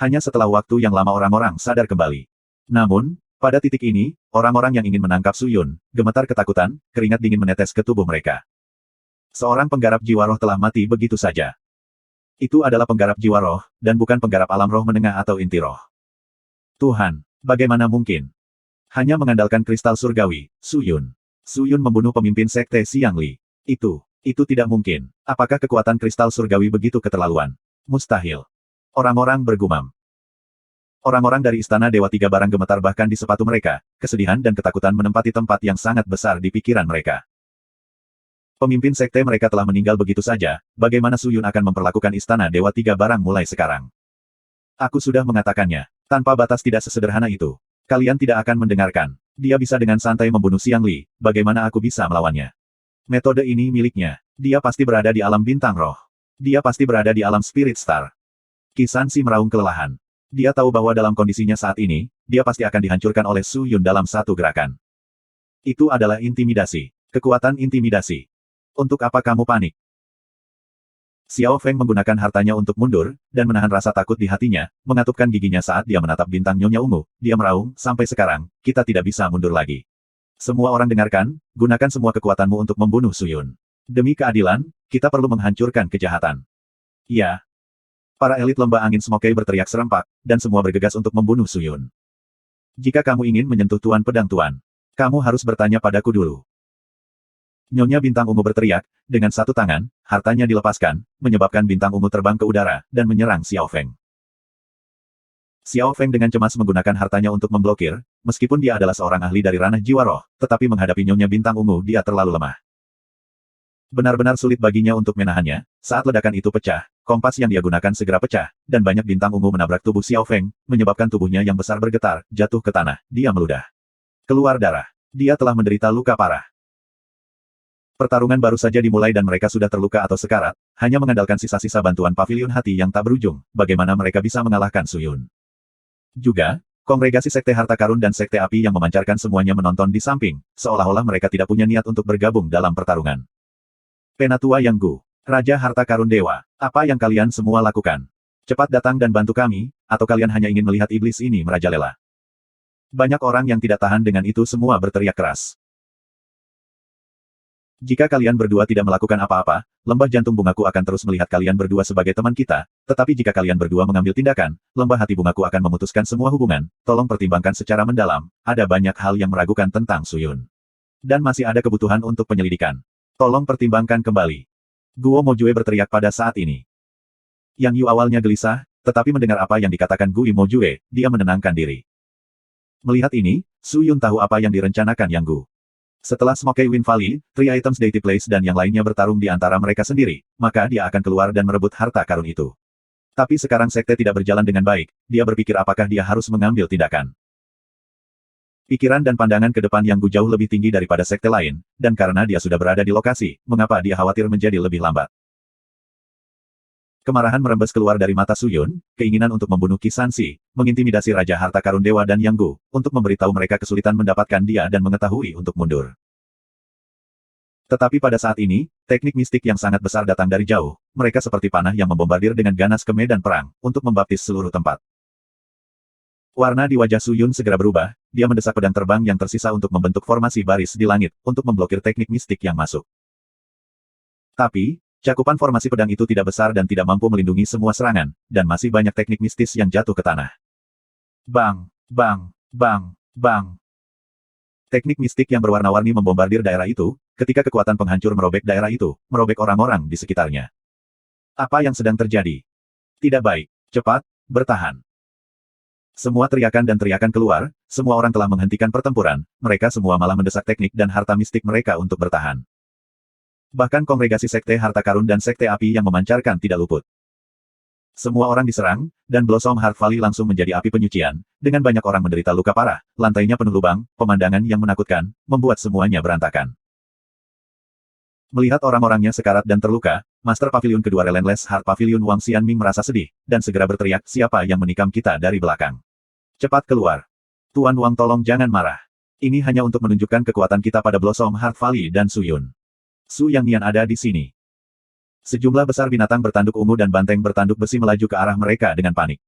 Hanya setelah waktu yang lama orang-orang sadar kembali. Namun, pada titik ini, orang-orang yang ingin menangkap Su Yun, gemetar ketakutan, keringat dingin menetes ke tubuh mereka. Seorang penggarap jiwa roh telah mati begitu saja. Itu adalah penggarap jiwa roh, dan bukan penggarap alam roh menengah atau inti roh. Tuhan, bagaimana mungkin? Hanya mengandalkan kristal surgawi, Su Yun. Su Yun membunuh pemimpin sekte Xiang Li. Itu tidak mungkin. Apakah kekuatan kristal surgawi begitu keterlaluan? Mustahil. Orang-orang bergumam. Orang-orang dari Istana Dewa Tiga Barang gemetar bahkan di sepatu mereka, kesedihan dan ketakutan menempati tempat yang sangat besar di pikiran mereka. Pemimpin sekte mereka telah meninggal begitu saja, bagaimana Su Yun akan memperlakukan Istana Dewa Tiga Barang mulai sekarang? Aku sudah mengatakannya, tanpa batas tidak sesederhana itu. Kalian tidak akan mendengarkan. Dia bisa dengan santai membunuh Xiang Li, bagaimana aku bisa melawannya? Metode ini miliknya. Dia pasti berada di alam bintang roh. Dia pasti berada di alam Spirit Star. Kisansi meraung kelelahan. Dia tahu bahwa dalam kondisinya saat ini, dia pasti akan dihancurkan oleh Su Yun dalam satu gerakan. Itu adalah intimidasi. Kekuatan intimidasi. Untuk apa kamu panik? Xiao Feng menggunakan hartanya untuk mundur, dan menahan rasa takut di hatinya, mengatupkan giginya saat dia menatap bintang Nyonya Ungu. Dia meraung, sampai sekarang, kita tidak bisa mundur lagi. Semua orang dengarkan, gunakan semua kekuatanmu untuk membunuh Su Yun. Demi keadilan, kita perlu menghancurkan kejahatan. Ya. Para elit lembah angin Smoke berteriak serempak, dan semua bergegas untuk membunuh Su Yun. Jika kamu ingin menyentuh Tuan Pedang Tuan, kamu harus bertanya padaku dulu. Nyonya Bintang Ungu berteriak, dengan satu tangan, hartanya dilepaskan, menyebabkan Bintang Ungu terbang ke udara, dan menyerang Xiao Feng. Xiao Feng dengan cemas menggunakan hartanya untuk memblokir, meskipun dia adalah seorang ahli dari ranah jiwa roh, tetapi menghadapi Nyonya Bintang Ungu dia terlalu lemah. Benar-benar sulit baginya untuk menahannya, saat ledakan itu pecah, kompas yang dia gunakan segera pecah, dan banyak bintang ungu menabrak tubuh Xiao Feng, menyebabkan tubuhnya yang besar bergetar, jatuh ke tanah, dia meludah. Keluar darah. Dia telah menderita luka parah. Pertarungan baru saja dimulai dan mereka sudah terluka atau sekarat, hanya mengandalkan sisa-sisa bantuan pavilion hati yang tak berujung, bagaimana mereka bisa mengalahkan Su Yun. Juga, kongregasi Sekte Harta Karun dan Sekte Api yang memancarkan semuanya menonton di samping, seolah-olah mereka tidak punya niat untuk bergabung dalam pertarungan. Penatua Yang Gu, Raja Harta Karun Dewa, apa yang kalian semua lakukan? Cepat datang dan bantu kami, atau kalian hanya ingin melihat iblis ini merajalela. Banyak orang yang tidak tahan dengan itu semua berteriak keras. Jika kalian berdua tidak melakukan apa-apa, lembah jantung bungaku akan terus melihat kalian berdua sebagai teman kita, tetapi jika kalian berdua mengambil tindakan, lembah hati bungaku akan memutuskan semua hubungan, tolong pertimbangkan secara mendalam, ada banyak hal yang meragukan tentang Su Yun. Dan masih ada kebutuhan untuk penyelidikan. Tolong pertimbangkan kembali. Guo Mojue berteriak pada saat ini. Yang Yu awalnya gelisah, tetapi mendengar apa yang dikatakan Gui Mojue, dia menenangkan diri. Melihat ini, Su Yun tahu apa yang direncanakan Yang Gu. Setelah Smoke Wind Valley, Three Items Deity Place dan yang lainnya bertarung di antara mereka sendiri, maka dia akan keluar dan merebut harta karun itu. Tapi sekarang sekte tidak berjalan dengan baik, dia berpikir apakah dia harus mengambil tindakan. Pikiran dan pandangan ke depan Yang Gu jauh lebih tinggi daripada sekte lain, dan karena dia sudah berada di lokasi, mengapa dia khawatir menjadi lebih lambat. Kemarahan merembes keluar dari mata Su Yun, keinginan untuk membunuh Kisansi, mengintimidasi Raja Harta Karun Dewa dan Yang Gu, untuk memberitahu mereka kesulitan mendapatkan dia dan mengetahui untuk mundur. Tetapi pada saat ini, teknik mistik yang sangat besar datang dari jauh, mereka seperti panah yang membombardir dengan ganas ke medan perang, untuk membaptis seluruh tempat. Warna di wajah Su Yun segera berubah, dia mendesak pedang terbang yang tersisa untuk membentuk formasi baris di langit, untuk memblokir teknik mistik yang masuk. Tapi, cakupan formasi pedang itu tidak besar dan tidak mampu melindungi semua serangan, dan masih banyak teknik mistis yang jatuh ke tanah. Bang! Bang! Bang! Bang! Teknik mistik yang berwarna-warni membombardir daerah itu, ketika kekuatan penghancur merobek daerah itu, merobek orang-orang di sekitarnya. Apa yang sedang terjadi? Tidak baik. Cepat, bertahan. Semua teriakan dan teriakan keluar, semua orang telah menghentikan pertempuran, mereka semua malah mendesak teknik dan harta mistik mereka untuk bertahan. Bahkan kongregasi Sekte Harta Karun dan Sekte Api yang memancarkan tidak luput. Semua orang diserang, dan Blossom Heart Valley langsung menjadi api penyucian, dengan banyak orang menderita luka parah, lantainya penuh lubang, pemandangan yang menakutkan, membuat semuanya berantakan. Melihat orang-orangnya sekarat dan terluka, Master Pavilion kedua Relentless Heart Pavilion Wang Xianming merasa sedih, dan segera berteriak, siapa yang menikam kita dari belakang? Cepat keluar. Tuan Wang tolong jangan marah. Ini hanya untuk menunjukkan kekuatan kita pada Blossom Heart Valley dan Su Yun. Su Yang Nian ada di sini. Sejumlah besar binatang bertanduk ungu dan banteng bertanduk besi melaju ke arah mereka dengan panik.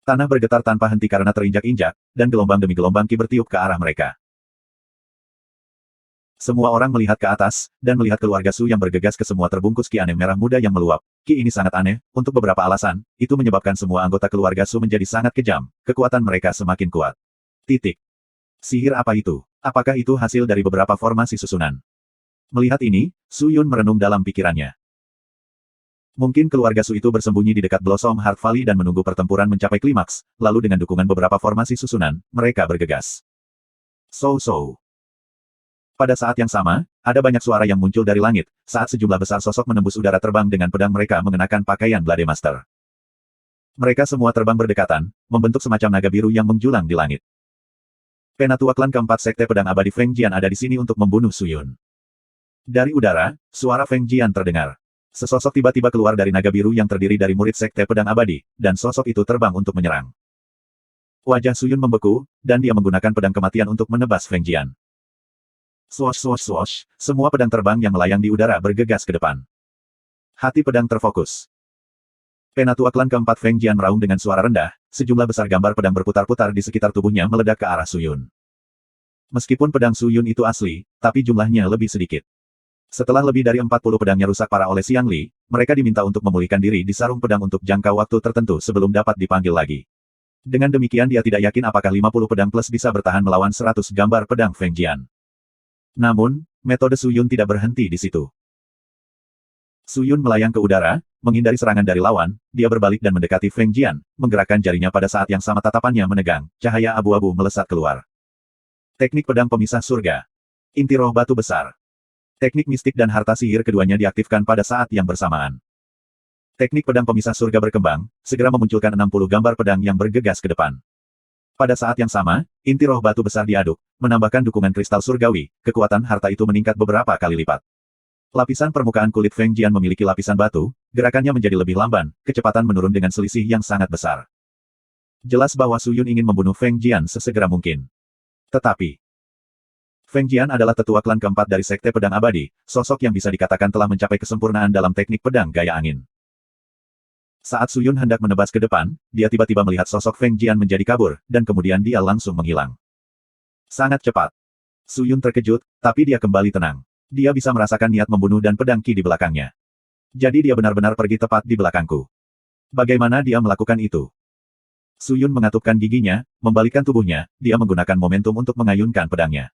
Tanah bergetar tanpa henti karena terinjak-injak, dan gelombang demi gelombang ki bertiup ke arah mereka. Semua orang melihat ke atas, dan melihat keluarga Su yang bergegas ke semua terbungkus ki aneh merah muda yang meluap. Ki ini sangat aneh, untuk beberapa alasan, itu menyebabkan semua anggota keluarga Su menjadi sangat kejam, kekuatan mereka semakin kuat. Titik. Sihir apa itu? Apakah itu hasil dari beberapa formasi susunan? Melihat ini, Su Yun merenung dalam pikirannya. Mungkin keluarga Su itu bersembunyi di dekat Blossom Heart Valley dan menunggu pertempuran mencapai klimaks, lalu dengan dukungan beberapa formasi susunan, mereka bergegas. So. Pada saat yang sama, ada banyak suara yang muncul dari langit, saat sejumlah besar sosok menembus udara terbang dengan pedang mereka mengenakan pakaian Blade Master. Mereka semua terbang berdekatan, membentuk semacam naga biru yang menjulang di langit. Penatua klan keempat Sekte Pedang Abadi Feng Jian ada di sini untuk membunuh Su Yun. Dari udara, suara Feng Jian terdengar. Sesosok tiba-tiba keluar dari naga biru yang terdiri dari murid Sekte Pedang Abadi, dan sosok itu terbang untuk menyerang. Wajah Su Yun membeku, dan dia menggunakan pedang kematian untuk menebas Feng Jian. Swosh, semua pedang terbang yang melayang di udara bergegas ke depan. Hati pedang terfokus. Penatua klan keempat Feng Jian meraung dengan suara rendah, sejumlah besar gambar pedang berputar-putar di sekitar tubuhnya meledak ke arah Su Yun. Meskipun pedang Su Yun itu asli, tapi jumlahnya lebih sedikit. Setelah lebih dari 40 pedangnya rusak parah oleh Xiang Li, mereka diminta untuk memulihkan diri di sarung pedang untuk jangka waktu tertentu sebelum dapat dipanggil lagi. Dengan demikian dia tidak yakin apakah 50 pedang plus bisa bertahan melawan 100 gambar pedang Feng Jian. Namun, metode Su Yun tidak berhenti di situ. Su Yun melayang ke udara, menghindari serangan dari lawan, dia berbalik dan mendekati Feng Jian, menggerakkan jarinya pada saat yang sama tatapannya menegang, cahaya abu-abu melesat keluar. Teknik pedang pemisah surga. Inti roh batu besar. Teknik mistik dan harta sihir keduanya diaktifkan pada saat yang bersamaan. Teknik pedang pemisah surga berkembang, segera memunculkan 60 gambar pedang yang bergegas ke depan. Pada saat yang sama, inti roh batu besar diaduk, menambahkan dukungan kristal surgawi, kekuatan harta itu meningkat beberapa kali lipat. Lapisan permukaan kulit Feng Jian memiliki lapisan batu, gerakannya menjadi lebih lamban, kecepatan menurun dengan selisih yang sangat besar. Jelas bahwa Su Yun ingin membunuh Feng Jian sesegera mungkin. Tetapi, Feng Jian adalah tetua klan keempat dari Sekte Pedang Abadi, sosok yang bisa dikatakan telah mencapai kesempurnaan dalam teknik pedang gaya angin. Saat Su Yun hendak menebas ke depan, dia tiba-tiba melihat sosok Feng Jian menjadi kabur, dan kemudian dia langsung menghilang. Sangat cepat. Su Yun terkejut, tapi dia kembali tenang. Dia bisa merasakan niat membunuh dan pedang ki di belakangnya. Jadi dia benar-benar pergi tepat di belakangku. Bagaimana dia melakukan itu? Su Yun mengatupkan giginya, membalikkan tubuhnya, dia menggunakan momentum untuk mengayunkan pedangnya.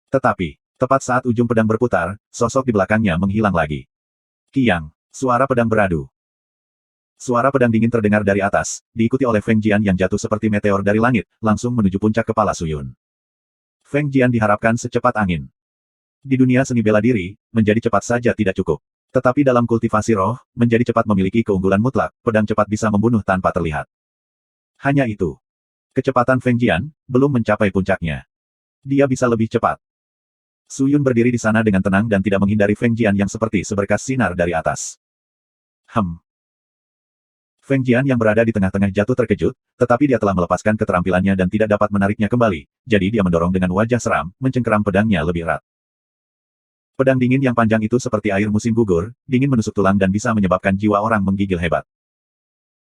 Tetapi, tepat saat ujung pedang berputar, sosok di belakangnya menghilang lagi. Kiang, suara pedang beradu. Suara pedang dingin terdengar dari atas, diikuti oleh Feng Jian yang jatuh seperti meteor dari langit, langsung menuju puncak kepala Su Yun. Feng Jian diharapkan secepat angin. Di dunia seni bela diri, menjadi cepat saja tidak cukup. Tetapi dalam kultivasi roh, menjadi cepat memiliki keunggulan mutlak, pedang cepat bisa membunuh tanpa terlihat. Hanya itu. Kecepatan Feng Jian, belum mencapai puncaknya. Dia bisa lebih cepat. Su Yun berdiri di sana dengan tenang dan tidak menghindari Feng Jian yang seperti seberkas sinar dari atas. Feng Jian yang berada di tengah-tengah jatuh terkejut, tetapi dia telah melepaskan keterampilannya dan tidak dapat menariknya kembali, jadi dia mendorong dengan wajah seram, mencengkeram pedangnya lebih erat. Pedang dingin yang panjang itu seperti air musim gugur, dingin menusuk tulang dan bisa menyebabkan jiwa orang menggigil hebat.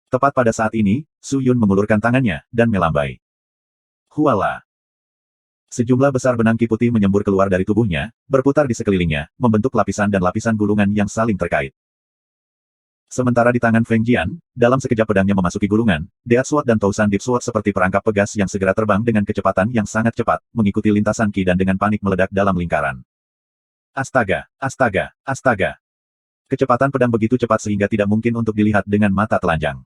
Tepat pada saat ini, Su Yun mengulurkan tangannya, dan melambai. Huala! Sejumlah besar benang ki putih menyembur keluar dari tubuhnya, berputar di sekelilingnya, membentuk lapisan dan lapisan gulungan yang saling terkait. Sementara di tangan Feng Jian, dalam sekejap pedangnya memasuki gulungan, Death Sword dan Tousan Deep Sword seperti perangkap pegas yang segera terbang dengan kecepatan yang sangat cepat, mengikuti lintasan ki dan dengan panik meledak dalam lingkaran. Astaga! Astaga! Astaga! Kecepatan pedang begitu cepat sehingga tidak mungkin untuk dilihat dengan mata telanjang.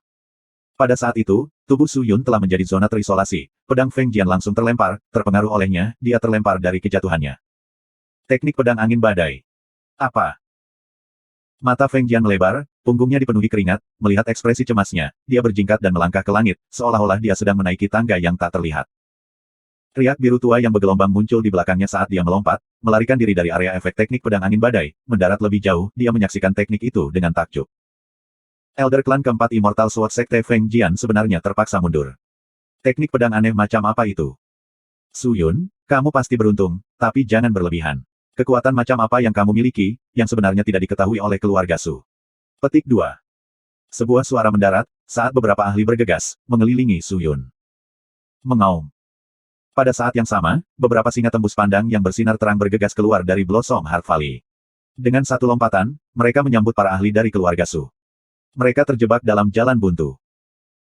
Pada saat itu, tubuh Su Yun telah menjadi zona terisolasi, pedang Feng Jian langsung terlempar, terpengaruh olehnya, dia terlempar dari kejatuhannya. Teknik pedang angin badai. Apa? Mata Feng Jian melebar, punggungnya dipenuhi keringat, melihat ekspresi cemasnya, dia berjingkat dan melangkah ke langit, seolah-olah dia sedang menaiki tangga yang tak terlihat. Riak biru tua yang bergelombang muncul di belakangnya saat dia melompat, melarikan diri dari area efek teknik pedang angin badai, mendarat lebih jauh, dia menyaksikan teknik itu dengan takjub. Elder Klan keempat Immortal Sword Sekte Feng Jian sebenarnya terpaksa mundur. Teknik pedang aneh macam apa itu? Suyun, kamu pasti beruntung, tapi jangan berlebihan. Kekuatan macam apa yang kamu miliki, yang sebenarnya tidak diketahui oleh keluarga Su. Petik 2. Sebuah suara mendarat, saat beberapa ahli bergegas, mengelilingi Suyun. Mengaum. Pada saat yang sama, beberapa singa tembus pandang yang bersinar terang bergegas keluar dari Blossom Heart Valley. Dengan satu lompatan, mereka menyambut para ahli dari keluarga Su. Mereka terjebak dalam jalan buntu.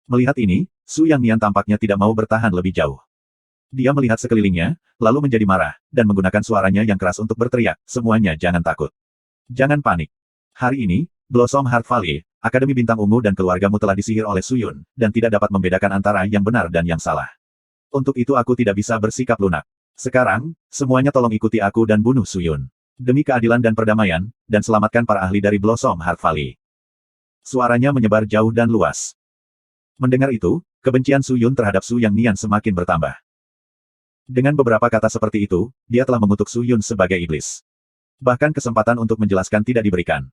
Melihat ini, Su Yang Nian tampaknya tidak mau bertahan lebih jauh. Dia melihat sekelilingnya, lalu menjadi marah, dan menggunakan suaranya yang keras untuk berteriak, semuanya jangan takut. Jangan panik. Hari ini, Blossom Heart Valley, Akademi Bintang Ungu dan keluargamu telah disihir oleh Suyun, dan tidak dapat membedakan antara yang benar dan yang salah. Untuk itu aku tidak bisa bersikap lunak. Sekarang, semuanya tolong ikuti aku dan bunuh Suyun. Demi keadilan dan perdamaian, dan selamatkan para ahli dari Blossom Heart Valley. Suaranya menyebar jauh dan luas. Mendengar itu, kebencian Suyun terhadap Su Yang Nian semakin bertambah. Dengan beberapa kata seperti itu, dia telah mengutuk Suyun sebagai iblis. Bahkan kesempatan untuk menjelaskan tidak diberikan.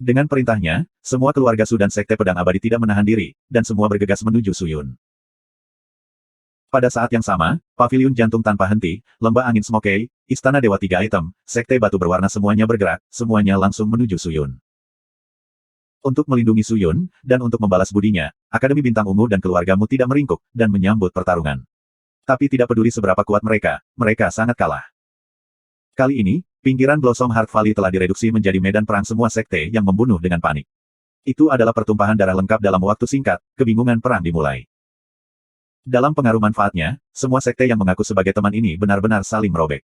Dengan perintahnya, semua keluarga Su dan Sekte Pedang Abadi tidak menahan diri, dan semua bergegas menuju Suyun. Pada saat yang sama, paviliun jantung tanpa henti, lembah angin Smokey, istana Dewa Tiga Item, Sekte Batu Berwarna semuanya bergerak, semuanya langsung menuju Suyun. Untuk melindungi Suyun, dan untuk membalas budinya, Akademi Bintang Ungu dan keluargamu tidak meringkuk, dan menyambut pertarungan. Tapi tidak peduli seberapa kuat mereka, mereka sangat kalah. Kali ini, pinggiran Blossom Heart Valley telah direduksi menjadi medan perang semua sekte yang membunuh dengan panik. Itu adalah pertumpahan darah lengkap dalam waktu singkat, kebingungan perang dimulai. Dalam pengaruh manfaatnya, semua sekte yang mengaku sebagai teman ini benar-benar saling merobek.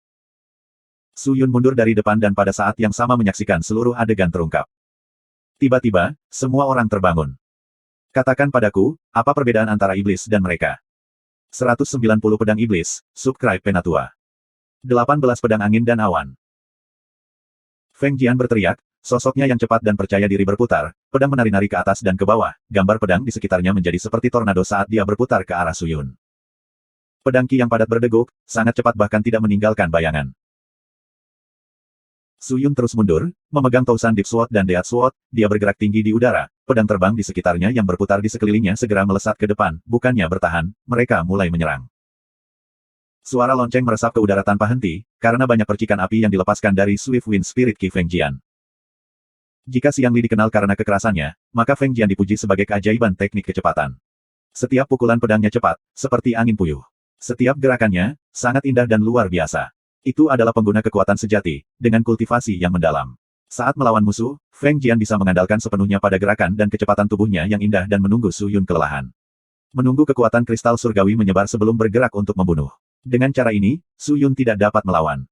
Suyun mundur dari depan dan pada saat yang sama menyaksikan seluruh adegan terungkap. Tiba-tiba, semua orang terbangun. Katakan padaku, apa perbedaan antara iblis dan mereka? 190 pedang iblis, subscribe Penatua. 18 pedang angin dan awan. Feng Jian berteriak, sosoknya yang cepat dan percaya diri berputar, pedang menari-nari ke atas dan ke bawah, gambar pedang di sekitarnya menjadi seperti tornado saat dia berputar ke arah Suyun. Pedang Qi yang padat berdeguk, sangat cepat bahkan tidak meninggalkan bayangan. Suyun terus mundur, memegang Tousan Deep Sword dan Death Sword, dia bergerak tinggi di udara, pedang terbang di sekitarnya yang berputar di sekelilingnya segera melesat ke depan, bukannya bertahan, mereka mulai menyerang. Suara lonceng meresap ke udara tanpa henti, karena banyak percikan api yang dilepaskan dari Swift Wind Spirit Qi Feng Jian. Jika Xiang Li dikenal karena kekerasannya, maka Feng Jian dipuji sebagai keajaiban teknik kecepatan. Setiap pukulan pedangnya cepat, seperti angin puyuh. Setiap gerakannya, sangat indah dan luar biasa. Itu adalah pengguna kekuatan sejati, dengan kultivasi yang mendalam. Saat melawan musuh, Feng Jian bisa mengandalkan sepenuhnya pada gerakan dan kecepatan tubuhnya yang indah dan menunggu Suyun kelelahan. Menunggu kekuatan kristal surgawi menyebar sebelum bergerak untuk membunuh. Dengan cara ini, Suyun tidak dapat melawan.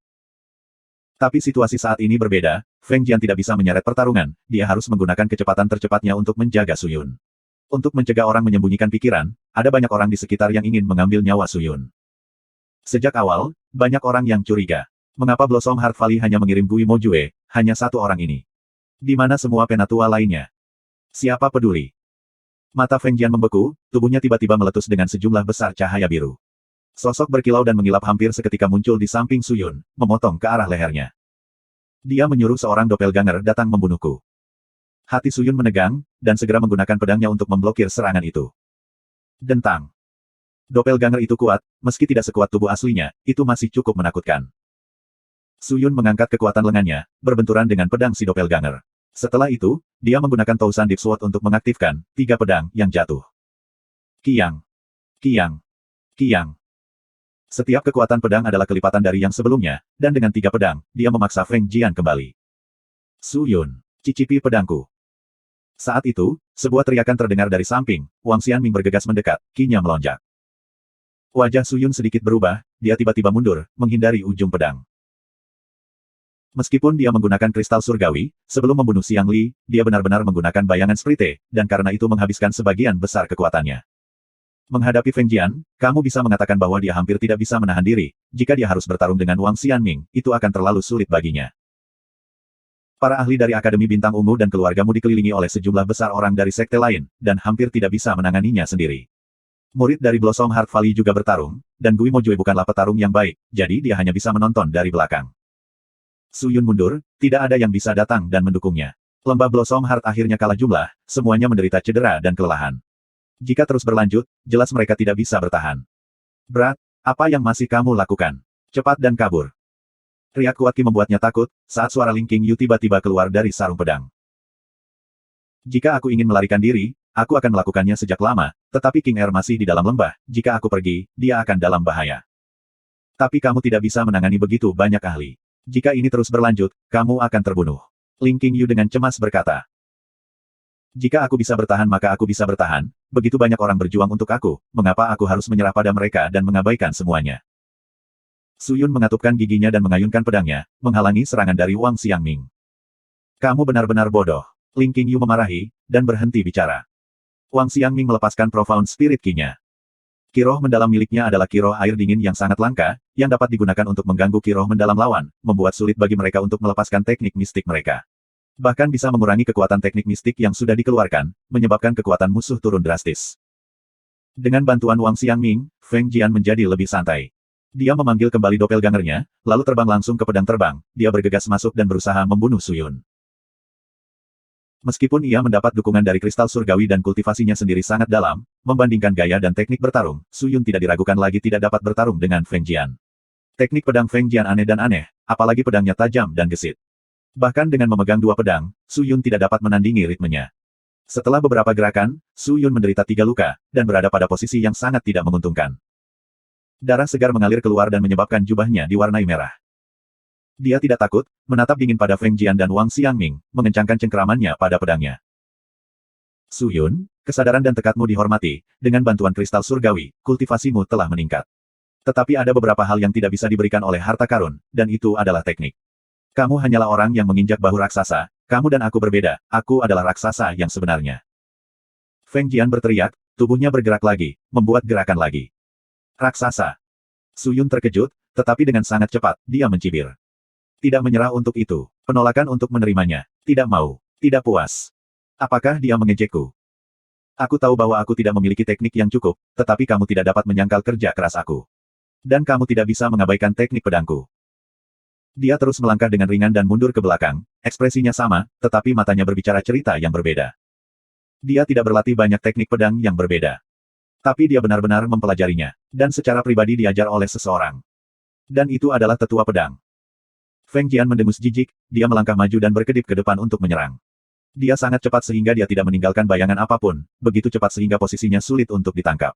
Tapi situasi saat ini berbeda, Feng Jian tidak bisa menyeret pertarungan, dia harus menggunakan kecepatan tercepatnya untuk menjaga Suyun. Untuk mencegah orang menyembunyikan pikiran, ada banyak orang di sekitar yang ingin mengambil nyawa Suyun. Sejak awal, banyak orang yang curiga. Mengapa Blossom Heart Valley hanya mengirim Gui Mojue, hanya satu orang ini? Di mana semua penatua lainnya? Siapa peduli? Mata Feng Jian membeku, tubuhnya tiba-tiba meletus dengan sejumlah besar cahaya biru. Sosok berkilau dan mengilap hampir seketika muncul di samping Suyun, memotong ke arah lehernya. Dia menyuruh seorang doppelganger datang membunuhku. Hati Suyun menegang, dan segera menggunakan pedangnya untuk memblokir serangan itu. Dentang. Doppelganger itu kuat, meski tidak sekuat tubuh aslinya, itu masih cukup menakutkan. Suyun mengangkat kekuatan lengannya, berbenturan dengan pedang si doppelganger. Setelah itu, dia menggunakan Tousan Deep Sword untuk mengaktifkan 3 pedang yang jatuh. Kiang. Kiang. Kiang. Setiap kekuatan pedang adalah kelipatan dari yang sebelumnya, dan dengan 3 pedang, dia memaksa Feng Jian kembali. Suyun, cicipi pedangku. Saat itu, sebuah teriakan terdengar dari samping, Wang Xianming bergegas mendekat, Qi-nya melonjak. Wajah Suyun sedikit berubah, dia tiba-tiba mundur, menghindari ujung pedang. Meskipun dia menggunakan kristal surgawi, sebelum membunuh Xiang Li, dia benar-benar menggunakan bayangan sprite, dan karena itu menghabiskan sebagian besar kekuatannya. Menghadapi Feng Jian, kamu bisa mengatakan bahwa dia hampir tidak bisa menahan diri, jika dia harus bertarung dengan Wang Xianming, itu akan terlalu sulit baginya. Para ahli dari Akademi Bintang Ungu dan keluargamu dikelilingi oleh sejumlah besar orang dari sekte lain, dan hampir tidak bisa menanganinya sendiri. Murid dari Blossom Heart Valley juga bertarung, dan Gui Mojue bukanlah petarung yang baik, jadi dia hanya bisa menonton dari belakang. Suyun mundur, tidak ada yang bisa datang dan mendukungnya. Lembah Blossom Heart akhirnya kalah jumlah, semuanya menderita cedera dan kelelahan. Jika terus berlanjut, jelas mereka tidak bisa bertahan. Berat, Apa yang masih kamu lakukan? Cepat dan kabur. Riak kuat Qi membuatnya takut, saat suara Ling Qingyu tiba-tiba keluar dari sarung pedang. Jika aku ingin melarikan diri, aku akan melakukannya sejak lama, tetapi King Er masih di dalam lembah, jika aku pergi, dia akan dalam bahaya. Tapi kamu tidak bisa menangani begitu banyak ahli. Jika ini terus berlanjut, kamu akan terbunuh. Ling Qingyu dengan cemas berkata. Jika aku bisa bertahan maka aku bisa bertahan, begitu banyak orang berjuang untuk aku, mengapa aku harus menyerah pada mereka dan mengabaikan semuanya? Su Yun mengatupkan giginya dan mengayunkan pedangnya, menghalangi serangan dari Wang Xiangming. Kamu benar-benar bodoh. Ling Qingyu memarahi, dan berhenti bicara. Wang Xiangming melepaskan Profound Spirit Qi-nya. Kiroh mendalam miliknya adalah kiroh air dingin yang sangat langka, yang dapat digunakan untuk mengganggu kiroh mendalam lawan, membuat sulit bagi mereka untuk melepaskan teknik mistik mereka. Bahkan bisa mengurangi kekuatan teknik mistik yang sudah dikeluarkan, menyebabkan kekuatan musuh turun drastis. Dengan bantuan Wang Xiangming, Feng Jian menjadi lebih santai. Dia memanggil kembali doppelgangernya, lalu terbang langsung ke pedang terbang, dia bergegas masuk dan berusaha membunuh Su Yun. Meskipun ia mendapat dukungan dari kristal surgawi dan kultivasinya sendiri sangat dalam, membandingkan gaya dan teknik bertarung, Su Yun tidak diragukan lagi tidak dapat bertarung dengan Feng Jian. Teknik pedang Feng Jian aneh dan aneh, apalagi pedangnya tajam dan gesit. Bahkan dengan memegang dua pedang, Su Yun tidak dapat menandingi ritmenya. Setelah beberapa gerakan, Su Yun menderita 3 luka, dan berada pada posisi yang sangat tidak menguntungkan. Darah segar mengalir keluar dan menyebabkan jubahnya diwarnai merah. Dia tidak takut, menatap dingin pada Feng Jian dan Wang Xiangming, mengencangkan cengkeramannya pada pedangnya. Su Yun, kesadaran dan tekadmu dihormati, dengan bantuan kristal surgawi, kultivasimu telah meningkat. Tetapi ada beberapa hal yang tidak bisa diberikan oleh harta karun, dan itu adalah teknik. Kamu hanyalah orang yang menginjak bahu raksasa, kamu dan aku berbeda, aku adalah raksasa yang sebenarnya. Feng Jian berteriak, tubuhnya bergerak lagi, membuat gerakan lagi. Raksasa. Su Yun terkejut, tetapi dengan sangat cepat, dia mencibir. Tidak menyerah untuk itu, penolakan untuk menerimanya, tidak mau, tidak puas. Apakah dia mengejekku? Aku tahu bahwa aku tidak memiliki teknik yang cukup, tetapi kamu tidak dapat menyangkal kerja keras aku. Dan kamu tidak bisa mengabaikan teknik pedangku. Dia terus melangkah dengan ringan dan mundur ke belakang, ekspresinya sama, tetapi matanya berbicara cerita yang berbeda. Dia tidak berlatih banyak teknik pedang yang berbeda. Tapi dia benar-benar mempelajarinya, dan secara pribadi diajar oleh seseorang. Dan itu adalah tetua pedang. Feng Jian mendengus jijik, dia melangkah maju dan berkedip ke depan untuk menyerang. Dia sangat cepat sehingga dia tidak meninggalkan bayangan apapun, begitu cepat sehingga posisinya sulit untuk ditangkap.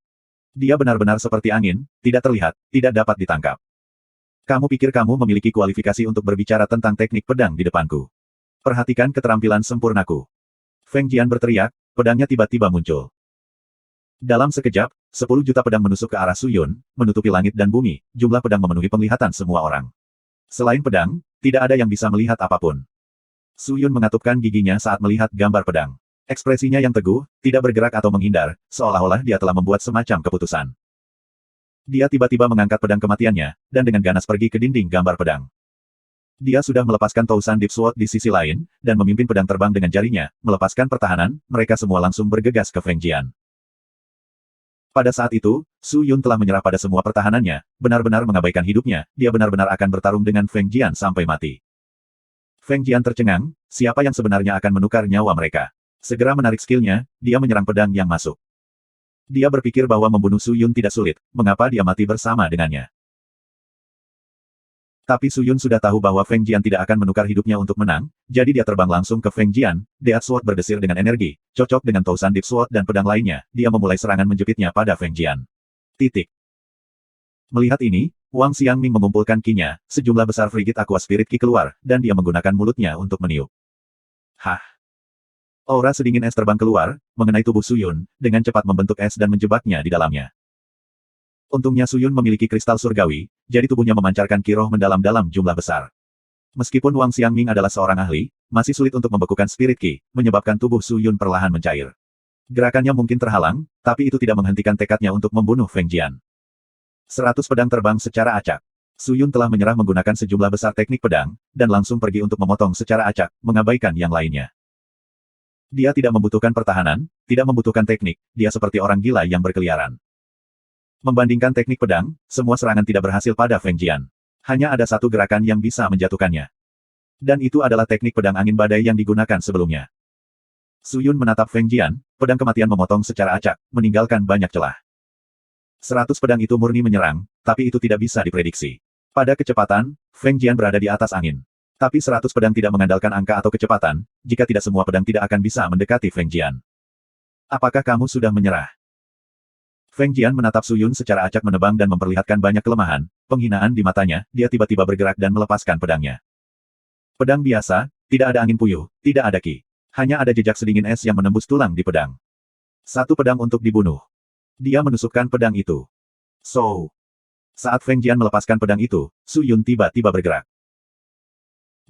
Dia benar-benar seperti angin, tidak terlihat, tidak dapat ditangkap. Kamu pikir kamu memiliki kualifikasi untuk berbicara tentang teknik pedang di depanku. Perhatikan keterampilan sempurnaku. Feng Jian berteriak, pedangnya tiba-tiba muncul. Dalam sekejap, 10 juta pedang menusuk ke arah Su Yun, menutupi langit dan bumi, jumlah pedang memenuhi penglihatan semua orang. Selain pedang, tidak ada yang bisa melihat apapun. Su Yun mengatupkan giginya saat melihat gambar pedang. Ekspresinya yang teguh, tidak bergerak atau menghindar, seolah-olah dia telah membuat semacam keputusan. Dia tiba-tiba mengangkat pedang kematiannya, dan dengan ganas pergi ke dinding gambar pedang. Dia sudah melepaskan Tousan Deep Sword di sisi lain, dan memimpin pedang terbang dengan jarinya, melepaskan pertahanan, mereka semua langsung bergegas ke Feng Jian. Pada saat itu, Su Yun telah menyerah pada semua pertahanannya, benar-benar mengabaikan hidupnya, dia benar-benar akan bertarung dengan Feng Jian sampai mati. Feng Jian tercengang, siapa yang sebenarnya akan menukar nyawa mereka? Segera menarik skillnya, dia menyerang pedang yang masuk. Dia berpikir bahwa membunuh Su Yun tidak sulit, mengapa dia mati bersama dengannya. Tapi Su Yun sudah tahu bahwa Feng Jian tidak akan menukar hidupnya untuk menang, jadi dia terbang langsung ke Feng Jian, Death Sword berdesir dengan energi, cocok dengan Tousan Deep Sword dan pedang lainnya, dia memulai serangan menjepitnya pada Feng Jian. Titik. Melihat ini, Wang Xiangming mengumpulkan Qi-nya, sejumlah besar Frigid Aqua Spirit Qi keluar, dan dia menggunakan mulutnya untuk meniup. Hah! Aura sedingin es terbang keluar, mengenai tubuh Su Yun, dengan cepat membentuk es dan menjebaknya di dalamnya. Untungnya Su Yun memiliki kristal surgawi, jadi tubuhnya memancarkan kiroh mendalam dalam jumlah besar. Meskipun Wang Xiangming adalah seorang ahli, masih sulit untuk membekukan Spirit Qi, menyebabkan tubuh Su Yun perlahan mencair. Gerakannya mungkin terhalang, tapi itu tidak menghentikan tekadnya untuk membunuh Feng Jian. 100 pedang terbang secara acak. Su Yun telah menyerah menggunakan sejumlah besar teknik pedang, dan langsung pergi untuk memotong secara acak, mengabaikan yang lainnya. Dia tidak membutuhkan pertahanan, tidak membutuhkan teknik, dia seperti orang gila yang berkeliaran. Membandingkan teknik pedang, semua serangan tidak berhasil pada Feng Jian. Hanya ada satu gerakan yang bisa menjatuhkannya. Dan itu adalah teknik pedang angin badai yang digunakan sebelumnya. Su Yun menatap Feng Jian, pedang kematian memotong secara acak, meninggalkan banyak celah. 100 pedang itu murni menyerang, tapi itu tidak bisa diprediksi. Pada kecepatan, Feng Jian berada di atas angin. Tapi 100 pedang tidak mengandalkan angka atau kecepatan, jika tidak semua pedang tidak akan bisa mendekati Feng Jian. Apakah kamu sudah menyerah? Feng Jian menatap Su Yun secara acak menebang dan memperlihatkan banyak kelemahan, penghinaan di matanya, dia tiba-tiba bergerak dan melepaskan pedangnya. Pedang biasa, tidak ada angin puyuh, tidak ada ki. Hanya ada jejak sedingin es yang menembus tulang di pedang. 1 pedang untuk dibunuh. Dia menusukkan pedang itu. So. Saat Feng Jian melepaskan pedang itu, Su Yun tiba-tiba bergerak.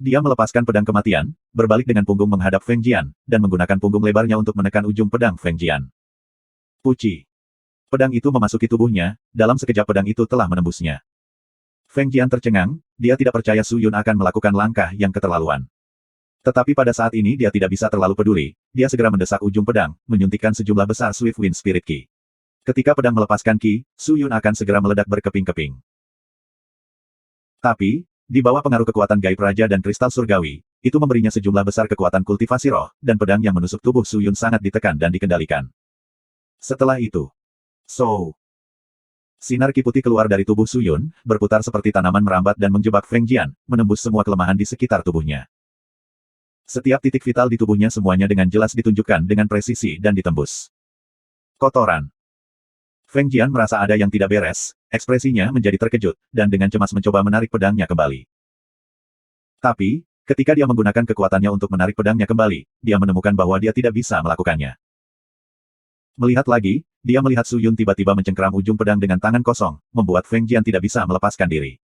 Dia melepaskan pedang kematian, berbalik dengan punggung menghadap Feng Jian, dan menggunakan punggung lebarnya untuk menekan ujung pedang Feng Jian. Puci. Pedang itu memasuki tubuhnya, dalam sekejap pedang itu telah menembusnya. Feng Jian tercengang, dia tidak percaya Su Yun akan melakukan langkah yang keterlaluan. Tetapi pada saat ini dia tidak bisa terlalu peduli, dia segera mendesak ujung pedang, menyuntikkan sejumlah besar Swift Wind Spirit Ki. Ketika pedang melepaskan Ki, Su Yun akan segera meledak berkeping-keping. Tapi, di bawah pengaruh kekuatan gaib raja dan kristal surgawi, itu memberinya sejumlah besar kekuatan kultivasi roh, dan pedang yang menusuk tubuh Su Yun sangat ditekan dan dikendalikan. Setelah itu, sinar ki putih keluar dari tubuh Su Yun, berputar seperti tanaman merambat dan menjebak Feng Jian, menembus semua kelemahan di sekitar tubuhnya. Setiap titik vital di tubuhnya semuanya dengan jelas ditunjukkan dengan presisi dan ditembus. Kotoran. Feng Jian merasa ada yang tidak beres, ekspresinya menjadi terkejut, dan dengan cemas mencoba menarik pedangnya kembali. Tapi, ketika dia menggunakan kekuatannya untuk menarik pedangnya kembali, dia menemukan bahwa dia tidak bisa melakukannya. Melihat lagi, dia melihat Su Yun tiba-tiba mencengkeram ujung pedang dengan tangan kosong, membuat Feng Jian tidak bisa melepaskan diri.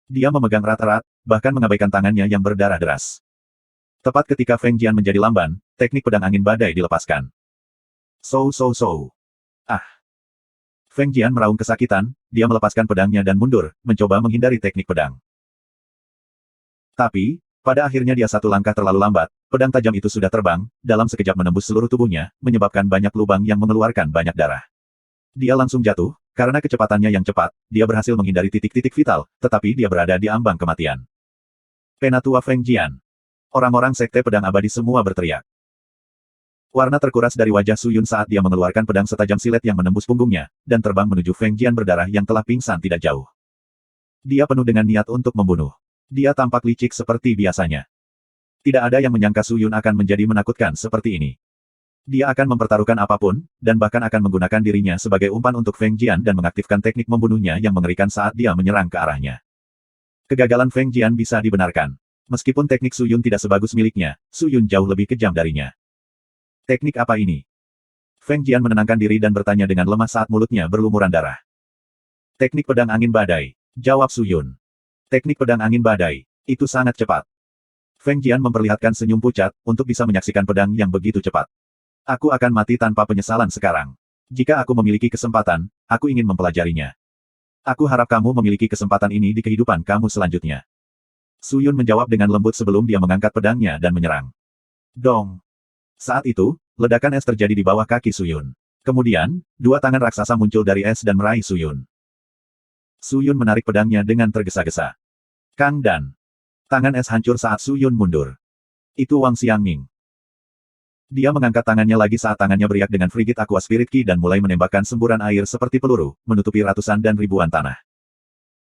Dia memegang erat-erat, bahkan mengabaikan tangannya yang berdarah deras. Tepat ketika Feng Jian menjadi lamban, teknik pedang angin badai dilepaskan. Ah! Feng Jian meraung kesakitan, dia melepaskan pedangnya dan mundur, mencoba menghindari teknik pedang. Tapi, pada akhirnya dia satu langkah terlalu lambat, pedang tajam itu sudah terbang, dalam sekejap menembus seluruh tubuhnya, menyebabkan banyak lubang yang mengeluarkan banyak darah. Dia langsung jatuh, karena kecepatannya yang cepat, dia berhasil menghindari titik-titik vital, tetapi dia berada di ambang kematian. Penatua Feng Jian. Orang-orang sekte pedang abadi semua berteriak. Warna terkuras dari wajah Su Yun saat dia mengeluarkan pedang setajam silet yang menembus punggungnya, dan terbang menuju Feng Jian berdarah yang telah pingsan tidak jauh. Dia penuh dengan niat untuk membunuh. Dia tampak licik seperti biasanya. Tidak ada yang menyangka Su Yun akan menjadi menakutkan seperti ini. Dia akan mempertaruhkan apapun, dan bahkan akan menggunakan dirinya sebagai umpan untuk Feng Jian dan mengaktifkan teknik membunuhnya yang mengerikan saat dia menyerang ke arahnya. Kegagalan Feng Jian bisa dibenarkan. Meskipun teknik Su Yun tidak sebagus miliknya, Su Yun jauh lebih kejam darinya. Teknik apa ini? Feng Jian menenangkan diri dan bertanya dengan lemah saat mulutnya berlumuran darah. Teknik pedang angin badai, jawab Su Yun. Teknik pedang angin badai, itu sangat cepat. Feng Jian memperlihatkan senyum pucat, untuk bisa menyaksikan pedang yang begitu cepat. Aku akan mati tanpa penyesalan sekarang. Jika aku memiliki kesempatan, aku ingin mempelajarinya. Aku harap kamu memiliki kesempatan ini di kehidupan kamu selanjutnya. Su Yun menjawab dengan lembut sebelum dia mengangkat pedangnya dan menyerang. Dong! Saat itu, ledakan es terjadi di bawah kaki Su Yun. Kemudian, dua tangan raksasa muncul dari es dan meraih Su Yun. Su Yun menarik pedangnya dengan tergesa-gesa. Kang Dan. Tangan es hancur saat Su Yun mundur. Itu Wang Xiangming. Dia mengangkat tangannya lagi saat tangannya beriak dengan frigid aqua spirit ki dan mulai menembakkan semburan air seperti peluru, menutupi ratusan dan ribuan tanah.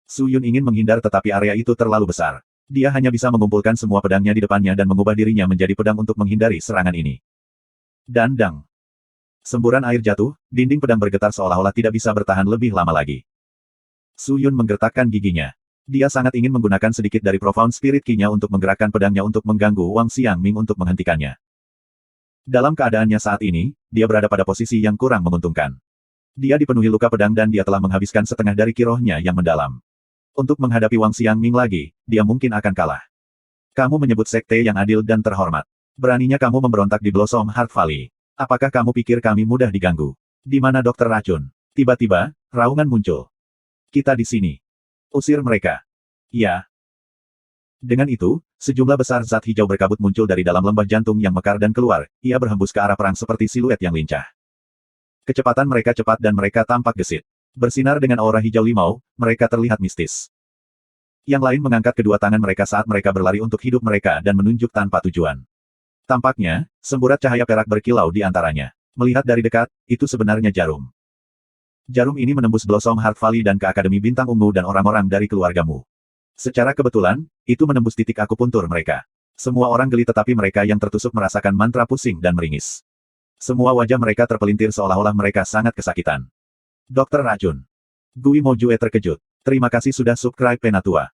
Su Yun ingin menghindar tetapi area itu terlalu besar. Dia hanya bisa mengumpulkan semua pedangnya di depannya dan mengubah dirinya menjadi pedang untuk menghindari serangan ini. Dandang. Semburan air jatuh, dinding pedang bergetar seolah-olah tidak bisa bertahan lebih lama lagi. Su Yun menggertakkan giginya. Dia sangat ingin menggunakan sedikit dari Profound Spirit Ki-nya untuk menggerakkan pedangnya untuk mengganggu Wang Xiangming untuk menghentikannya. Dalam keadaannya saat ini, dia berada pada posisi yang kurang menguntungkan. Dia dipenuhi luka pedang dan dia telah menghabiskan setengah dari ki-rohnya yang mendalam. Untuk menghadapi Wang Xiangming lagi, dia mungkin akan kalah. Kamu menyebut sekte yang adil dan terhormat. Beraninya kamu memberontak di Blossom Heart Valley. Apakah kamu pikir kami mudah diganggu? Di mana Dokter Racun? Tiba-tiba, raungan muncul. Kita di sini. Usir mereka. Ya. Dengan itu, sejumlah besar zat hijau berkabut muncul dari dalam lembah jantung yang mekar dan keluar, ia berhembus ke arah perang seperti siluet yang lincah. Kecepatan mereka cepat dan mereka tampak gesit. Bersinar dengan aura hijau limau, mereka terlihat mistis. Yang lain mengangkat kedua tangan mereka saat mereka berlari untuk hidup mereka dan menunjuk tanpa tujuan. Tampaknya, semburat cahaya perak berkilau di antaranya. Melihat dari dekat, itu sebenarnya jarum. Jarum ini menembus Blossom Heart Valley dan ke Akademi Bintang Ungu dan orang-orang dari keluargamu. Secara kebetulan, itu menembus titik akupuntur mereka. Semua orang geli tetapi mereka yang tertusuk merasakan mantra pusing dan meringis. Semua wajah mereka terpelintir seolah-olah mereka sangat kesakitan. Dokter Racun. Gui Mo Jue terkejut. Terima kasih sudah subscribe Penatua.